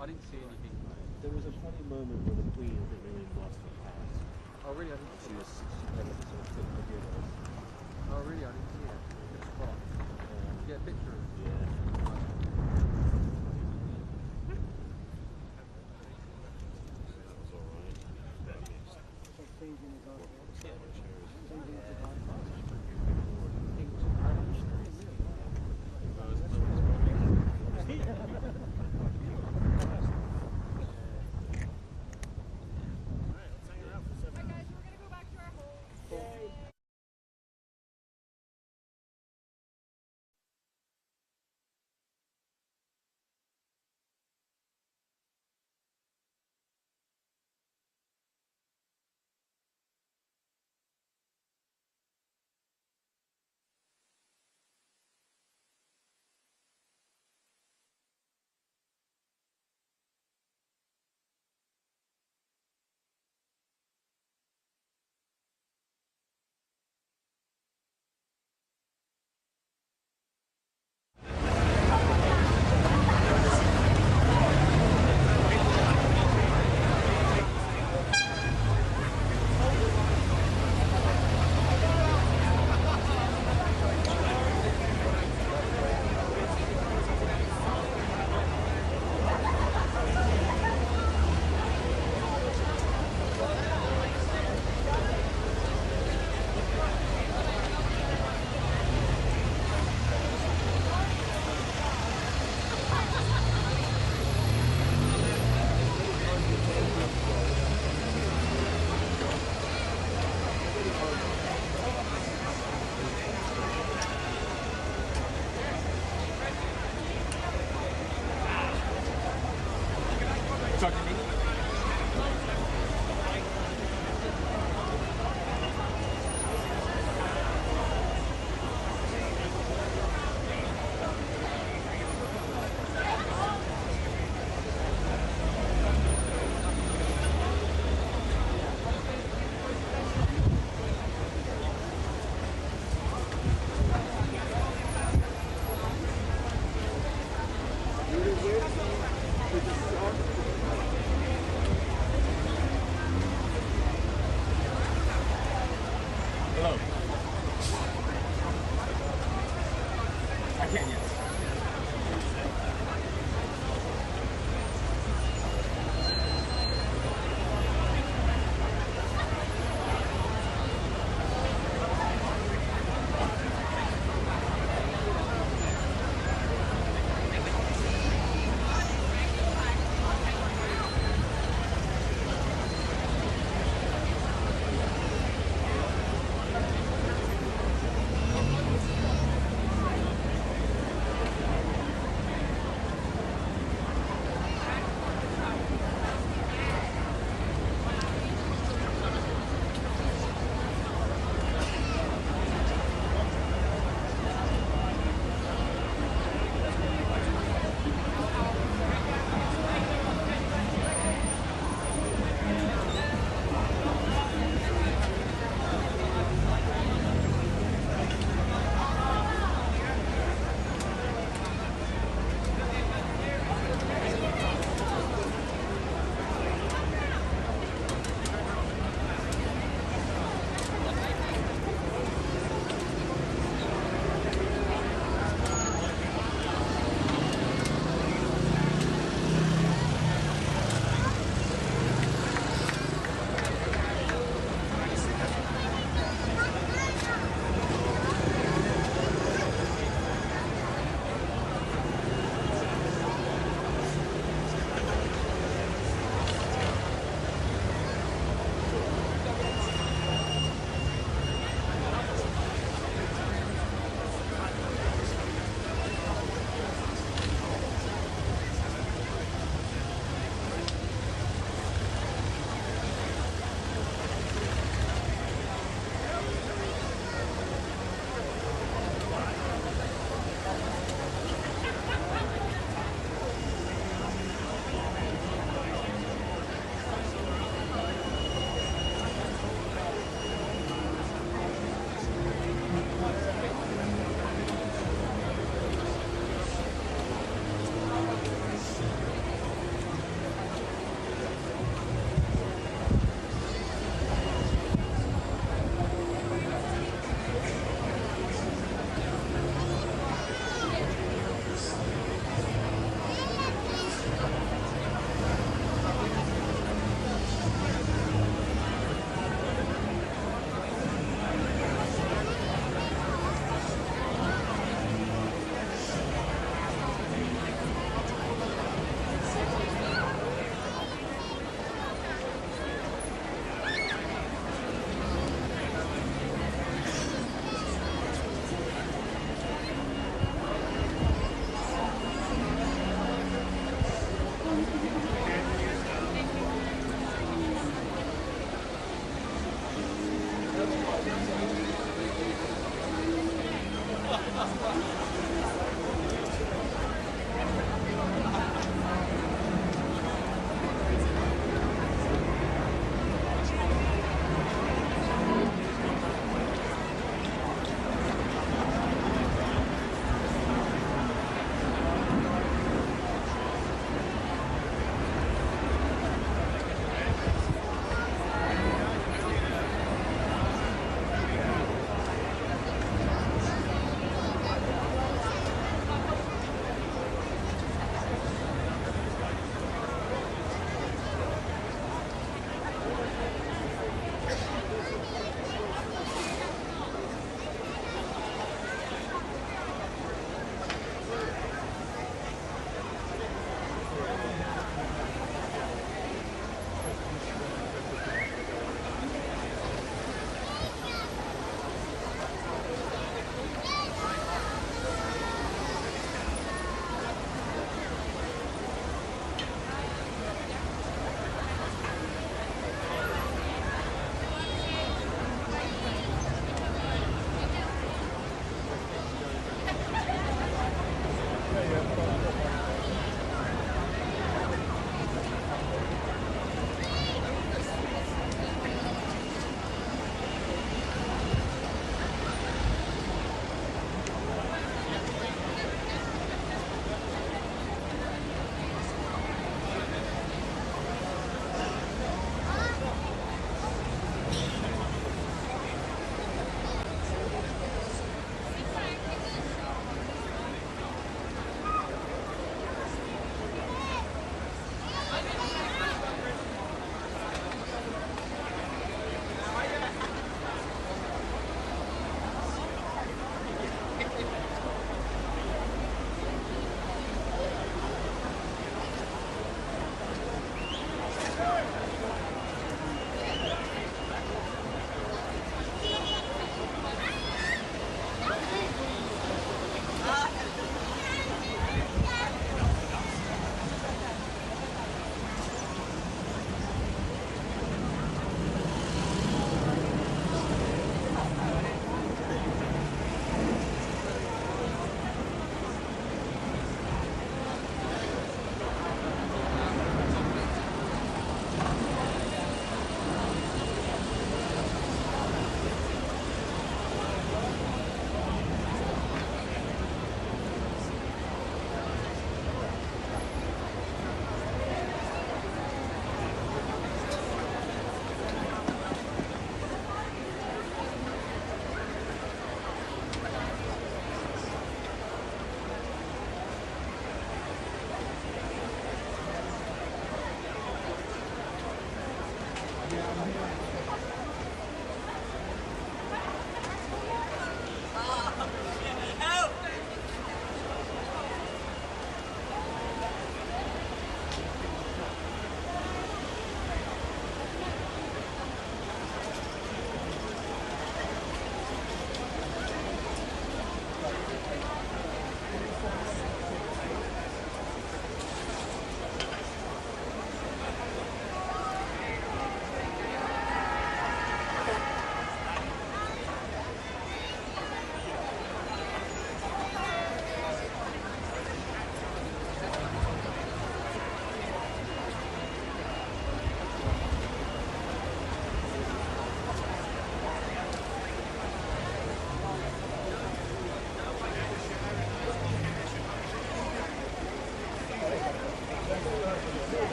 I didn't see anything. There was a funny moment where the Queen really lost her pass. Oh, really? I didn't see it. She had a sort of flip the gear. Oh, really? I didn't see it. Good spot. Get a picture.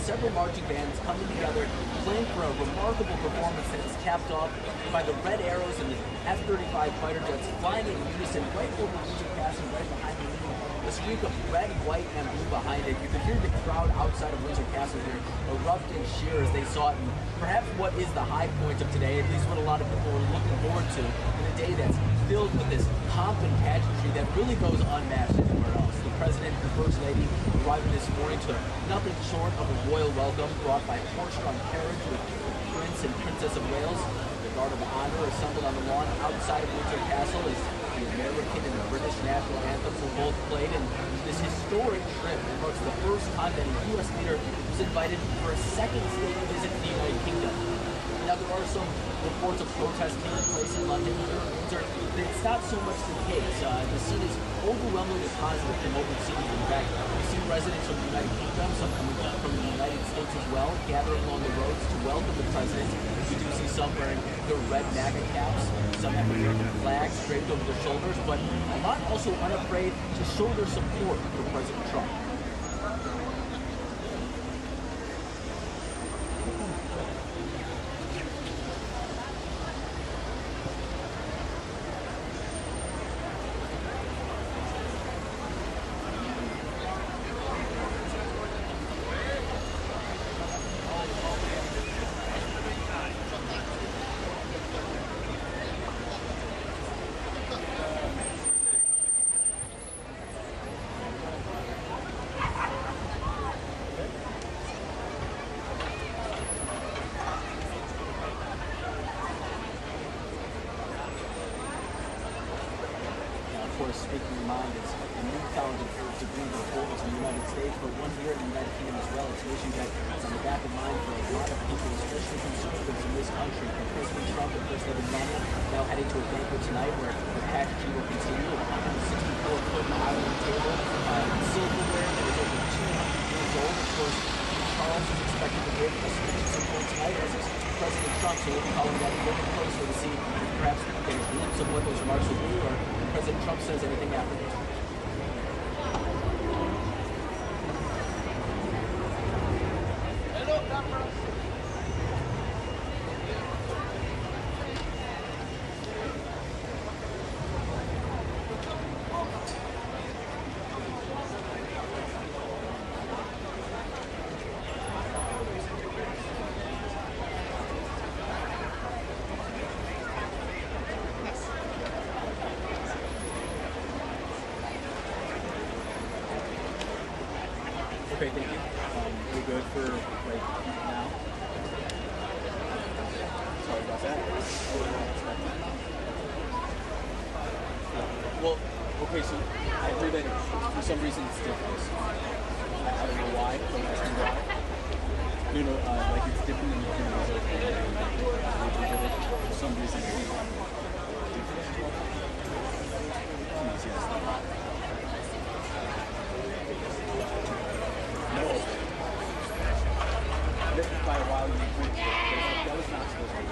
Several marching bands coming together, playing for a remarkable performance that is capped off by the red arrows and the F-35 fighter jets flying in unison right over Windsor Castle, right behind the leading. The streak of red, white, and blue behind it. You can hear the crowd outside of Windsor Castle here erupt and cheer as they saw it. And perhaps what is the high point of today, at least what a lot of people are looking forward to, in a day that's filled with this pomp and pageantry that really goes unmatched anywhere else. The President and the First Lady arriving this morning to nothing short of a royal welcome brought by horse-drawn carriage with Prince and Princess of Wales. The Guard of Honor assembled on the lawn outside of Windsor Castle as the American and the British national anthems were both played in this historic trip. It marks the first time that a U.S. leader was invited for a second state visit to the United Kingdom. Now, there are some reports of protests taking place in London here in Windsor, but it's not so much the case. The scene is overwhelmingly positive from what we've seen. In fact, we've seen residents from the United Kingdom, some coming from the United States as well, gathering along the roads to welcome the President. We do see some wearing their red MAGA caps, some have American flags draped over their shoulders, but a lot also unafraid to show their support for President Trump. Speaking your mind is a newfound degree of importance in the United States, but one here in the United Kingdom as well. It's an issue that is on the back of mind for a lot of people, especially conservatives in this country. For President Trump and First Lady Melania now heading to a banquet tonight where the packaging will continue. A 164-foot island table, silverware that is over 200 years old. Of course, King Charles is expected to give a speech at some point tonight, as is President Trump, so we'll be following that very closely to see if perhaps we can get a glimpse of what those remarks will be, or President Trump says anything afterwards. Okay, thank you. We good for like now? Sorry about that. Well, okay, so I heard that for some reason it's different. I don't know why. Don't ask me why. You know, like it's different than the previous. For some reason it's different. Please, yes. By a while you drink it, but that was not supposed to be.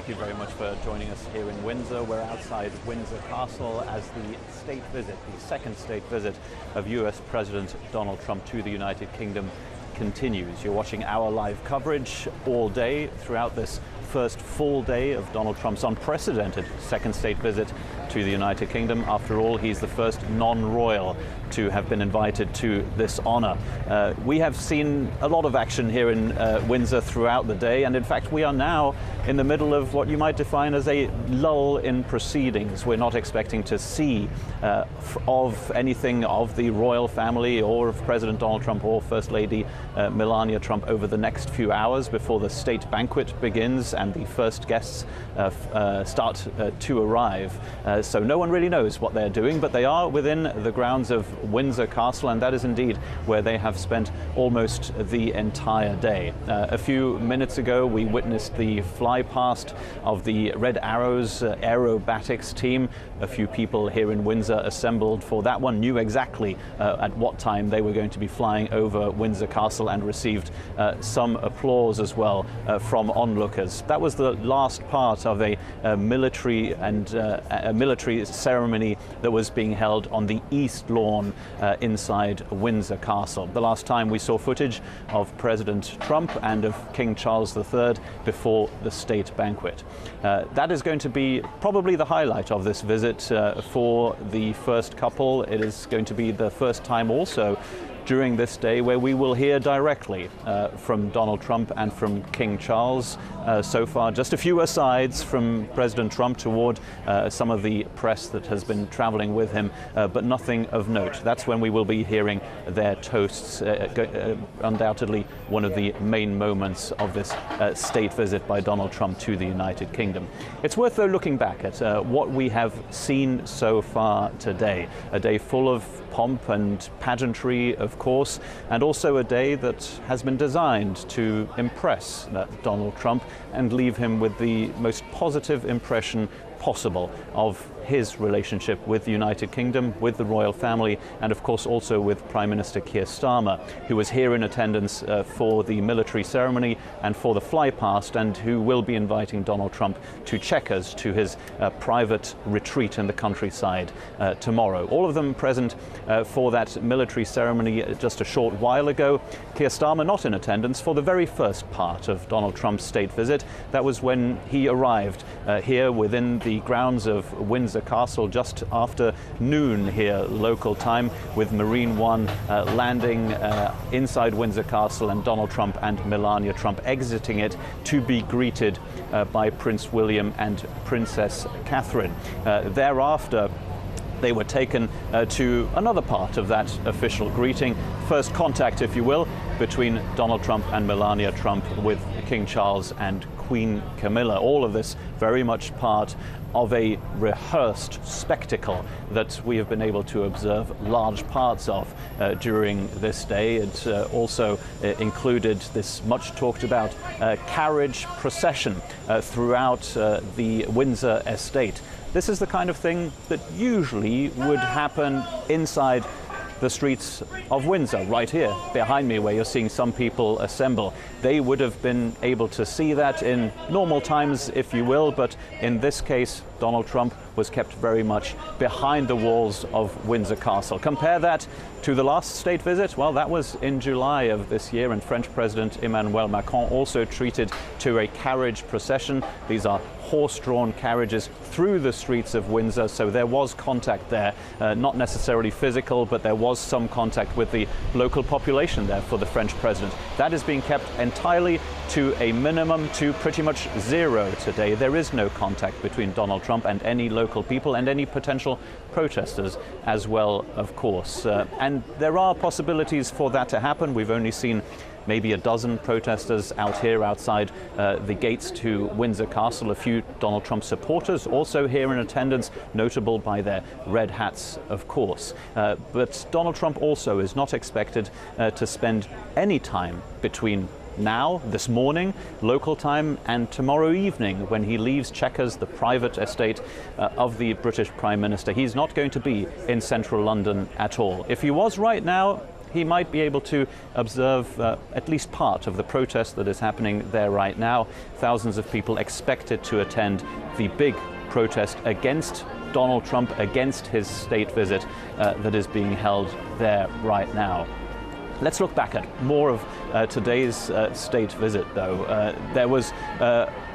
Thank you very much for joining us here in Windsor. We're outside Windsor Castle as the state visit, the second state visit of US President Donald Trump to the United Kingdom continues. You're watching our live coverage all day throughout this first full day of Donald Trump's unprecedented second state visit to the United Kingdom. After all, he's the first non-royal to have been invited to this honor. We have seen a lot of action here in Windsor throughout the day, and in fact we are now in the middle of what you might define as a lull in proceedings. We're not expecting to see of anything of the royal family or of President Donald Trump or First Lady Melania Trump over the next few hours before the state banquet begins and the first guests start to arrive. So no one really knows what they're doing, but they are within the grounds of Windsor Castle, and that is indeed where they have spent almost the entire day. A few minutes ago we witnessed the fly past of the Red Arrows aerobatics team. A few people here in Windsor assembled for that one, knew exactly at what time they were going to be flying over Windsor Castle, and received some applause as well from onlookers. That was the last part of a military ceremony that was being held on the east lawn inside Windsor Castle. The last time we saw footage of President Trump and of King Charles III before the state banquet. That is going to be probably the highlight of this visit for the first couple. It is going to be the first time also during this day where we will hear directly from Donald Trump and from King Charles. So far, just a few asides from President Trump toward some of the press that has been traveling with him, but nothing of note. That's when we will be hearing their toasts, undoubtedly one of the main moments of this state visit by Donald Trump to the United Kingdom. It's worth, though, looking back at what we have seen so far today. A day full of pomp and pageantry, of course, and also a day that has been designed to impress Donald Trump and leave him with the most positive impression possible of his relationship with the United Kingdom, with the royal family, and of course also with Prime Minister Keir Starmer, who was here in attendance for the military ceremony and for the fly past, and who will be inviting Donald Trump to Chequers, to his private retreat in the countryside tomorrow. All of them present for that military ceremony just a short while ago. Keir Starmer not in attendance for the very first part of Donald Trump's state visit. That was when he arrived here within the grounds of Windsor Castle just after noon here local time, with Marine One landing inside Windsor Castle and Donald Trump and Melania Trump exiting it to be greeted by Prince William and Princess Catherine. Thereafter, they were taken to another part of that official greeting, first contact, if you will, between Donald Trump and Melania Trump with King Charles and Queen Camilla. All of this very much part of a rehearsed spectacle that we have been able to observe large parts of during this day. It also included this much talked about carriage procession throughout the Windsor estate. This is the kind of thing that usually would happen inside the streets of Windsor, right here behind me, where you're seeing some people assemble. They would have been able to see that in normal times, if you will, but in this case, Donald Trump was kept very much behind the walls of Windsor Castle. Compare that to the last state visit. Well, that was in July of this year, and French President Emmanuel Macron also treated to a carriage procession. These are horse-drawn carriages through the streets of Windsor, so there was contact there, not necessarily physical, but there was some contact with the local population there for the French president. That is being kept entirely to a minimum, to pretty much zero today. There is no contact between Donald Trump and any local people and any potential protesters as well, of course. And there are possibilities for that to happen. We've only seen maybe a dozen protesters out here outside the gates to Windsor Castle. A few Donald Trump supporters also here in attendance, notable by their red hats, of course. But Donald Trump also is not expected to spend any time between now, this morning, local time, and tomorrow evening when he leaves Chequers, the private estate of the British Prime Minister. He's not going to be in central London at all. If he was right now, he might be able to observe at least part of the protest that is happening there right now. Thousands of people expected to attend the big protest against Donald Trump, against his state visit that is being held there right now. Let's look back at more of today's state visit, though. There was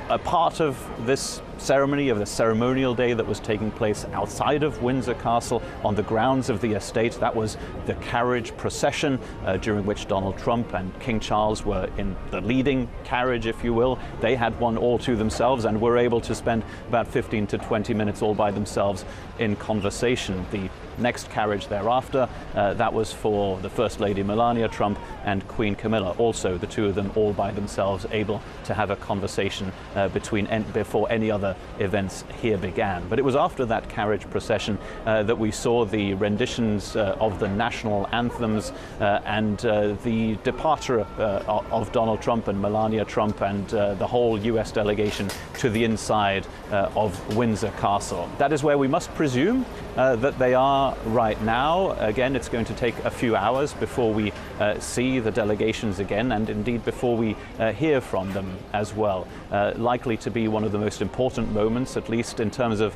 a part of this ceremony, of the ceremonial day that was taking place outside of Windsor Castle on the grounds of the estate. That was the carriage procession during which Donald Trump and King Charles were in the leading carriage, if you will. They had one all to themselves and were able to spend about 15 to 20 minutes all by themselves in conversation. The next carriage thereafter, that was for the First Lady Melania Trump and Queen Camilla. Also, the two of them all by themselves, able to have a conversation before any other events here began. But it was after that carriage procession that we saw the renditions of the national anthems and the departure of Donald Trump and Melania Trump and the whole US delegation to the inside of Windsor Castle. That is where we must presume that they are right now. Again, it's going to take a few hours before we see the delegations again, and indeed before we hear from them as well. Likely to be one of the most important moments, at least in terms of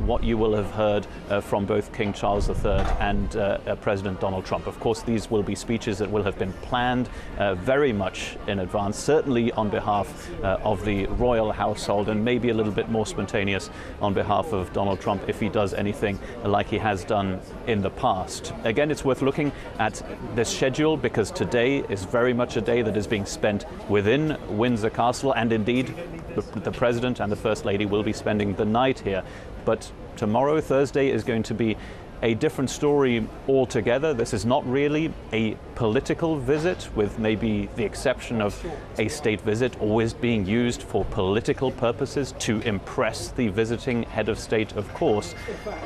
what you will have heard from both King Charles III and President Donald Trump. Of course, these will be speeches that will have been planned very much in advance, certainly on behalf of the royal household, and maybe a little bit more spontaneous on behalf of Donald Trump if he does anything like he has done in the past. Again, it's worth looking at this schedule because today is very much a day that is being spent within Windsor Castle, and indeed the President and the First Lady will be spending the night here. But tomorrow, Thursday, is going to be a different story altogether. This is not really a political visit, with maybe the exception of a state visit always being used for political purposes to impress the visiting head of state, of course.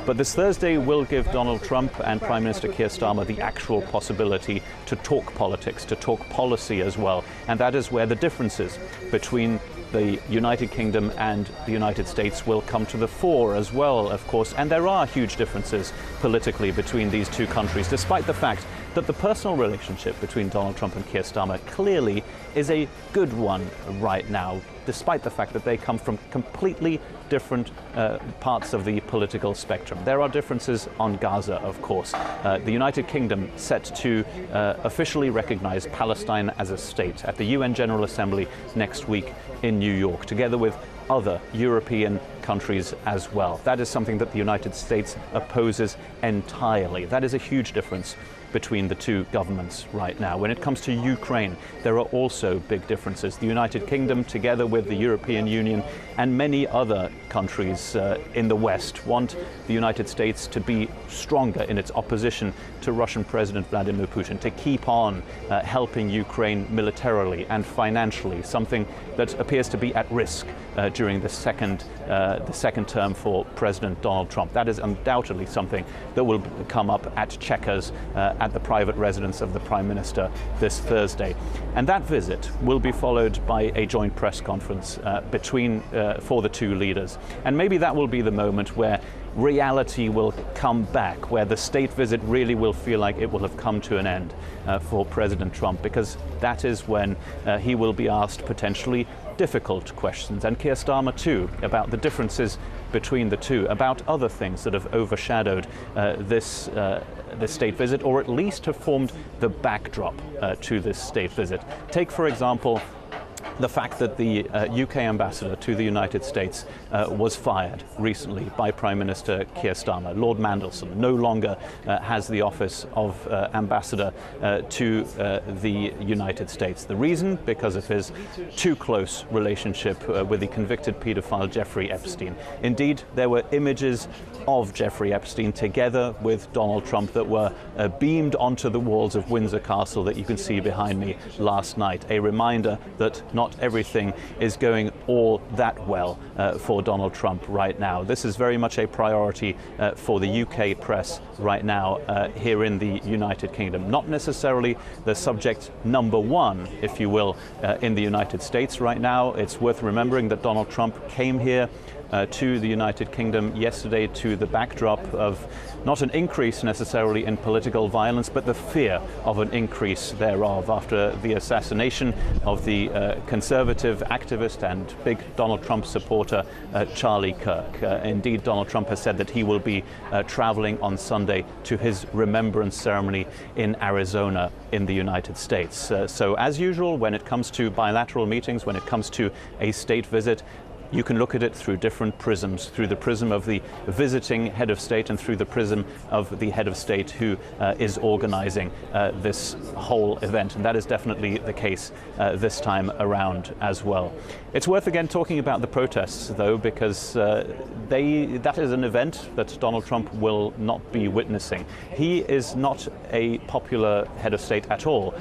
But this Thursday will give Donald Trump and Prime Minister Keir Starmer the actual possibility to talk politics, to talk policy as well. And that is where the differences between the United Kingdom and the United States will come to the fore as well, of course. And there are huge differences politically between these two countries, despite the fact that the personal relationship between Donald Trump and Keir Starmer clearly is a good one right now, despite the fact that they come from completely different parts of the political spectrum. There are differences on Gaza, of course. The United Kingdom set to officially recognize Palestine as a state at the UN General Assembly next week in New York, together with other European countries as well. That is something that the United States opposes entirely. That is a huge difference between the two governments right now. When it comes to Ukraine, there are also big differences. The United Kingdom, together with the European Union and many other countries in the West, want the United States to be stronger in its opposition to Russian President Vladimir Putin, to keep on helping Ukraine militarily and financially, something that appears to be at risk during the second term for President Donald Trump. That is undoubtedly something that will come up at Chequers at the private residence of the Prime Minister this Thursday. And that visit will be followed by a joint press conference for the two leaders. And maybe that will be the moment where reality will come back, where the state visit really will feel like it will have come to an end for President Trump, because that is when he will be asked potentially difficult questions, and Keir Starmer too, about the differences between the two, about other things that have overshadowed this state visit, or at least have formed the backdrop to this state visit. Take, for example, the fact that the UK ambassador to the United States was fired recently by Prime Minister Keir Starmer. Lord Mandelson no longer has the office of ambassador to the United States. The reason? Because of his too close relationship with the convicted paedophile Jeffrey Epstein. Indeed, there were images of Jeffrey Epstein together with Donald Trump that were beamed onto the walls of Windsor Castle that you can see behind me last night. A reminder that not everything is going all that well for Donald Trump right now. This is very much a priority for the UK press right now here in the United Kingdom. Not necessarily the subject number one, if you will, in the United States right now. It's worth remembering that Donald Trump came here to the United Kingdom yesterday to the backdrop of not an increase necessarily in political violence, but the fear of an increase thereof after the assassination of the conservative activist and big Donald Trump supporter Charlie Kirk. Indeed, Donald Trump has said that he will be traveling on Sunday to his remembrance ceremony in Arizona in the United States. So as usual, when it comes to bilateral meetings, when it comes to a state visit, you can look at it through different prisms, through the prism of the visiting head of state and through the prism of the head of state who is organizing this whole event. And that is definitely the case this time around as well. It's worth again talking about the protests, though, because that is an event that Donald Trump will not be witnessing. He is not a popular head of state at all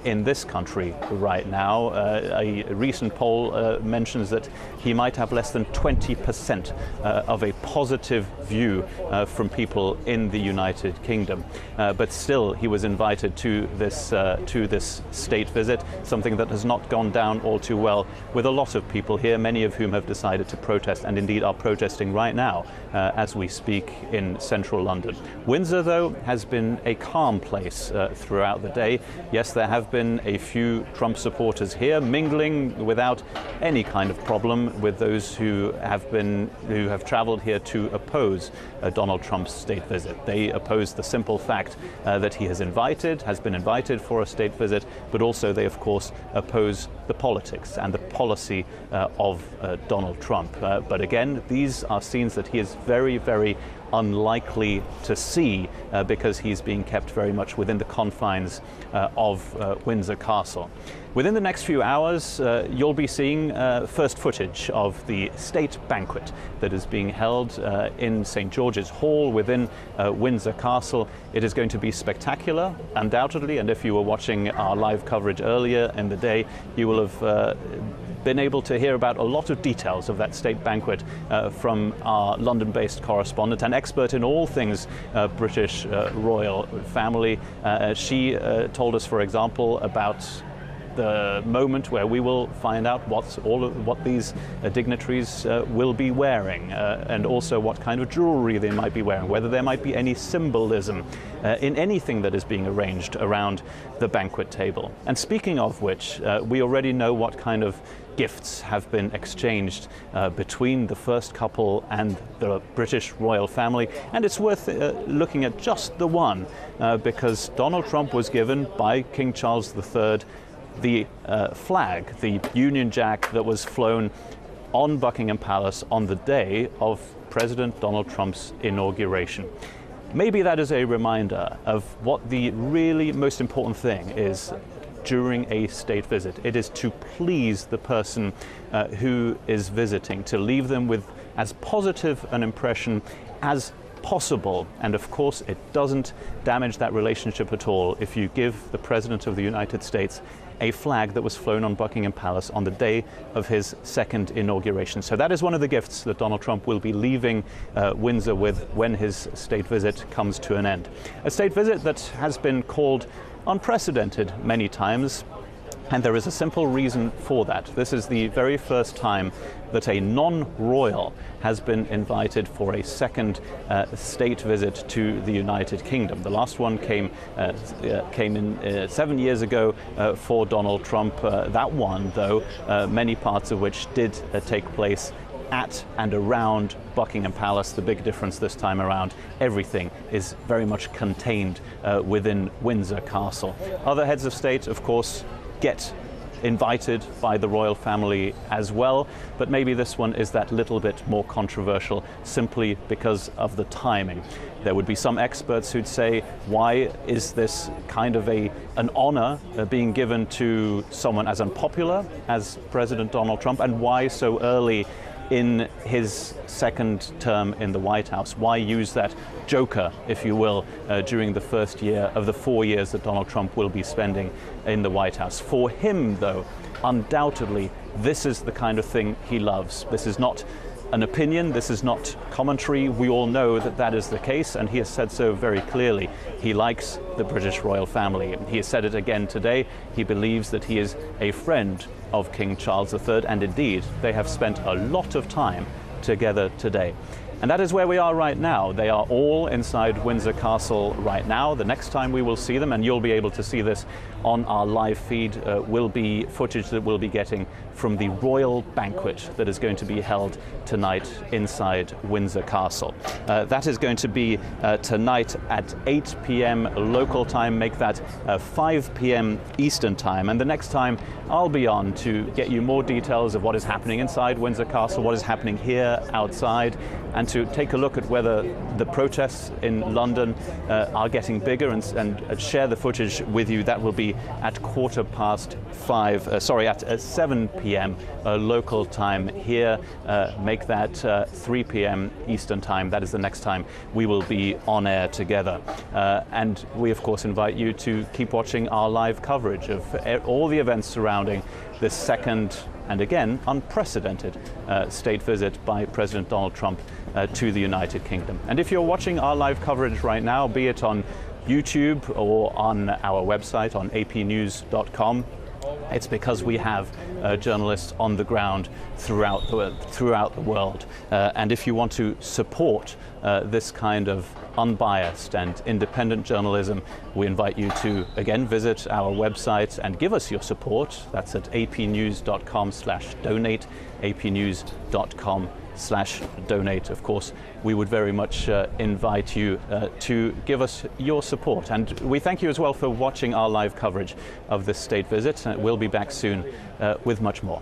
in this country right now. A recent poll mentions that he might have less than 20% of a positive view from people in the United Kingdom. But still, he was invited to this state visit, something that has not gone down all too well with a lot of people here, many of whom have decided to protest and indeed are protesting right now as we speak in central London. Windsor, though, has been a calm place throughout the day. Yes, there have been a few Trump supporters here mingling without any kind of problem with those who have traveled here to oppose Donald Trump's state visit. They oppose the simple fact that he has been invited for a state visit, but also they of course oppose the politics and the policy of Donald Trump. But again, these are scenes that he is very, very unlikely to see because he's being kept very much within the confines of Windsor Castle. Within the next few hours, you'll be seeing first footage of the state banquet that is being held in St. George's Hall within Windsor Castle. It is going to be spectacular, undoubtedly, and if you were watching our live coverage earlier in the day, you will have been able to hear about a lot of details of that state banquet from our London-based correspondent and expert in all things British royal family. She told us, for example, about the moment where we will find out what these dignitaries will be wearing and also what kind of jewelry they might be wearing, whether there might be any symbolism in anything that is being arranged around the banquet table. And speaking of which, we already know what kind of gifts have been exchanged between the first couple and the British royal family, and it's worth looking at just the one because Donald Trump was given by King Charles III the flag, the Union Jack that was flown on Buckingham Palace on the day of President Donald Trump's inauguration. Maybe that is a reminder of what the really most important thing is during a state visit. It is to please the person who is visiting, to leave them with as positive an impression as possible. And of course, it doesn't damage that relationship at all if you give the President of the United States a flag that was flown on Buckingham Palace on the day of his second inauguration. So that is one of the gifts that Donald Trump will be leaving Windsor with when his state visit comes to an end. A state visit that has been called unprecedented many times, and there is a simple reason for that. This is the very first time that a non-royal has been invited for a second state visit to the United Kingdom. The last one came in 7 years ago for Donald Trump. That one, though, many parts of which did take place at and around Buckingham Palace. The big difference this time around, everything is very much contained within Windsor Castle. Other heads of state, of course, get invited by the royal family as well, but maybe this one is that little bit more controversial simply because of the timing. There would be some experts who'd say, why is this kind of an honor being given to someone as unpopular as President Donald Trump, and why so early in his second term in the White House? Why use that joker, if you will, during the first year of the 4 years that Donald Trump will be spending in the White House? For him, though, undoubtedly, this is the kind of thing he loves. This is not an opinion, this is not commentary. We all know that that is the case, and he has said so very clearly. He likes the British royal family. He has said it again today. He believes that he is a friend of King Charles III, and indeed, they have spent a lot of time together today. And that is where we are right now. They are all inside Windsor Castle right now. The next time we will see them, and you'll be able to see this on our live feed, will be footage that we'll be getting from the royal banquet that is going to be held tonight inside Windsor Castle. That is going to be tonight at 8 p.m. local time, make that 5 p.m. Eastern time. And the next time I'll be on to get you more details of what is happening inside Windsor Castle, what is happening here outside, and to take a look at whether the protests in London are getting bigger and share the footage with you. That will be at 7 p.m. Local time here. Make that 3 p.m. Eastern time. That is the next time we will be on air together. And we of course invite you to keep watching our live coverage of all the events surrounding this second and again unprecedented state visit by President Donald Trump to the United Kingdom. And if you're watching our live coverage right now, be it on YouTube or on our website on apnews.com, it's because we have journalists on the ground throughout the world. And if you want to support this kind of unbiased and independent journalism, we invite you to again visit our website and give us your support. That's at apnews.com/donate, apnews.com/donate. Of course, we would very much invite you to give us your support. And we thank you as well for watching our live coverage of this state visit. We'll be back soon with much more.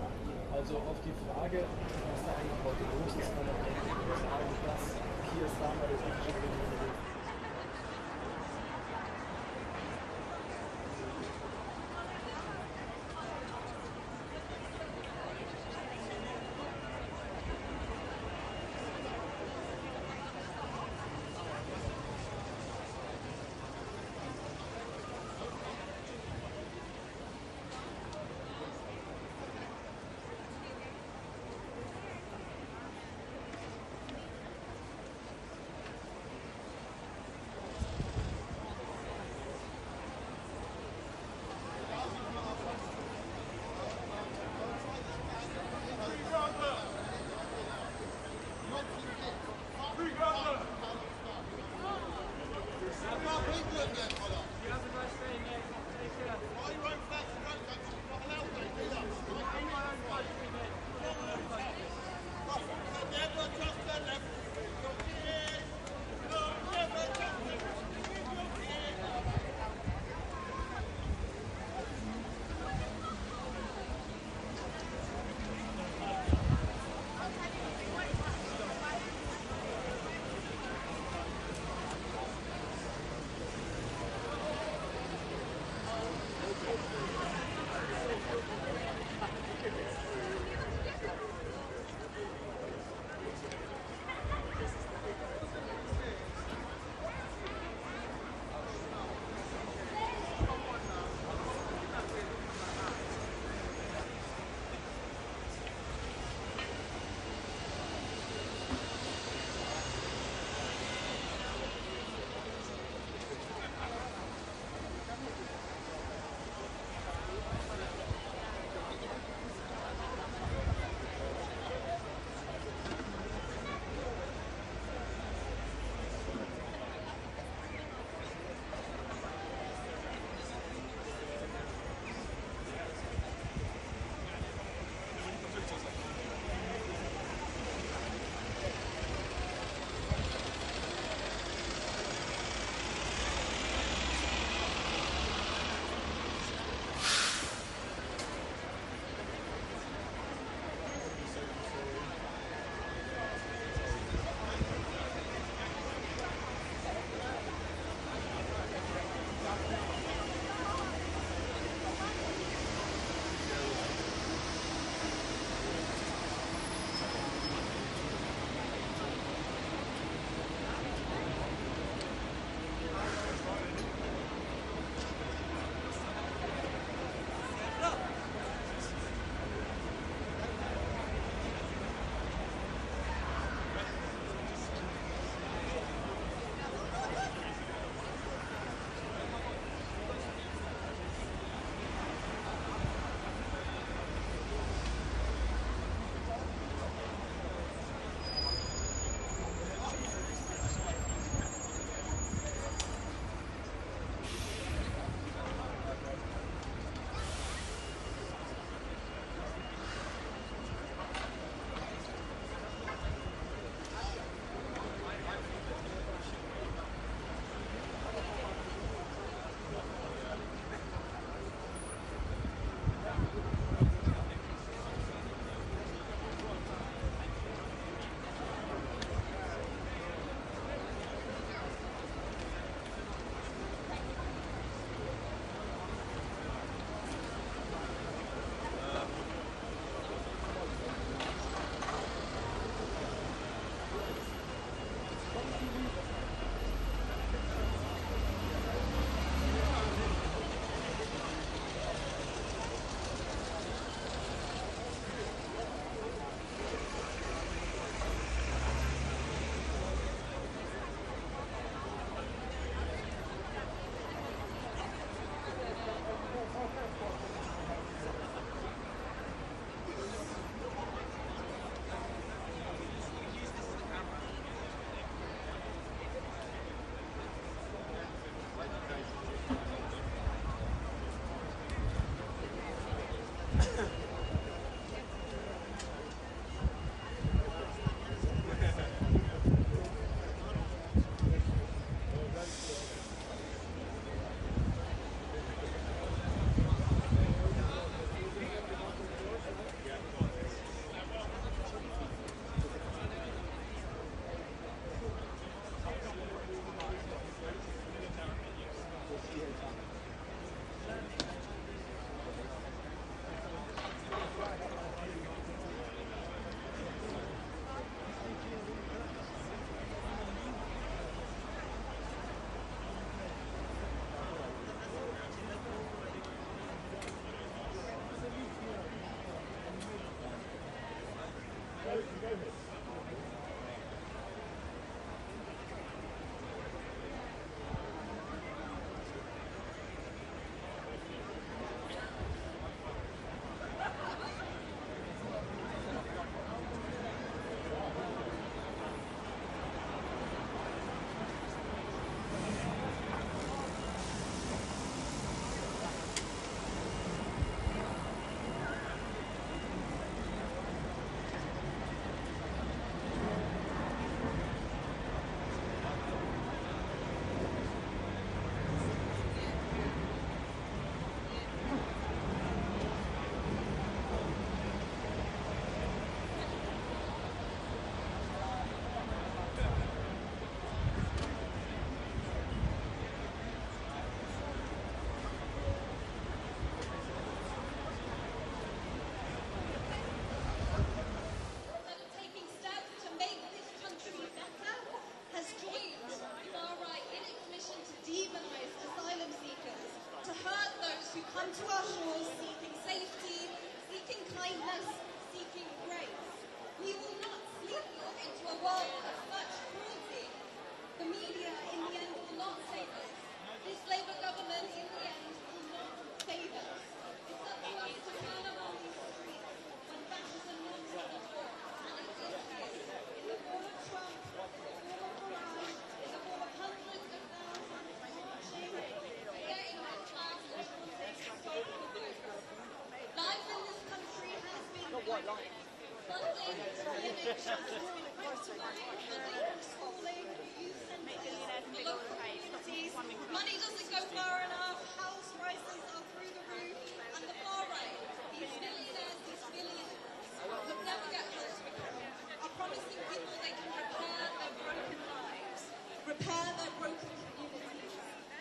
to our shores seeking safety, seeking kindness, seeking grace. We will not sleep into a world of such cruelty. The media, in the end, will not save us. This Labour government, in the end, will not save us. It's up to us to turn around these streets when fascism knocks at the door. And it is here, in the form of Trump, in the form of Farage, in the form of hundreds of thousands marching, getting their class and politics so good. Life in this country has been funding the NHS has been ripped away, funding for schooling, youth centres, for local communities. Money doesn't go far enough, house prices are through the roof, and the far right, these millionaires, will never get close to recovery, are promising people they can repair their broken lives, repair their broken communities,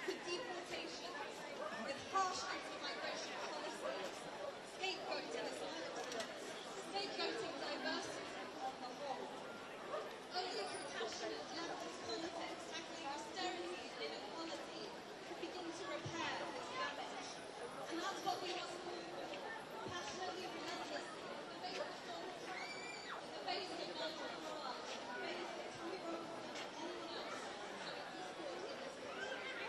with deportation, with harsh anti-migration policies, scapegoating asylum seekers, scapegoating diversity on the whole. Only compassionate leftist politics tackling austerity and inequality could begin to repair this damage. And that's what we must do, passionately, relentlessly, in the face of Donald Trump, in the face of Nigel Farage, in the face of Tommy Rosen and anyone else showing discord in this country.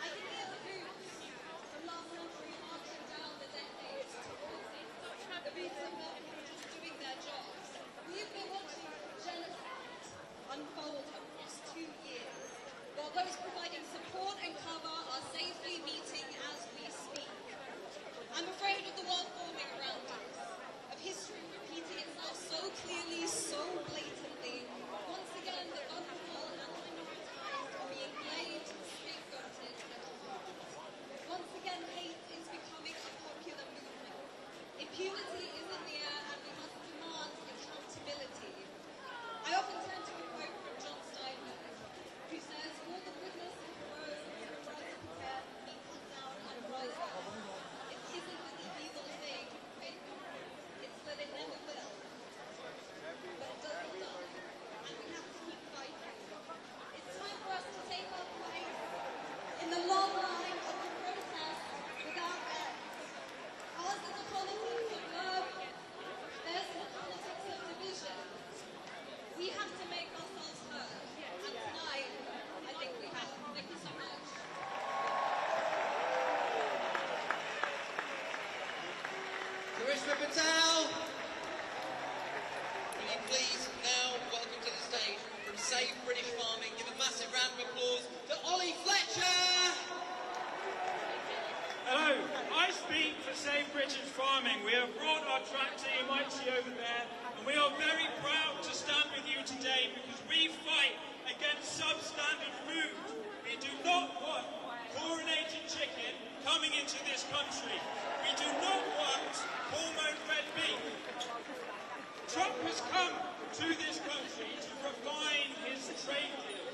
I can hear the boots from last century marching down the decades towards it. The boots of men who are just doing their jobs. We've been watching genocide unfold across 2 years, while those providing support and cover are safely meeting as we speak. I'm afraid of the world forming around us, of history repeating itself so clearly, so blatantly. Once again, the vulnerable and minoritized are being blamed, scapegoated, and harmed. Once again, hate is becoming a popular movement. Impunity is in the air, and we must demand accountability. I often turn to a quote from John Steinbeck, who says, "All the goodness and heroism in the world to prepare be cut down and rise up. It isn't that the evil is saying fake, it's that it never will. But it doesn't die, and we have to keep fighting. It's time for us to take our place in the long line of the protest without end. Ours is a politics of love, theirs is a politics of division. We have to make ourselves heard, and tonight, I think we have. Thank you so much." Karishma Patel, will you please now welcome to the stage from Save British Farming, give a massive round of applause to Ollie Fletcher! Hello, I speak for Save British Farming. We have brought our tractor, you might see over there, and we are very proud to stand with you today because we fight against substandard food. We do not want chlorinated chicken coming into this country. We do not want hormone-fed beef. Trump has come to this country to refine his trade deal.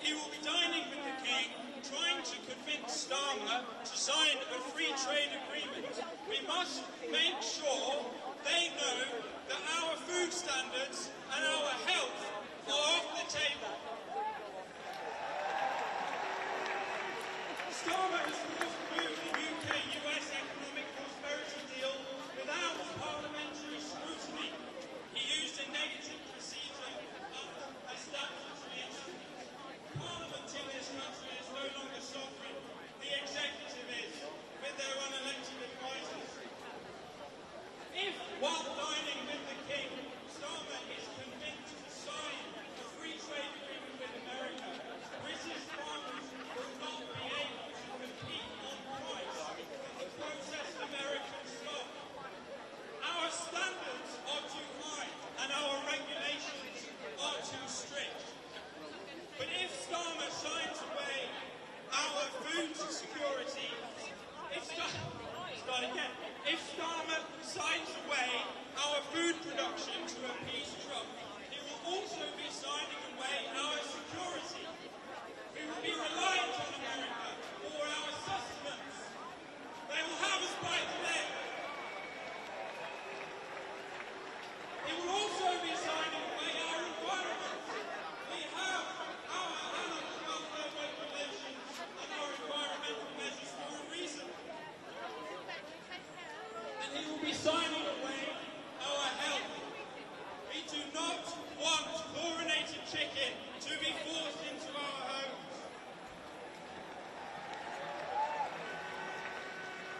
He will be dining with the King, trying to convince Starmer to sign a free trade agreement. We must make sure they know that our food standards and our health are off the table. Starmer has forced through the UK-US economic prosperity deal without parliamentary scrutiny. He used a negative procedure as statutory instrument. Parliament in this country is no longer sovereign. The executive is, with their unelected advisors. If, while dining with the King, Starmer is convinced to sign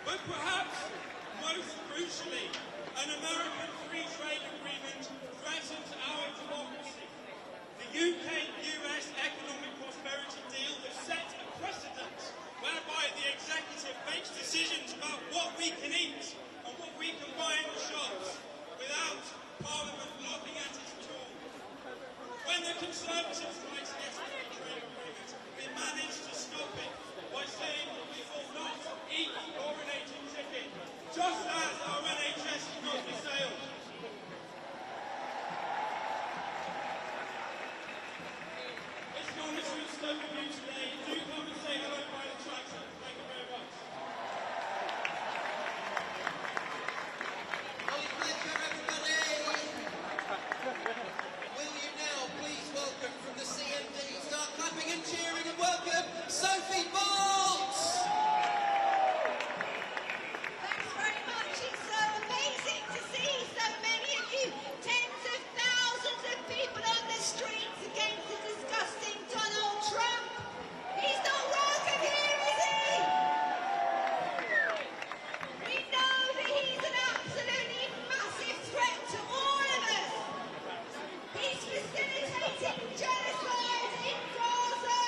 But perhaps most crucially, an American free trade agreement threatens our democracy. The UK-US economic prosperity deal has set a precedent whereby the executive makes decisions about what we can eat and what we can buy in the shops without Parliament looking at its tool. When the Conservatives tried to get a free trade agreement, we managed to stop it by saying that we will not eat chlorinated chicken, just as our NHS will not be sailed. It's nice to have spoken with you today. Do come and say hello by the tractor. Thank you very much. Will you now please welcome from the CMD, start clapping and cheering and welcome Sophie Bolts! Thanks very much. It's so amazing to see so many of you, tens of thousands of people on the streets against the disgusting Donald Trump. He's not welcome here, is he? We know that he's an absolutely massive threat to all of us. He's facilitating genocide in Gaza.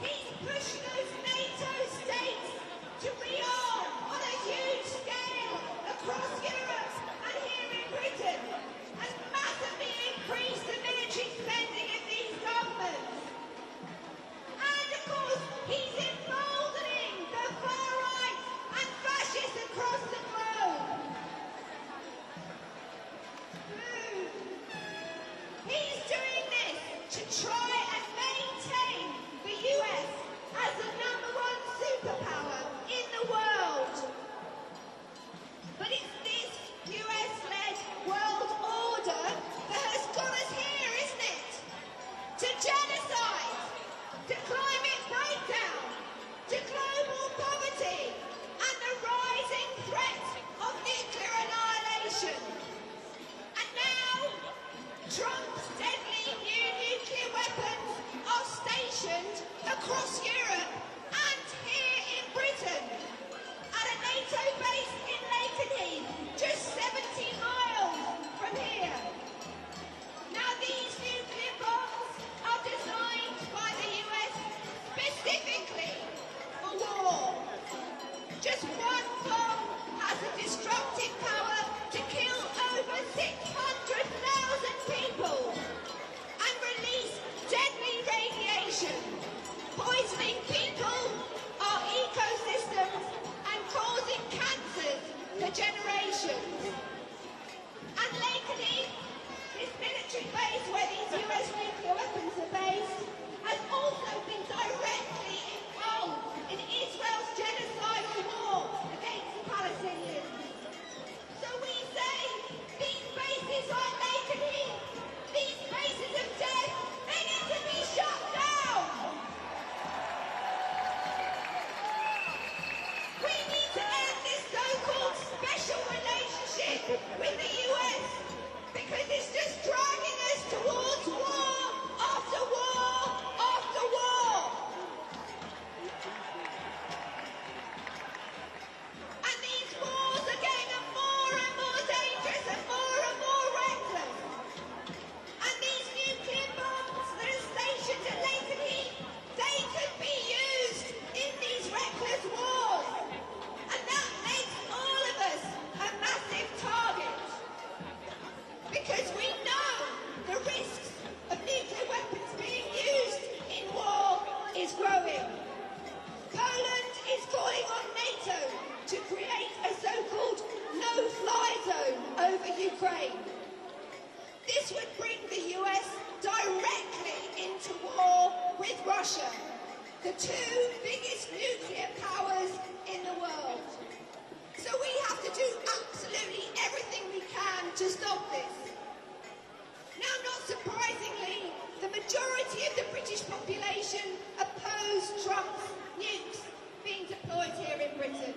He's pushed those NATO states to rearm on a huge scale across Europe and here in Britain, and massively increased the military spending of these governments. And of course, he's emboldening the far right and fascists across the globe. He's doing this to try and maintain the US as the #1 superpower in the world. But it's this US-led world order that has got us here, isn't it? To genocide, to climate breakdown, to global poverty, and the rising threat of nuclear annihilation. And now, Trump's deadly new nuclear weapons are stationed across Europe and here in Britain at a NATO base in Lakenheath, just 70 miles from here. Now, these nuclear bombs are designed by the US specifically for war. Just one bomb has the destructive power to kill over 600,000 people and release deadly radiation, poisoning people, our ecosystems, and causing cancers for generations. And Lakenheath, this military base where these US nuclear weapons are based, has also been directly involved in Israel's genocidal war against the Palestinians. So we say, these bases like Lakenheath, these bases of death, they need to be shut down. We need to end this so-called special relationship with the US, because it's just dragging us towards war after war after war. And these wars are getting more and more dangerous and more reckless. And these nuclear bombs that are stationed at Lakenheath, they could be used in these reckless wars. And that makes all of us a massive target. Because we know the risks of nuclear weapons being used in war is growing. Poland is calling on NATO to create a so-called no-fly zone over Ukraine. This would bring the US directly into war with Russia, the two biggest nuclear powers in the world. So we have to do absolutely everything we can to stop this. Now, not surprisingly, the majority of the British population oppose Trump's nukes being deployed here in Britain.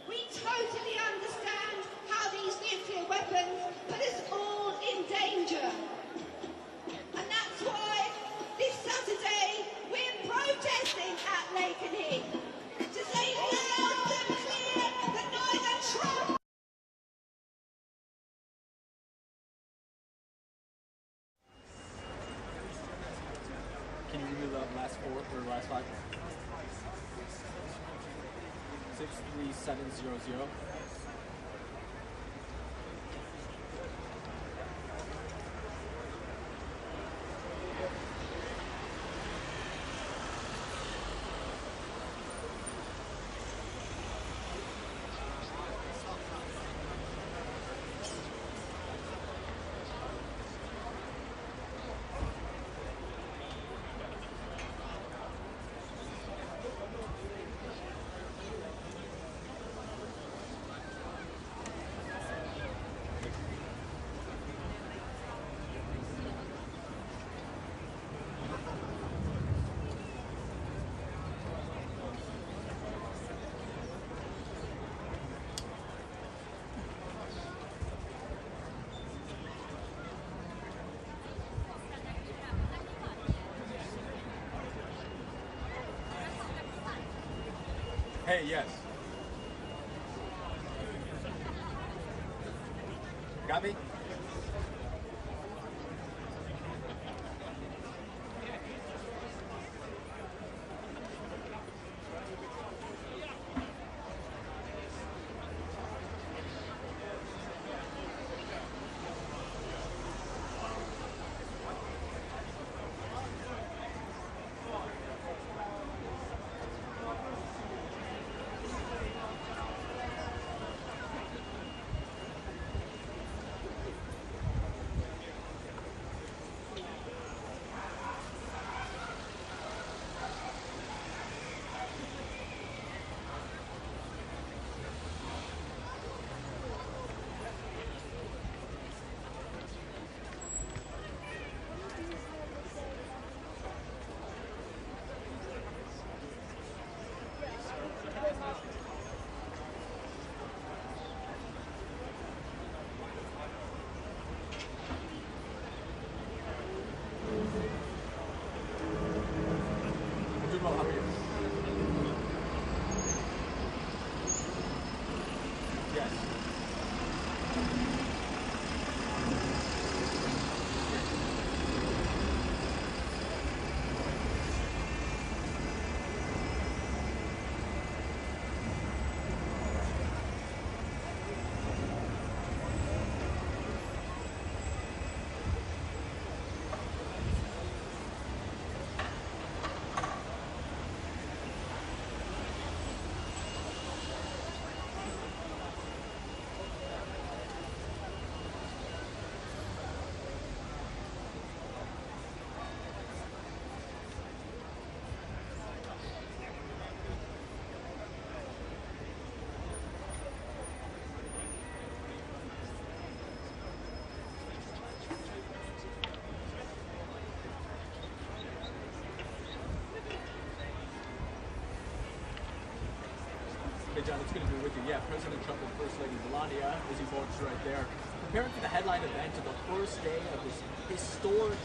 We totally understand how these nuclear weapons put us all in danger. And that's why this Saturday we're protesting at Lakenheath to say loud and clear Can you give me the last four or last five? 63700. Hey, yes. Got me? Hey John, it's good to be with you. Yeah, President Trump and First Lady Melania, as you both right there, preparing for the headline event of the first day of this historic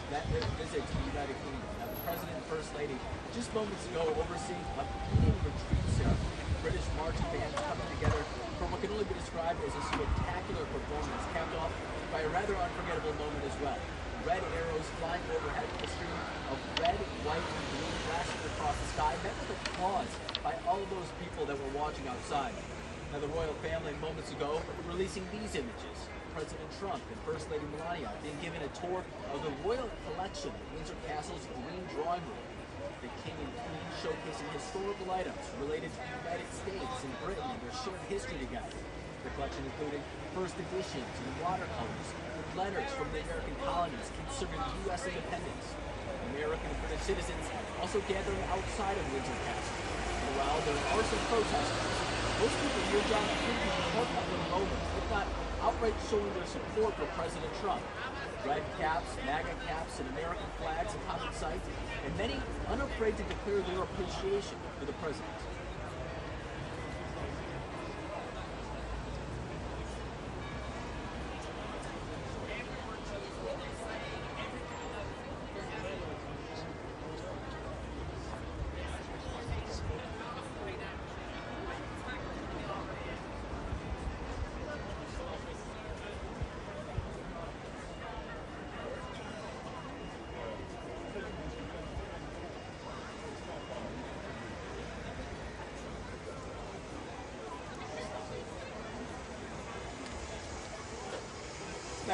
visit to the United Kingdom. Now, the President and First Lady, just moments ago, overseeing a evening retreat ceremony. British marching bands coming together for what can only be described as a spectacular performance, capped off by a rather unforgettable moment as well. Red arrows flying overhead with a stream of red, white, and blue blasting across the sky, met with applause by all of those people that were watching outside. Now, the royal family moments ago releasing these images. President Trump and First Lady Melania being given a tour of the royal collection at Windsor Castle's Green Drawing Room. The King and Queen showcasing historical items related to the United States and Britain and their shared history together. The collection including first editions and watercolors, with letters from the American colonies concerning U.S. independence. American and British citizens also gathering outside of Windsor Castle. And while there are some protesters, most people here, John, appear to be caught up in the moment, if not outright showing their support for President Trump. Red caps, MAGA caps, and American flags in common sight, and many unafraid to declare their appreciation for the president.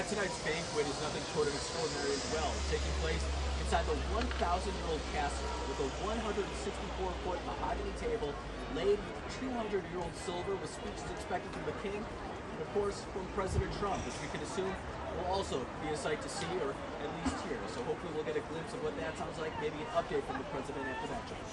that tonight's banquet is nothing short of extraordinary as well, taking place inside the 1,000-year-old castle with a 164-foot mahogany table laid with 200-year-old silver, with speeches expected from the king and, of course, from President Trump, which we can assume will also be a sight to see, or at least hear. So hopefully we'll get a glimpse of what that sounds like, maybe an update from the president after that, John.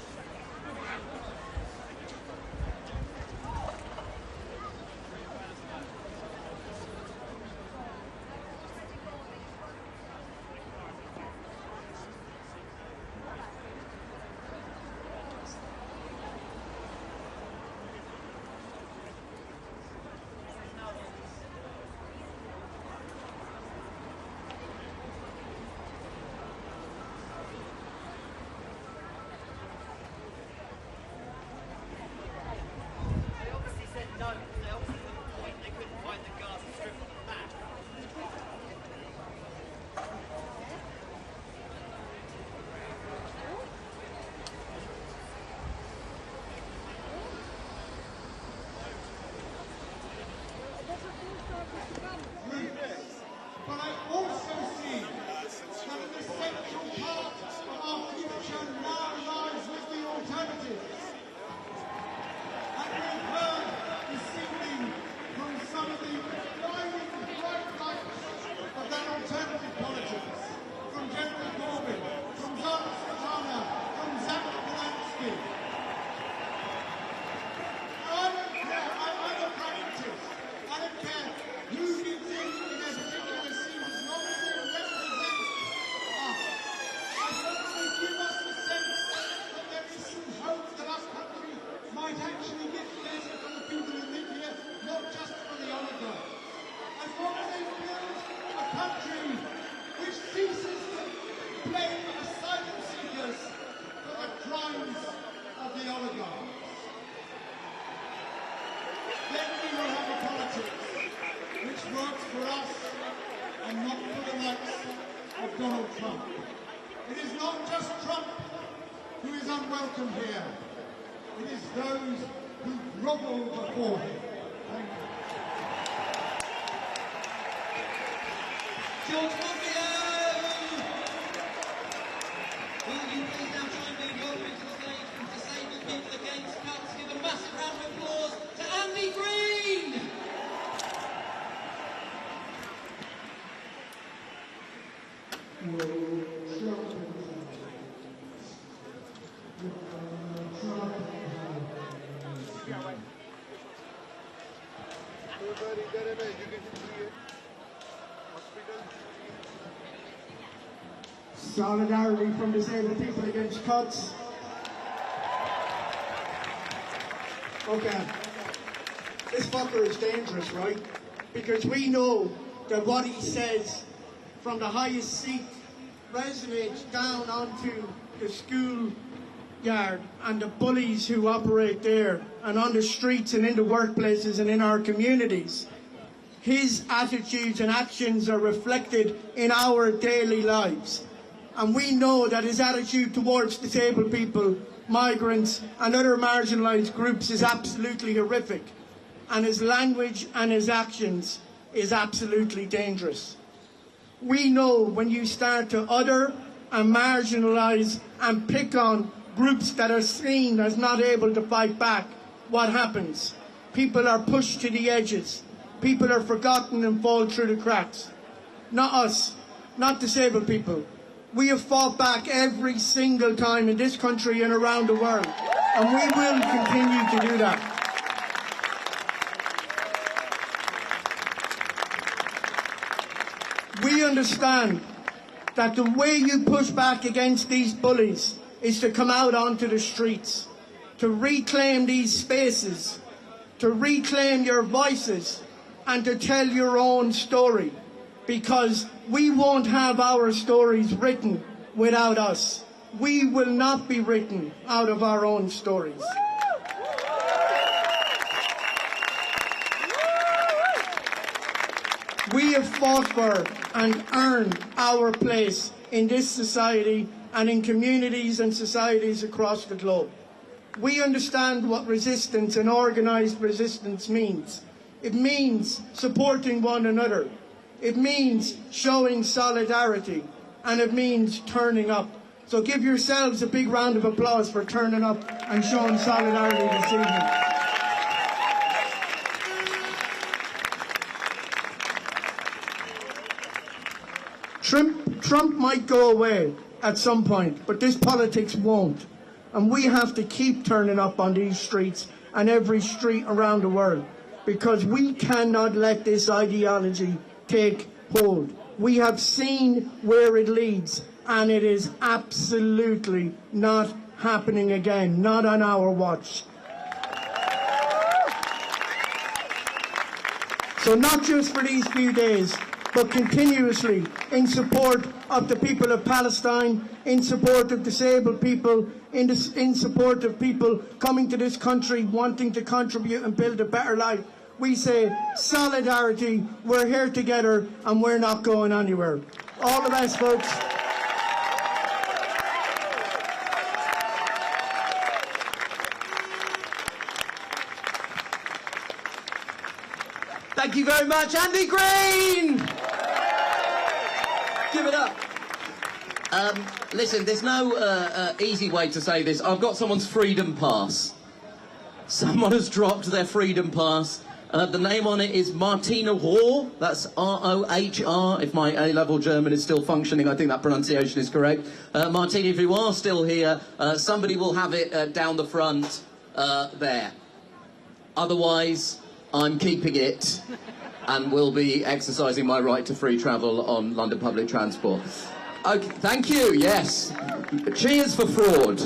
But I also see that an essential part of our future now lies with the alternatives. And we've heard this evening from some of the blinding bright lights of that alternative politics, from General Corbyn, from Zara Sultana, from Zach Polanski. I don't care, I'm a pragmatist. I don't care who gets in a particular seat as long as they represent us. I hope they give us the sense that there is some hope that our country might actually get better for the people who live here, not just for the oligarchs. As long as they build a country which ceases to blame asylum seekers for the crimes of the oligarchs, then we will have a politics which works for us and not for the likes of Donald Trump. It is not just Trump who is unwelcome here. It is those who grovel before him. Thank you. George Monbiot! Will you please now join me in welcoming to the stage from Disabled People Against Cuts? Give a massive round of applause to Andy Green! Solidarity from Disabled People Against Cuts. Okay. This fucker is dangerous, right? Because we know that what he says from the highest seat resonates down onto the school yard and the bullies who operate there and on the streets and in the workplaces and in our communities. His attitudes and actions are reflected in our daily lives. And we know that his attitude towards disabled people, migrants and other marginalised groups is absolutely horrific. And his language and his actions is absolutely dangerous. We know when you start to other and marginalise and pick on groups that are seen as not able to fight back, what happens? People are pushed to the edges. People are forgotten and fall through the cracks. Not us, not disabled people. We have fought back every single time in this country and around the world, and we will continue to do that. We understand that the way you push back against these bullies is to come out onto the streets, to reclaim these spaces, to reclaim your voices, and to tell your own story. Because we won't have our stories written without us. We will not be written out of our own stories. We have fought for and earned our place in this society and in communities and societies across the globe. We understand what resistance and organised resistance means. It means supporting one another. It means showing solidarity, and it means turning up. So give yourselves a big round of applause for turning up and showing solidarity this evening. Trump might go away at some point, but this politics won't. And we have to keep turning up on these streets and every street around the world, because we cannot let this ideology take hold. We have seen where it leads, and it is absolutely not happening again, not on our watch. So not just for these few days, but continuously in support of the people of Palestine, in support of disabled people, in support of people coming to this country wanting to contribute and build a better life. We say solidarity, we're here together and we're not going anywhere. All the best, folks. Thank you very much, Andy Green! Give it up. Listen, there's no easy way to say this. I've got someone's freedom pass. Someone has dropped their freedom pass. The name on it is Martina Rohr. That's R-O-H-R. If my A-level German is still functioning, I think that pronunciation is correct. Martina, if you are still here, somebody will have it down the front there. Otherwise, I'm keeping it and will be exercising my right to free travel on London public transport. Okay, thank you, yes. Cheers for fraud.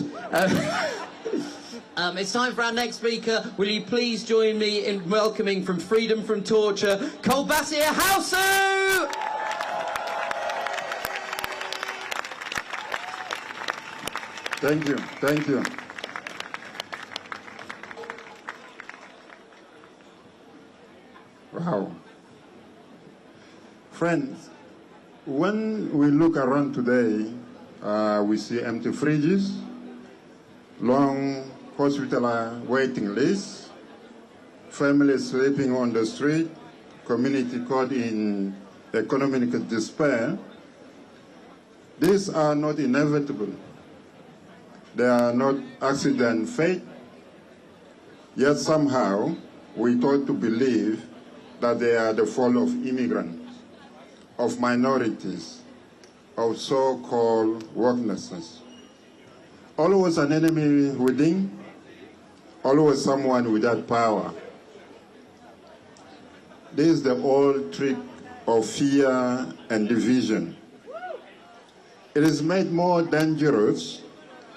It's time for our next speaker. Will you please join me in welcoming from Freedom from Torture, Kolbasia Hausu! Thank you, thank you. Wow. Friends, when we look around today, we see empty fridges, long hospital waiting lists, families sleeping on the street, community caught in economic despair. These are not inevitable. They are not accident fate. Yet somehow we taught to believe that they are the fault of immigrants, of minorities, of so-called worklessness. Always an enemy within, always someone without power. This is the old trick of fear and division. It is made more dangerous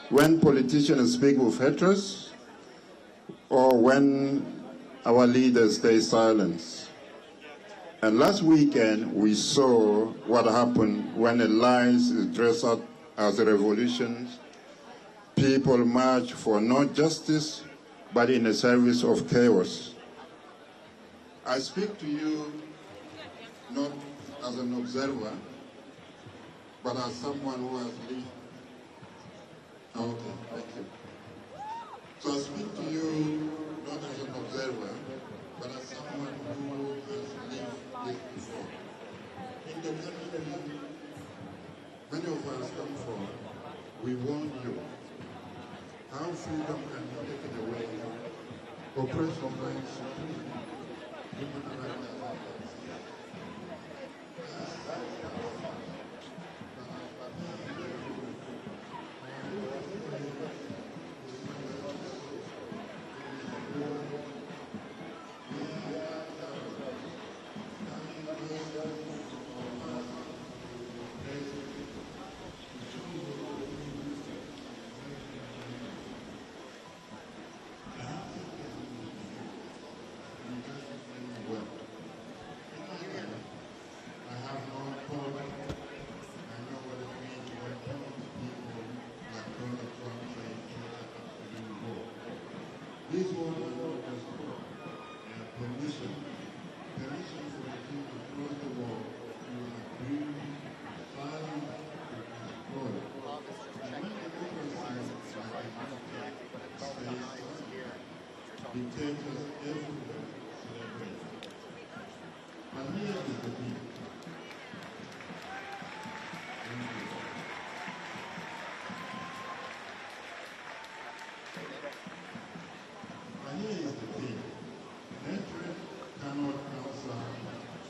when politicians speak with hatred or when our leaders stay silent. And last weekend, we saw what happened when a lie is dressed up as a revolution. People march for not justice, but in a service of chaos. I speak to you not as an observer, but as someone who has lived. Okay, thank you. So I speak to you not as an observer, but as someone who has lived this before. In the country many of us come from, we warn you how freedom can be taken away, oppression reigns supreme, human rights are violated. This one is not just permission. Permission for the king to cross the wall to agree, silent, to destroy. And when democracy dictators everywhere celebrate. But here is the thing. here is the thing. Hatred cannot answer,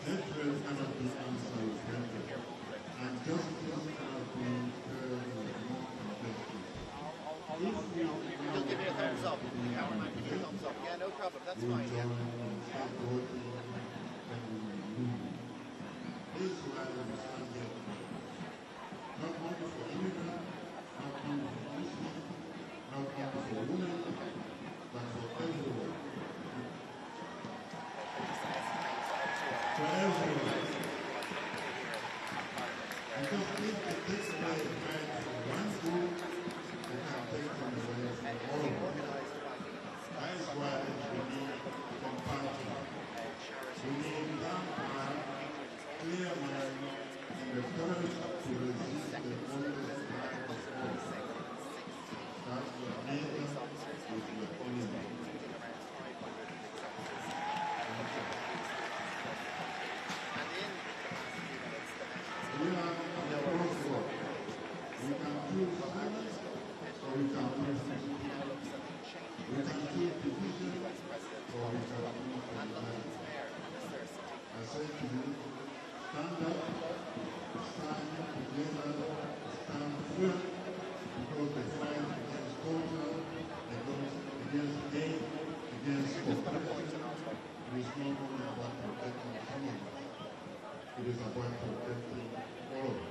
hatred cannot be answered with hatred. And justice cannot be heard with more injustice. You'll give me a thumbs up. Cameraman, give me a thumbs up. Yeah, no problem. That's fine. Yeah. This is why we stand here. Not only for immigrants, not only for Muslims, not only for women, but for everyone. For everyone. Because if it takes away right from one group, it can take them away from all of us. That is why we need compassion. We need gunfire, clear mind, and the courage to resist the oldest lie of all. That your neighbor is your enemy. We are at the crossroad. We can choose silence or we can choose peace. We can choose division or we can choose united. I say to you, stand up, stand together, stand firm, because the fight against culture, against hate, against oppression, it is not only about protecting some of us. It is about protecting all of us.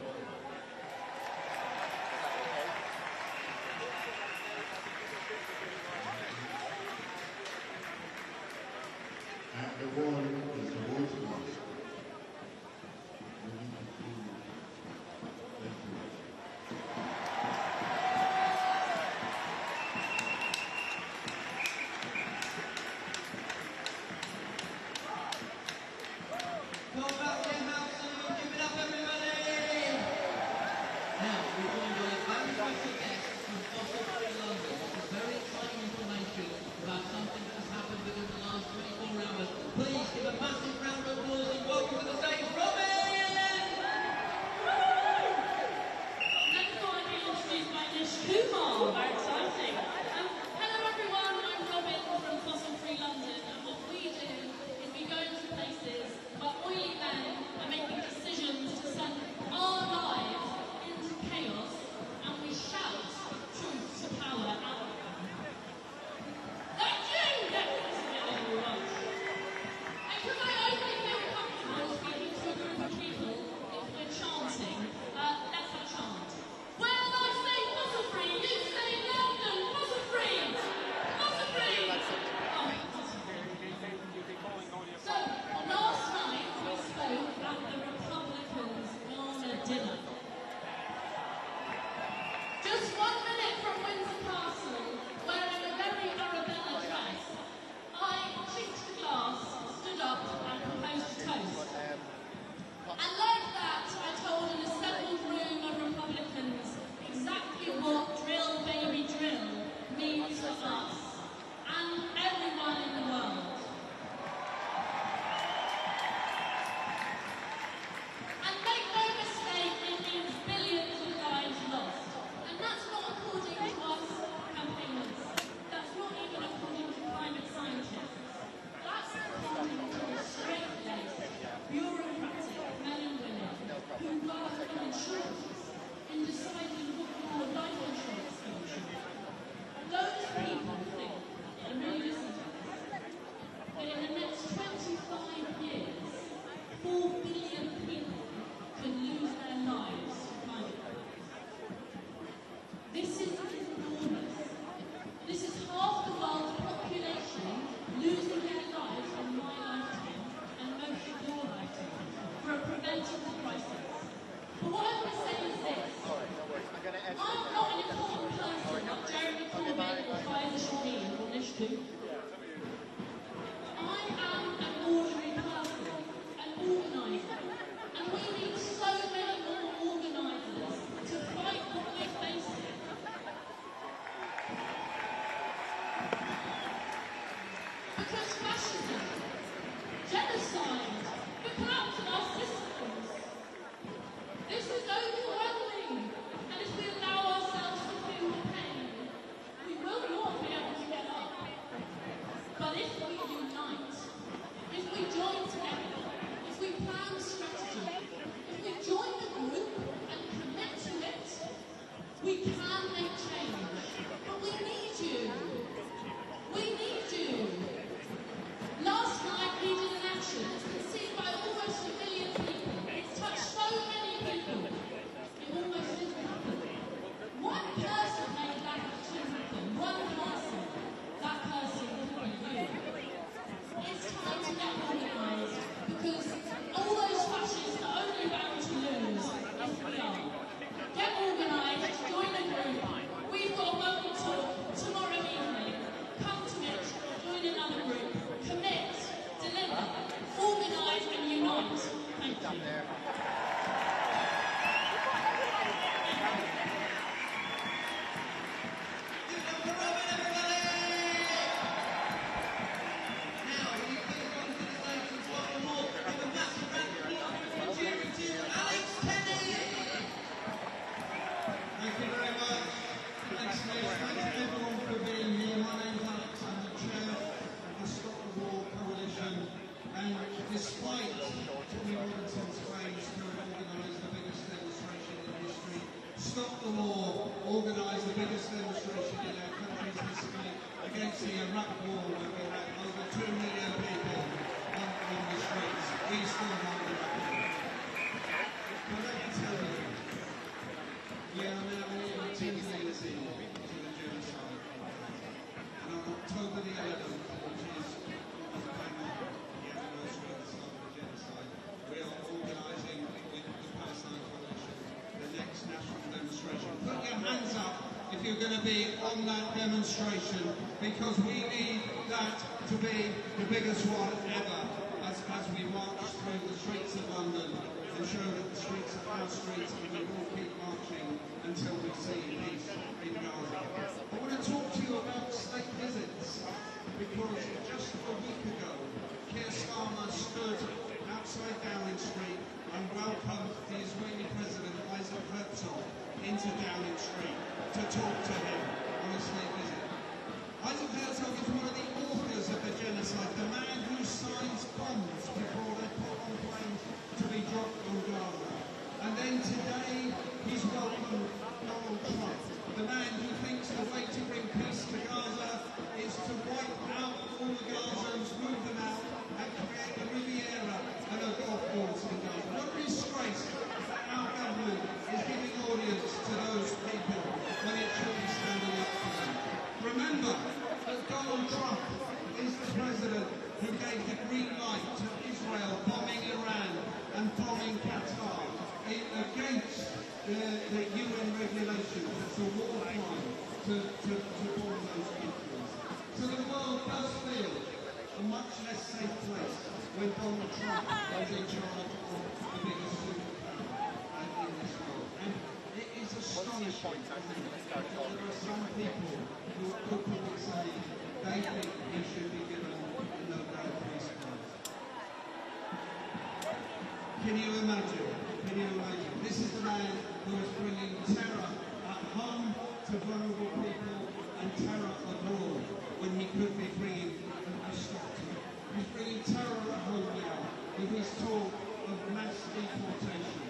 And the world is watching us. We need to feel it. Thank you. Go back to your house and give it up, everybody! Now, we're joined by a very special guest from fossil-free London. This is very exciting information about something that has happened within the last 24 hours. Please give a massive round of applause and welcome to the stage, Robin! Next one, I'll be introduced by Nish Kumar. Very exciting. Hello everyone, I'm Robin from Fossil Free London, and what we do is we go into places where oily men are making decisions to send our lives into chaos, and we shout truth to power out of them. Thank you! Yes, this is it, everyone. And because I only feel comfortable speaking to a group of people if we're chanting, let's have a chant. When I say fossil free, you say London, fossil free! Fossil free! Oh, so, last night we spoke at the Republicans' Ghana dinner. Just 1 minute from Windsor Castle, wearing a very Arabella dress, I chinked the glass, stood up and proposed a toast. And like that, I told an assembled room of Republicans exactly what drill baby drill means for us and everyone in the world. And make no mistake, it means billions of lives lost. And that's not according to us campaigners. That's not even according to climate scientists. That's according to the straight-laced, bureaucratic men and women can make change, but we need you. We need you. Last night we did an action that's been seen by almost 1 million people. It's touched so many people. It almost didn't happen. One person made that action happen. One person. That person could be you. It's time to get organised because all those fascists are only bound to lose if we are. Get organised, join a group. We've got a welcome talk tomorrow evening. Come to it, join another group. Commit, deliver, organise and unite. Thank you. Thank you very much. Thanks, Liz. Thanks everyone for being here. My name's Alex. I'm the chair of the Stop the War Coalition. And despite Tommy Robinson's claims to have organised the biggest demonstration in history, Stop the War organised the biggest demonstration in our country's history against the Iraq War, where we had over 2 million people on the streets. We still hold the record. But let me tell you, we are now nearly 2 years into the genocide. And on October the 11th, which is the anniversary of the start of the genocide, we are organising with the Palestine Coalition the next national demonstration. Put your hands up if you're going to be on that demonstration, because we need that to be the biggest one ever as we march through the streets of London and show that the streets are our streets, and we will keep marching until we see peace in Gaza. I want to talk to you about state visits, because just a week ago, Keir Starmer stood outside Downing Street and welcomed the Israeli President Isaac Herzog into Downing Street to talk to him on a state visit. Isaac Herzog is one of the authors of the genocide, the man who signs bombs before they're put on planes to be dropped on Gaza. And then today, he's welcomed Donald Trump, the man who thinks the way to bring peace to Gaza is to wipe out all the Gazans, move them out, and create a Riviera and a golf course in Gaza. What a disgrace that our government is giving audience to those people when it should be standing up for them. Remember that Donald Trump is the president who gave the green light to Israel bombing Iran and bombing Qatar against the UN regulations. It's a war crime to bomb those countries. So the world does feel a much less safe place when Donald Trump is in charge of the biggest superpower in this world. And it is astonishing that there are some people who are openly saying they think he should be given a Nobel Peace Prize. Can you imagine? Can you imagine? This is the man who is bringing terror at home to vulnerable people and terror abroad when he could be bringing a stop to it. He's bringing terror at home now with his talk of mass deportation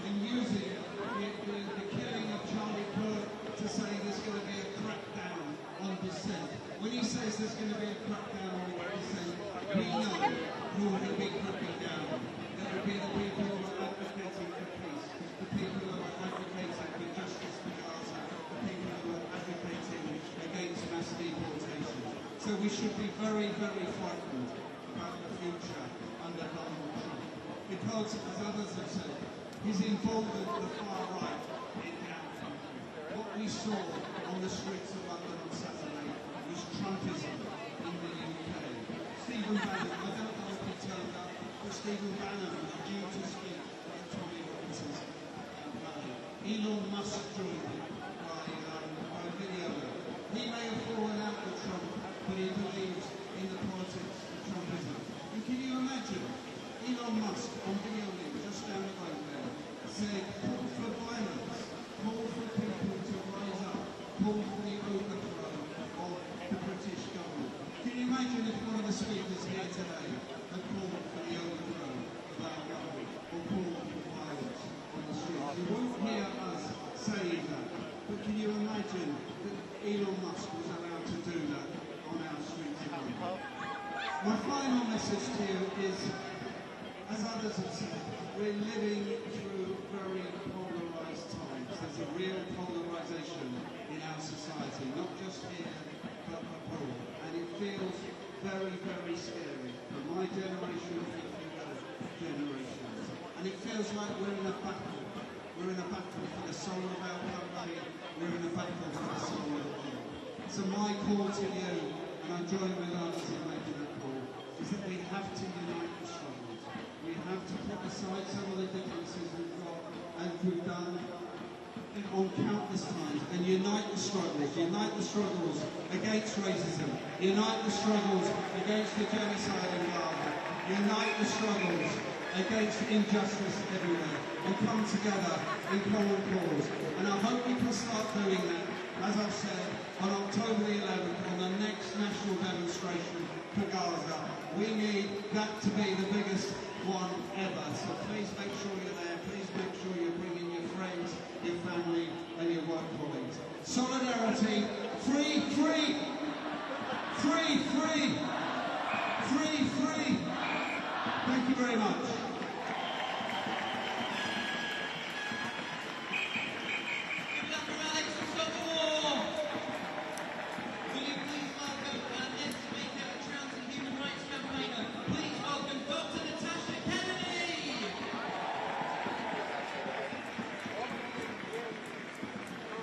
and using the killing of Charlie Kirk to say there's going to be a crackdown on dissent. When he says there's going to be a crackdown on dissent, we know who will be cracking down. That will be the people who are advocating for peace, the people who are advocating for justice for Gaza, the people who are advocating against mass deportation. So we should be very, very frightened about the future under Donald Trump. Because, as others have said, he's emboldened the far right in our country. What we saw on the streets of London on Saturday was Trumpism in the UK. Stephen Bannon, I don't know if he turned up, but Stephen Bannon was due to speak at Tommy Robinson's rally. Elon Musk joined him by video. He may have fallen out with Trump, but he believes in the politics of Trumpism. And can you imagine Elon Musk on video link just down the road there said, call for violence, call for people to rise up, call for the overthrow of the British government. Can you imagine if one of the speakers here today had called for the overthrow of our government or called for violence on the streets? You won't hear us saying that. you imagine that Elon Musk was allowed to do that on our streets in London? My final message to you is, as others have said, we're living through very polarised times. There's a real polarisation in our society, not just here, but abroad. And it feels very, very scary for my generation and for future generations. And it feels like we're in a battle. We're in a battle for the soul of our country. We're in a battle for the soul of the world. So my call to you, and I join with others in making that call, is that we have to unite the struggles. We have to put aside some of the differences we've got, and we've done on countless times, and unite the struggles against racism, unite the struggles against the genocide in Gaza, unite the struggles against injustice everywhere, and come together in common cause. And I hope we can start doing that, as I've said, on October the 11th, on the next national demonstration for Gaza. We need that to be the biggest one ever. So please make sure you're there. Please make sure you're bringing your friends, your family, and your work colleagues. Solidarity, free, free, free, free, free, free. Thank you very much.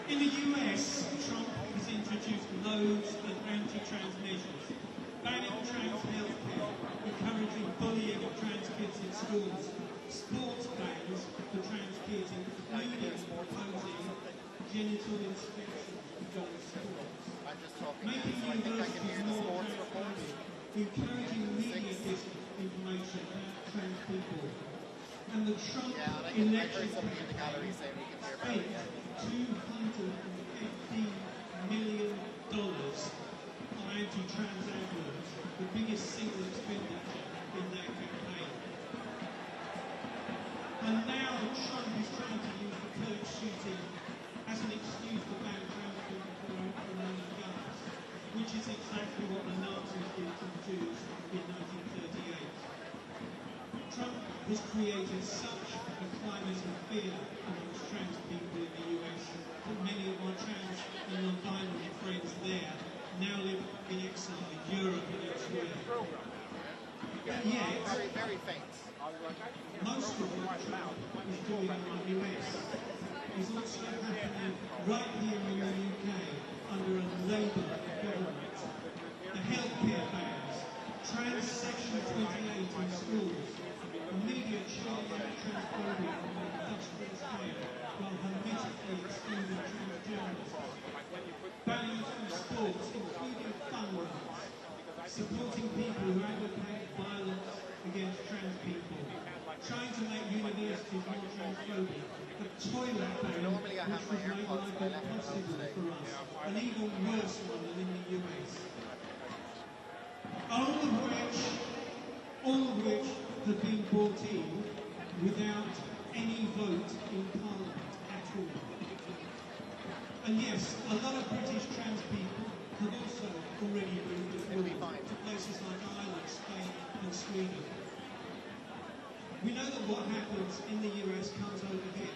In the US, Trump has introduced loads of anti-trans measures, banning trans healthcare, encouraging bullying of trans kids in schools, sports bans for trans kids, including proposing genital inspection during sports, making universities more transparent, encouraging media disinformation about trans people. And the Trump election campaign spent $215 million on anti-trans adverts, the biggest single expenditure in that campaign. And now Trump is trying to use the Kirk shooting as an excuse to ban trans people from owning guns, which is exactly what the Nazis did to the Jews in 1938. Trump has created such a climate of fear amongst trans people in the US that many of my trans and non-binary friends there now live in exile in Europe and elsewhere. But yet, very faint. most of what Trump is doing in the US is also happening right here in the UK under a Labour government. The healthcare bans, trans section 28 in schools, immediate sharing of transphobia on an industrial scale while hermetically excluding transgenders, bans from sports including fun runs, supporting people who advocate violence against trans people, trying to make universities more transphobic, a toilet ban which would make life impossible for us, an even worse one than in the US. All of which have been brought in without any vote in Parliament at all. And yes, a lot of British trans people have also already moved abroad to places like Ireland, Spain and Sweden. We know that what happens in the US comes over here.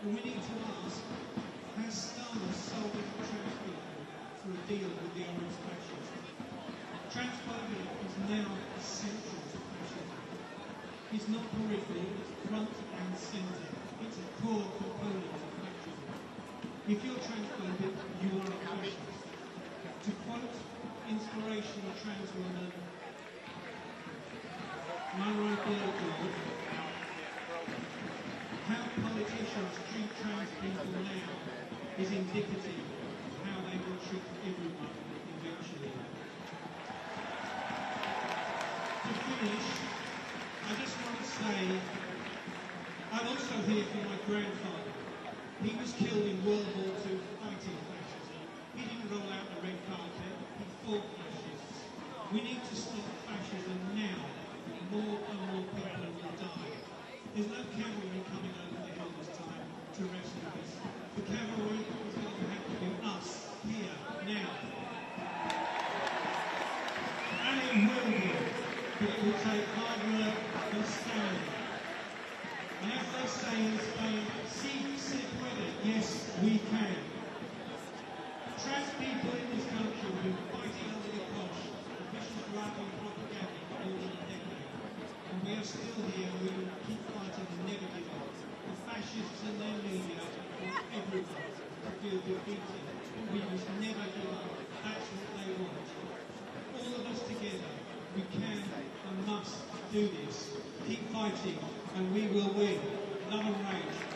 And we need to ask, has Starmer sold it to trans people for a deal with the Orange fascists? Transphobia is now essential to fascism. It's not peripheral, it's front and centre. It's a core component of fascism. If you're transphobic, you are a fascist. To quote inspirational trans woman Mara Birkwood, how politicians treat trans people now is indicative of how they will treat everyone eventually. To finish, I just want to say, I'm also here for my grandfather. He was killed in World War II fighting fascism. He didn't roll out the red carpet, he fought fascists. We need to stop fascism now. More and more people will die. There's no cavalry coming over the hill this time to rescue us. The cavalry is going to take hard work and stand. And as they say in Spain, si se puede, yes, we can. Trans people in this country have been fighting under the cosh of vicious right-wing propaganda for more than a decade. And we are still here and we will keep fighting and never give up. The fascists and their media want everyone to feel defeated. We must never give up. That's what they want. All of us together, we can and must do this. Keep fighting and we will win. Love and rage.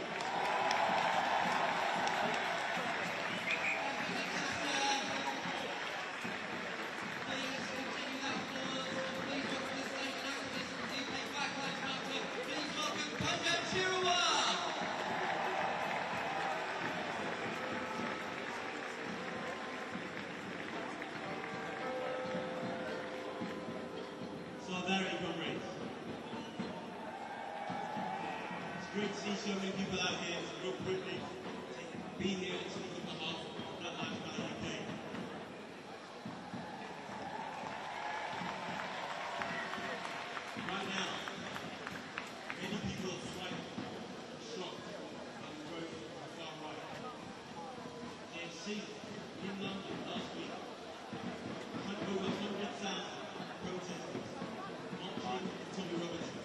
Great to see so many people out here. It's a real privilege to be here and speak on behalf of Black Lives Matter UK. Right now, many people are frightened, shocked by the growth of the far right. They have seen in London last week over 100,000 protesters marching for Tommy Robinson.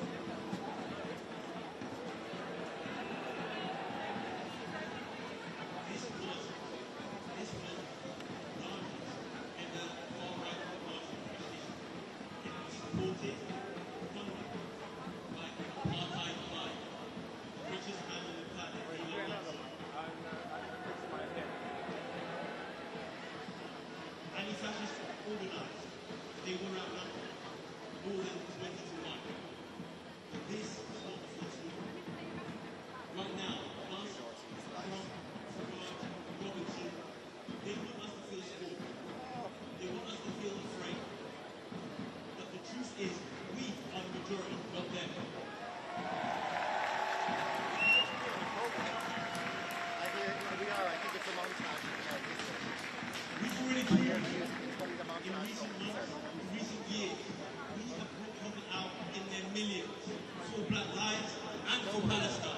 They were outnumbered more than 20 to 1. But this is not the full story. Right now, us, Trump, Robinson, they want us to feel small. They want us to feel afraid. But the truth is, we are the majority, not them. I think it's a montage. We've already proven in recent months, in recent years, we have brought people out in their millions for Black lives and for Palestine.